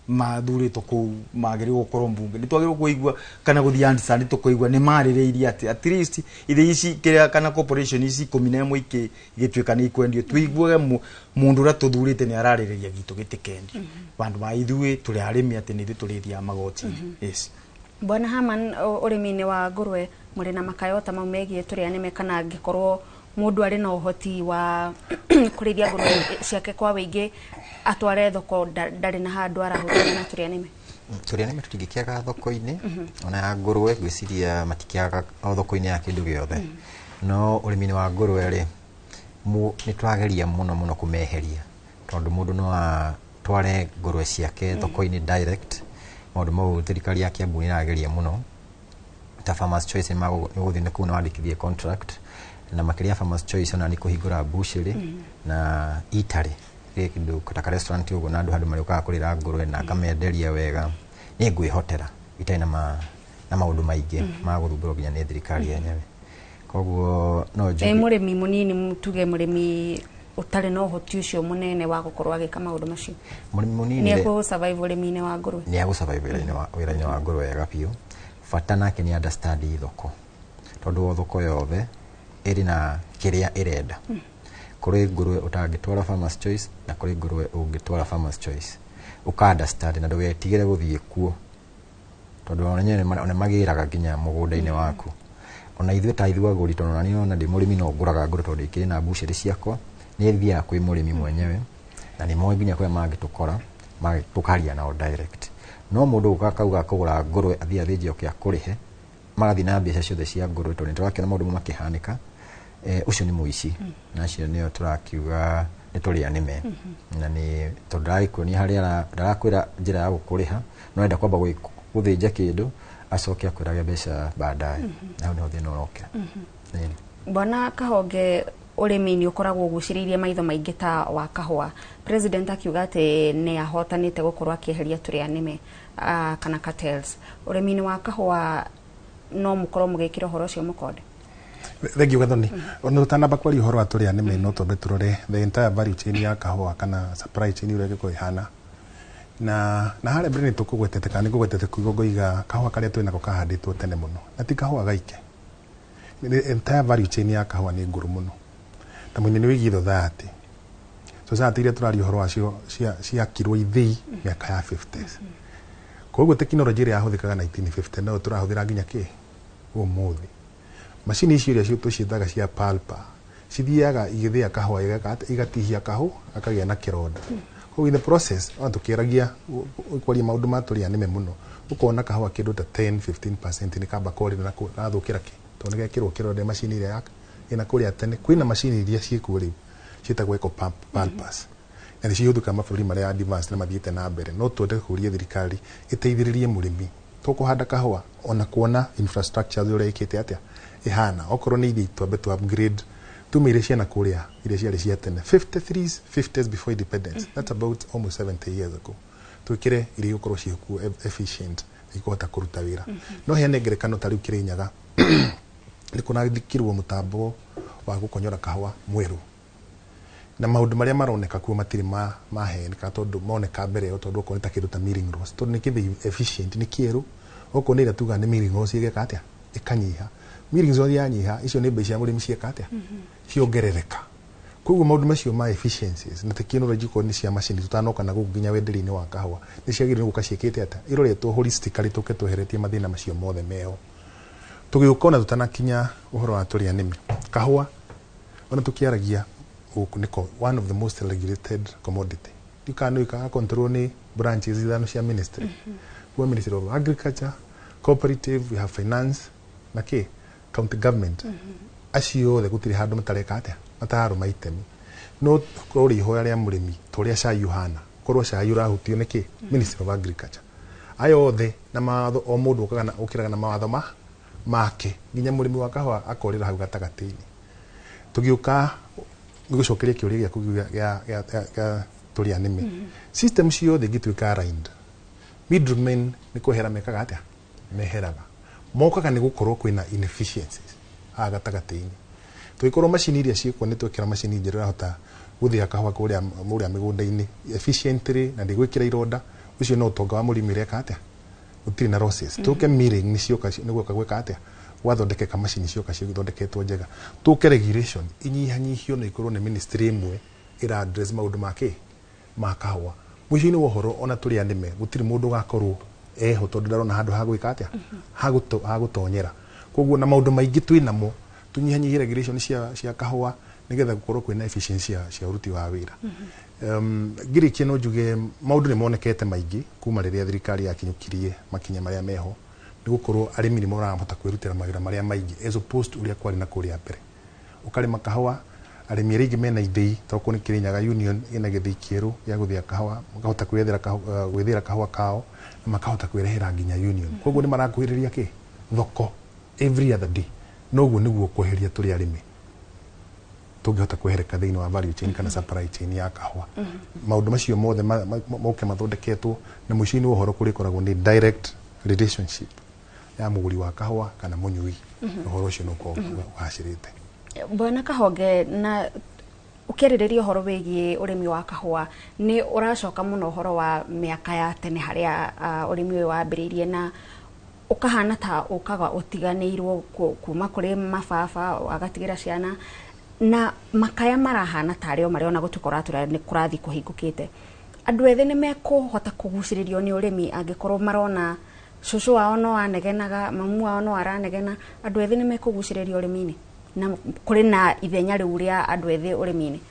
mathurito ku magĩrĩirwo gukorwo mbunge ni twagĩrĩirwo kuigua kana guthie andisani tukoigua ni marĩrĩirie ati at least ithe ici kiria kana corporation ici 11 iki gitwika ni ikwendio tuiguage mundu ra tuthurite ni ararĩrĩria gitu gitikendi bandu ba ithuĩ turi arimi ati ni turithia magoti yes Bwana Haman urimi-ini wa ngurwe muri na makayota mau megie turia nime kana ngikorwo mundu ari na uhoti wa kurithia ngurwe ciake kwa wingi atware thoko ndari na handu arahutana na turia nime tutingikiaga thoko-ini ona ya ngurwe gwiciria matikiaga thoko-ini ya kindu giothe no urimi-ini wa ngurwe ri ni twageria muno kumeheria tondu mundu no atware ngurwe ciake thoko-ini direct maundu mau thirikari ya Kiambu ni irageria muno ta Farmers Choice ni guthie na kuna wandikithie contract na makiria Farmers Choice ona ni kuhingura bushiri na itare kindu kata restaurant ugo na andu handu marioka kurira ngurwe na kamenderia wega ni ngwihotera itaina na maundu maingi ma guthumbũrwo nginya ni thirikari yenyewe koguo no njuge murimi munini mutuge murimi utari no hoti ucio munene wa gukorwo agika maundu macio murimi munini ni aku survive urimi-ini wa ngurwe ni aku survive wira-ini wa ngurwe wega piu fata nake ni understand thoko tondu thoko yothe iri na kiria irenda kuri ngurwe utangitwara Farmers Choice na kuri ngurwe ungitwara Farmers Choice uka understand na ndugetigire guthie kuo tondu ona magiraga nginya mugunda-ini waku ona ithuĩ ta ithuĩ agũri tondu na niona ndi murimi no nguraga ngurwe tondu ikiri na bushiri ciakwa ni thia kwi murimi mwenyewe na ni moe nginya kwa magitukora magitukaria nao direct no mundu ukakauga kugura ngurwe athia thĩnjio kia kurihe magathi na mbeca ciothe cia ngurwe tondu turakiona maundu makihanika ucio ni muici na cio nio turakiuga ni turia nime na ni tondaraikuonia haria ndarakwira njira ya gukuriha no enda kwamba guthinja kindu acoke akwirage mbeca baadaye na no thina urokira Bwana Kahonge urimi-ini ukoragwo uguciriirie maitho maingi ta wa kahua president akiuga ati ni ahotanite gukorwo akieheria turia nime kana cartels urimi-ini wa kahua no mukorwo mugikira horo cio mukonde Thank you Gathoni. Ona utanamba kwari horo aturia nime no tondu turore the entire value chain ya kahua kana supply chain urege ko ihana na hare mbere ni tukugwetete kana ngugwetete kuiga kahua karia twina ko kahanditwo tene muno na ti kahua gaike the entire value chain ya kahua ni nguru muno na mwini ni wigitho thati society iria turari horo acio cia kirwo ithii miaka ya 50s koguo teknology iria yahuthikaga 1950 no turahuthira nginya ki umuthi machine icio iria cio tucithaga cia pulpa cithiaga igithia kahua igatihia kahu akagĩa na kironda koguo in the process ona tukiragia kwaria maundu maturia nime muno ukona kahua kindu ta 10-15% ni kamba kori na thukira ki tondu gekirwo kironda machine iria yaka ina kuria tene kwina machine iria ciikuo riu citagwo eco pulpas na cihuthuka mabũrũri maria advanced na mathiĩte na mbere no twende kuria thirikari iteithĩrĩrie mũrĩmi tukuhanda kahua ona kuona infrastructure uria ikite atia ihana okorwo ni ithi twambe to upgrade tumire ciana kuria iria ciarĩ cia tene 50s before independence that's about almost 70 years ago twikire iria ikorwo ciĩkuo efficient ikuhota kuruta wira no hene ngerekano tariu Kirinyaga ni kuna thikirwo mutambo wa gukonyora kahua mweru na maundu maria maroneka kuo matiri maheni ka tondu moneka mbere yo tondu okoneta kindu ta milling rows tondu ni kithi efficient ni kieru okoneta tuga ni milling rows igeka atia ikanyiha milling rows yanyiha icio ni mbeca murimi cieka atia ciongerereka koguo maundu macio ma efficiencies na technology ko ni cia machine tutanoka na guginya wenderi-ini wa kahua ni ciagire guka ciekete ata iroretwo holistically tuketuheretie mathina macio mothe meo tugiukona tutanakinya uhoro wa turia nimi kahua ona tukiaragia niko one of the most regulated commodity dikano ika control ni branches ithano cia ministry we ministry of agriculture cooperative we have finance na ke county government acio the gutiri handu matareka atia mataro maitemi no kuri ihoya ria murimi turia ca Yohana korwo ca urahutio ni ke ministry of agriculture ayo the na matho o mundu ukiraga na mawatho make nginya murimi wa kahua akorira hau gatagati-ini tugiuka gucokeria kiuria giaku gia turi anime system ciothe ngituika aligned middlemen ni kuhera mekaga atia meheraga mokaga ni gukorwo kwina inefficiencies ha gatagati-ini tuikorwo macini iria ciikwo ni twikira macini njira hota guthia kahua kuria migunda-ini efficiently na ndigwikira ironda ucio no utonga wa murimi reka atia utiri na losses tuke milling ni cioka niguo kagwika atia wathondekeka macini cioka cithondeketwo njega tuke regulation inyihanyihio na ikorwo ni ministry imwe ira address maundu ma kahua mwico-ini wa uhoro ona turi anime gutiri mundu gakorwo eho tondu ndarona handu ha gwika atia ha gutonyera koguo na maundu maingi twinamo tunyihanyihie regulation cia kahua nigetha gukorwo kwina efficiency cia uruti wa wira ngirikie no njuge maundu ni monekete maingi kuma riria thirikari yakinyukirie makinya maria meho ni gukorwo arimi ni marahota kwirutira mawira maria maingi as opposed to uria kwari na kuria mbere ukarima kahua arimi aringi mena idei toko ni Kirinyaga Union ina githii kieru ya guthia kahua makahota gwithira kahua kao na makahota kwirehera nginya union koguo ni marakuhiriria ki thoko every other day noguo niguo kuheria turi arimi tungihota kwehereka thiini wa value chain kana supply chain ya kahua maundu macio mothe moke mathondeketwo na mwico-ini wa uhoro kurikoragwo ni direct relationship ya muguri wa kahua kana munyui uhoro ucio nuko uhacirite Bwana Kahonge na ukiririria uhoro wigie urimi wa kahua ni uracoka muno uhoro wa miaka ya tene haria urimi uyu wambiririe na ukahana ta ukaga utiganiirwo kuma kuri mababa agatigira ciana na makaya marahana tario mariona gutukora tura ni kurathi kuhingukite andu ethe ni mekuhota kuguciririo ni urimi angikorwo marona cucu wao no anegenaga mamu wao no aranegena andu ethe ni mekuguciririo urimi-ini na kuri na ithenya riu ria andu ethe urimi-ini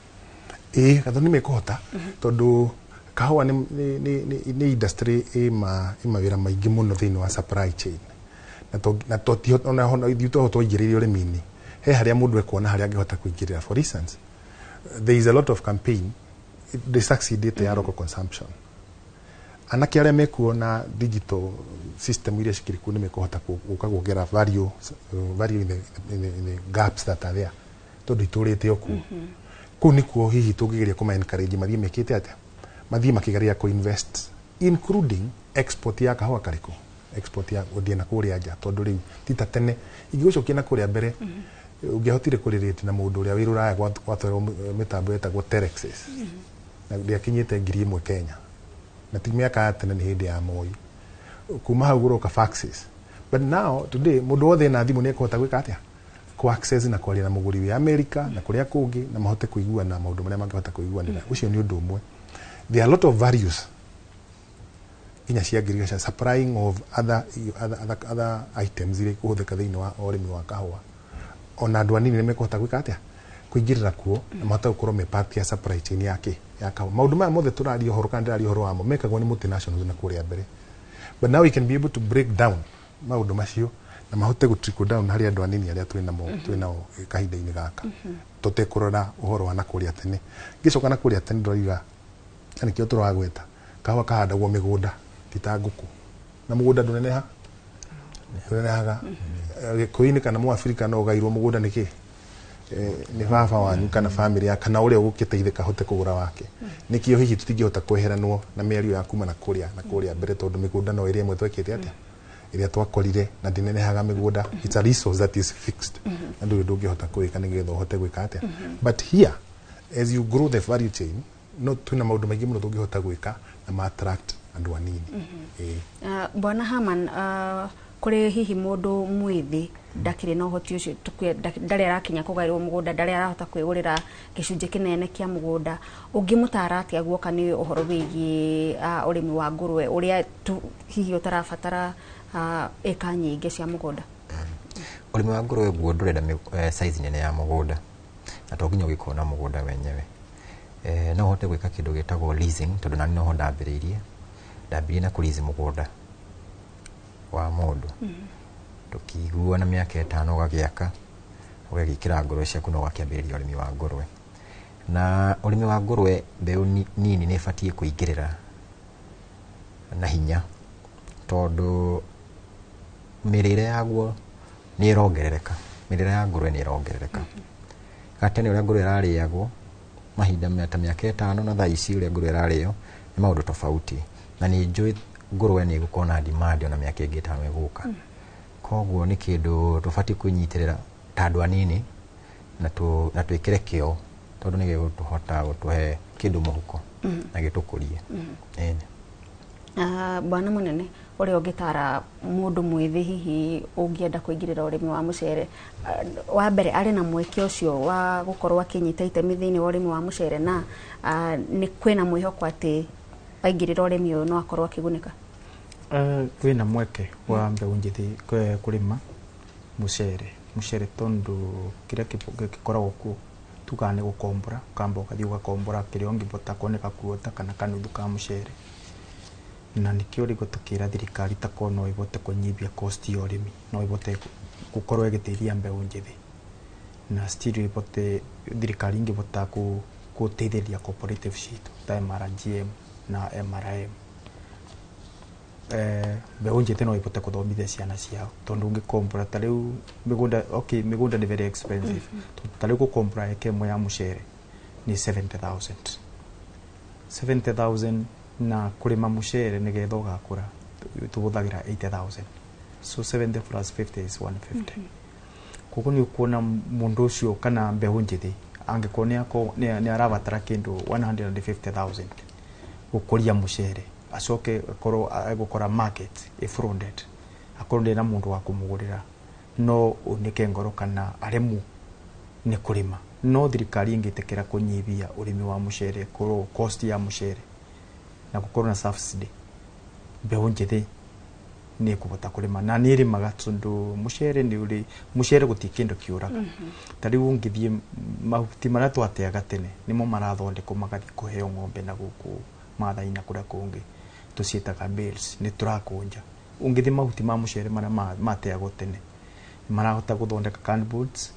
katho ni mekuhota tondu kahua ni industry ima wira maingi muno thiini wa supply chain na totihota ona hona ithuto twaingiririo urimi-ini he haria mundu ekona haria angihota kuingirira for instance there is a lot of campaign they succeeded ya local consumption anake aria mekuona digital system iria cikiriku ni mekuhota guka kuongera value in the gaps that are there tondu iturite oku ku nikuo hihi tungigeria kuma encourage mathie mekite atia mathie makigeria ku invest including export ya kahua kariku export ya udia na kuria nja tondu riu tita tene ingigucokia na kuria mbere ungihotire kuririte na mundu uria wiruraya gwatwara mitambo etagwo telexes na ndiakinyite 1,000 Kenya na ti miaka tene ni hindi ya Moi kuma hau guroka faxes but now today mundu wothe na thimu ni ekota gwika atia ku access na kwaria na muguri wi America na kuria kungi na mahote kuigua na maundu maria mangihota kuiguanira ucio ni undu umwe there are a lot of values inya cia agriculture supplying of other items ile kuhuthika thiini wa urimi wa kahua ona andu anini nimekuhota gwika atia kuingirira kuo na mahota gukorwo me part ya supply chain yake ya kahua maundu maya mothe turaria uhoro kana ndiraria uhoro wamo mekagwo ni multinationals na kuria mbere but now we can be able to break down maundu macio na mahote gu trickle down hari andu anini aria twinao kahinda-ini gaka tutekurora uhoro wa nakuria tene gicoka nakuria tene ndroiga ani kio turagweta kahua kahandagwo migunda titanguku na mugunda nduneneha nenehaga gikuini kana mu Afrika no gairwo mugunda niki ni baba wanyu kana family ya kana uria ugukiteithika hote kugura wake nikio hihi tutingihota kweheranwo na mĩario ya kuma na kuria mbere tondu migunda no iria imwe twekete atia iria twakorire na ndinenehaga migunda it's a resource that is fixed and ndungihota kuika nigetha hote gwika atia but here as you grow the value chain no tuna maundu maingi muno tungihota gwika na ma attract andu anini Bwana Haman kuri hihi mundu mwithi ndakire no hoti ucio ndari arakinya kugairwo mugunda ndari arahota kwigurira gicunje kinene kia mugunda ungimutara atia guoka ni uhoro wigi urimi wa ngurwe uria hihi utarabatara eka nyingi cia mugunda urimi wa ngurwe guo ndurenda size nene ya mugunda na to nginya gikona mugunda wenyewe no hote gwika kindu gitagwo leasing tondu nani no ho ndambiririe na kulizi mugunda wa mundu tukigua na miaka 5 ugagiaka ugagikira ngurwe ciaku no gakiambiriria urimi wa ngurwe na urimi wa ngurwe mbeu nini ni batie kuingirira na hinya tondu mirire yaguo nĩ ĩrongerereka, mĩrĩre ya ngũrwe nĩ ĩrongerereka. Gatene ũrĩa ngũrwe ĩrarĩagwo mahinda ta mĩaka 5 na thaa ici ũrĩa ngũrwe ĩrarĩo nĩ maũndũ tofauti, na nĩ njũĩ ngũrwe nĩ ĩgũkorwo na demand ona mĩaka ĩngĩ 5 ĩgũka. Koguo nĩ kĩndũ tũbatiĩ kwĩnyitĩrĩra ta andũ anini na twĩkĩre kĩo, tondũ nĩ gĩgũtũhota gũtũhe kĩndũ mũhuko na gĩtũkũrie. Bwana Munene, ũrĩa ũngĩtara mũndũ mwĩthĩ hihi ũngĩenda kũingĩrĩra ũrĩmi wa mũcere, wa mbere arĩ na mweke ũcio wa gũkorwo akĩnyita itemi thĩinĩ wa ũrĩmi wa mũcere, na nĩ kwĩna mwĩhoko atĩ aingĩrĩra ũrĩmi ũyũ no akorwo akĩgunĩka? Kwĩna mweke wa mbeũ njĩthĩ kũrĩma mũcere tondũ kĩrĩa gĩkoragwo kuo tuga nĩ gũkombora, kamba ũgathiĩ ũgakombora kĩrĩa ũngĩbota kuoneka kuota kana kanuthu ka mũcere, na nĩkĩo rĩu tũkĩra thirikari takorwo no ĩbote kũnyibia cost ya ũrĩmi, no ĩbote gũkorwo ĩgĩteithia mbeũ njĩthĩ, na still ĩbote thirikari ingĩbota gũteithĩrĩria cooperative citũ ta MRGM na MRM. Mbeũ njĩthĩ no ĩbote gũthomithia ciana ciao, tondũ ũngĩkombora ta rĩu mĩgũnda nĩ very expensive, ta rĩu gũkombora eka ĩmwe ya mũcere nĩ 70,000 na kũrĩma mũcere nĩgetha ũgakũra tũbũthagĩra 80,000, so 70 plus 50 is 150. Koguo nĩ ũkuona mũndũ ũcio kana mbeũ njĩthĩ angĩkorwo nĩ arabatara kĩndũ 150,000 gũkũria mũcere, acoke gũkora market flooded, akorwo ndĩ na mũndũ wa kũmũgũrĩra, no unĩke ngoro kana aremwo nĩ kũrĩma. No thirikari ĩngĩtekera kũnyibia ũrĩmi wa mũcere, korwo cost ya mũcere na gũkorwo na subsidy, mbeũ njĩthĩ nĩ kũbota kũrĩma na nĩ ĩrĩmaga, tondũ mũcere gũtirĩ kĩndũ kĩũraga. Ta rĩu ũngĩthiĩ mahuti marĩa twateaga tene nĩmo marathondekwo magathiĩ kũheo ng'ombe na gũkũ Maathai na kũrĩa kũngĩ tũciĩtaga bales, nĩ tũrakũnja. Ũngĩthiĩ mahuti ma mũcere marĩa mateagwo tene marahota gũthondeka canned goods,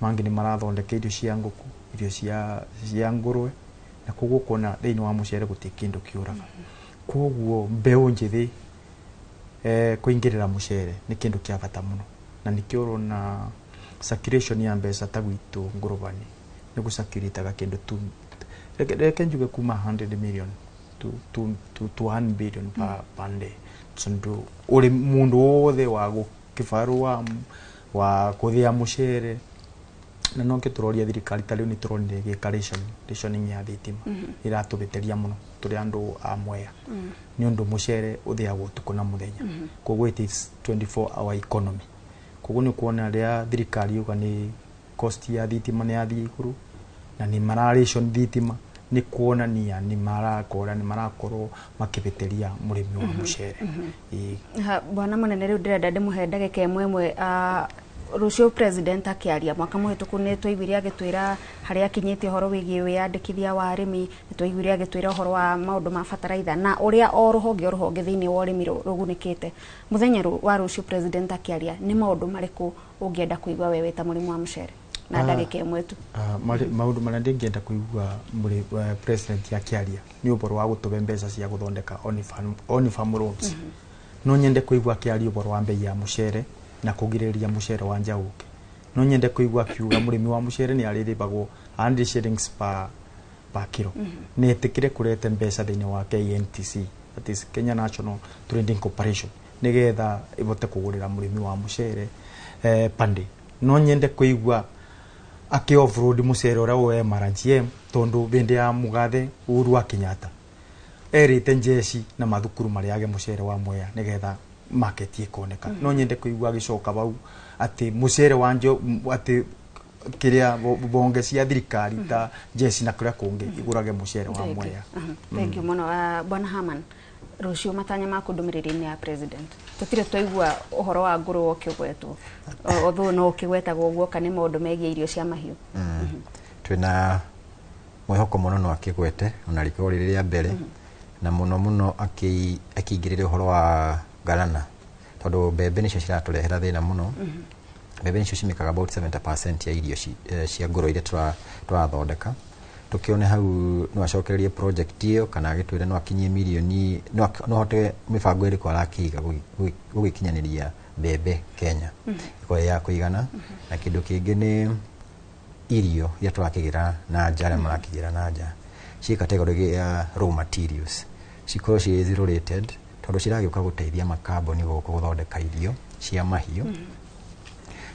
mangĩ nĩ marathondeka irio cia ngũkũ, irio cia ngũrwe, na koguo kuona thĩinĩ wa mũcere gũtirĩ kĩndũ kĩũraga. Koguo mbeũ njĩthĩ kũingĩrĩra mũcere nĩ kĩndũ kĩa bata mũno, na nĩkĩo ũrona circulation ya mbeca ta gwitũ ngũrũbani nĩ gũcirculataga kĩndũ reke njuge kuma 100 million to 1 billion per day, tondũ ũrĩ mũndũ wothe wa gũkĩbarũa wa kũthĩa mũcere, na no ngĩtũroria thirikari ta rĩu nĩ tũronire gĩka rationing ya thitima ĩratũbĩtĩria mũno tũrĩ andũ a Mwea, nĩ ũndũ mũcere ũthĩagwo ũtukũ na mũthenya, koguo it is 24-hour economy. Koguo nĩ kuona rĩa thirikari yuga nĩ cost ya thitima nĩ yathii igũrũ na nĩ ration thitima, nĩ kuonania nĩ marakorwo makĩbĩtĩria mũrĩmi wa mũcere. Bwana Munene, rĩu ndĩrenda ndĩmũhe ndagĩka ĩmwe rũciũ president akĩaria mwaka mũhĩtũku nĩ twaiguire agĩtwĩra harĩa akinyĩte ũhoro wĩgiĩ wĩyandĩkithia wa arĩmi, nĩ twaiguire agĩtwĩra ũhoro wa maũndũ ma bataraitha na ũrĩa o rũhonge thĩinĩ wa ũrĩmi rũgunĩkĩte. Mũthenya wa rũciũ president akĩaria, nĩ maũndũ marĩkũ ũngĩenda kũigua we ta mũrĩmi wa mũcere na ndagĩka ĩmwe tu? Maũndũ marĩa ndĩngĩenda kũigua president akĩaria nĩ ũhoro wa gũtũbe mbeca cia gũthondeka on farm loans. No nyende kũigua akĩaria ũhoro wa mbei ya mũcere na kũgirĩrĩria mũcere wa njaũke. No nyende kũigua akiuga mũrĩmi wa mũcere nĩ arĩrĩbagwo 100 shillings per kilo. Nĩ etĩkire kũrete mbeca thĩinĩ wa KNTC, that is Kenya National Trading Corporation, nĩgetha ĩbote kũgũrĩra mũrĩmi wa mũcere pande. No nyende kũigua akĩ-offroad mũcere ũrĩa wa MRGM, tondũ bĩndĩ ya mũgathe Uhuru wa Kenyatta erĩte njeci na mathukuru marĩage mũcere wa Mwea nĩgetha market ĩkoneka. No nyende kũigua agĩcoka bau atĩ mũcere wa atĩ kĩrĩa bonge cia thirikari ta njeci na kũrĩa kũngĩ igũrage mũcere wa Mwea. Thank you mũno. Bwana Herman, rũciũ matanya ma ndũmĩrĩri-inĩ ya president, tũtirĩ twaigua ũhoro wa ngũrwe ũkĩgwetwo, although no ũkĩgwetagwo ũguo, kana maũndũ megiĩ irio cia mahiũ? Twĩna mwĩhoko mũno no akĩgwete ona rĩkorwo rĩrĩa mbere, na mũno akĩingĩrĩre ũhoro wa garana, tondũ mbembe nĩcio ciratũrehera thĩna mũno. Mbembe nĩcio cimĩkaga about 70% ya irio cia ngũrwe iria tũrathondeka. Tukione hau no acokererie project iyo kana agĩtwĩre no akinyie milioni no hote mibango ĩrĩkũ arakĩiga gũgĩkinyanĩria bebe Kenya iko ya kuigana na kindu kingi ni irio ya twakigira na njara marakigira na nja ci category ya raw materials cikoro ci zero rated tondu ciragiuka guteithia makamboni guku guthondeka irio cia mahiu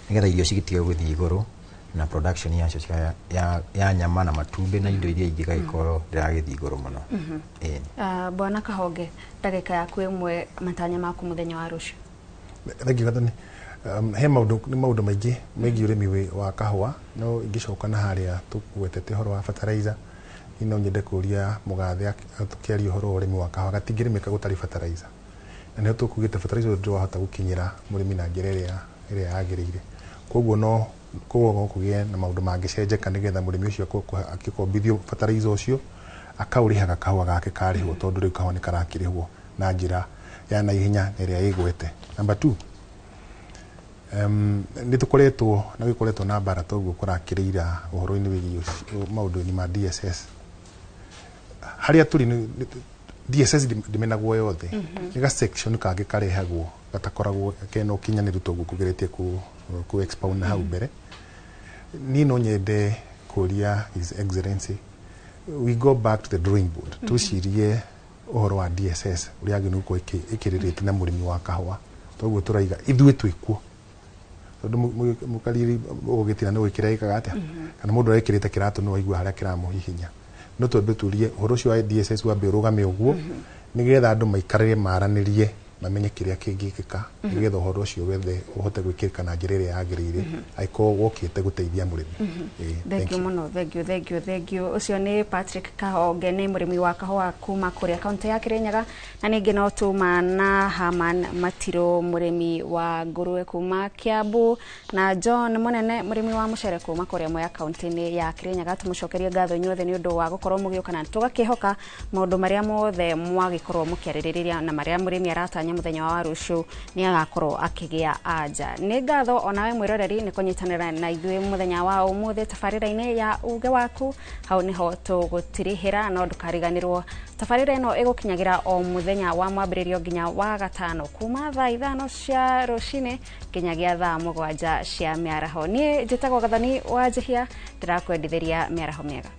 nigetha irio cigitige guthii iguru na production yacio ya nyama na matumbi na indo iria ingi gaikoro ndiragithi iguru muno. Bwana Kahonge, ndagika yaku imwe matanya maku muthenya wa rucio. Thank you Gathoni. He maundu maingi megiĩ urimi wa kahua no ingicoka na haria tukwetete horo wa fertilizer ino nyende kuria mugathe tukiaria horo urimi wa kahua gatingirimika gutari fertilizer na nĩ tukugite fertilizer ndio wahota gukinyira murimi na njĩra ĩrĩa yagĩrĩire koguo no kugie na maundu mangicenjeka nigetha murimi ucio akikombithio fertilizer ucio akaurihaga kahua gake karihwo tondu riu kahua ni karakirihwo na njĩra ya na ihenya ĩrĩa igwete. Number 2, nitukoretwo na gikoretwo na bara toguo kurakirira uhoro-ini wigi maundu-ini ma DSS haria turi DSS dimenagwo yothe niga section kage karehagwo gatakoragwo keno kinyaniru toguo kugeretie ku expound na hau mbere ni no nyende kuria His Excellency we go back to the drawing board tucirie uhoro wa DSS uria aginuko ikiririte na murimi wa kahua toguo turaiga ithuĩ twikuo tondu mukariri ugitira ni gwikira ikaga atia kana mundu arekirite kiratu no aigua haria kiramuhihinya no tondu turie uhoro ucio wa DSS wa mbirugame uguo nigetha andu maikarire maranirie mamenye kiria kingikika nigetha uhoro ucio wethe uhote gwikirika na njira iria yagirire aiko wokite guteithia murimi. Thank you muno, thank you. Ucio ni Patrick Kahonge ni murimi wa kahua kuma kuria kaunti ya Kirinyaga na ningi no tuma na Haman Matiro murimi wa ngurue kuma Kiambu na John Munene murimi wa mucere kuma kuria moya kaunti ni ya Kirinyaga. Tumucokerie ngatho inyuothe ni undu wa gukorwo mugiuka na tugakihoka maundu maria mothe mwagikorwo mukiaririria na maria murimi aratanya muthenya wa rucio ni agakorwo akigia anja. Ni ngatho onawe mwiroreri ni kunyitanira na ithuĩ muthenya wa umuthi tabarĩra-inĩ ya uge waku hau niho tugutirihira no ndukariganirwo tabarĩra ĩno ĩgũkinyagira o muthenya wa mwambĩrĩrio nginya wa gatano kuma thaa 5 cia rũcinĩ nginyagia thaa 7 cia mĩaraho. Niĩ njĩtagwo Gathoni wa Njihia ndĩrakwendithĩria mĩaraho mĩega.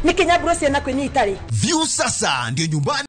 Nikinya Bruce na kwenye itali. View sasa ndio nyumbani.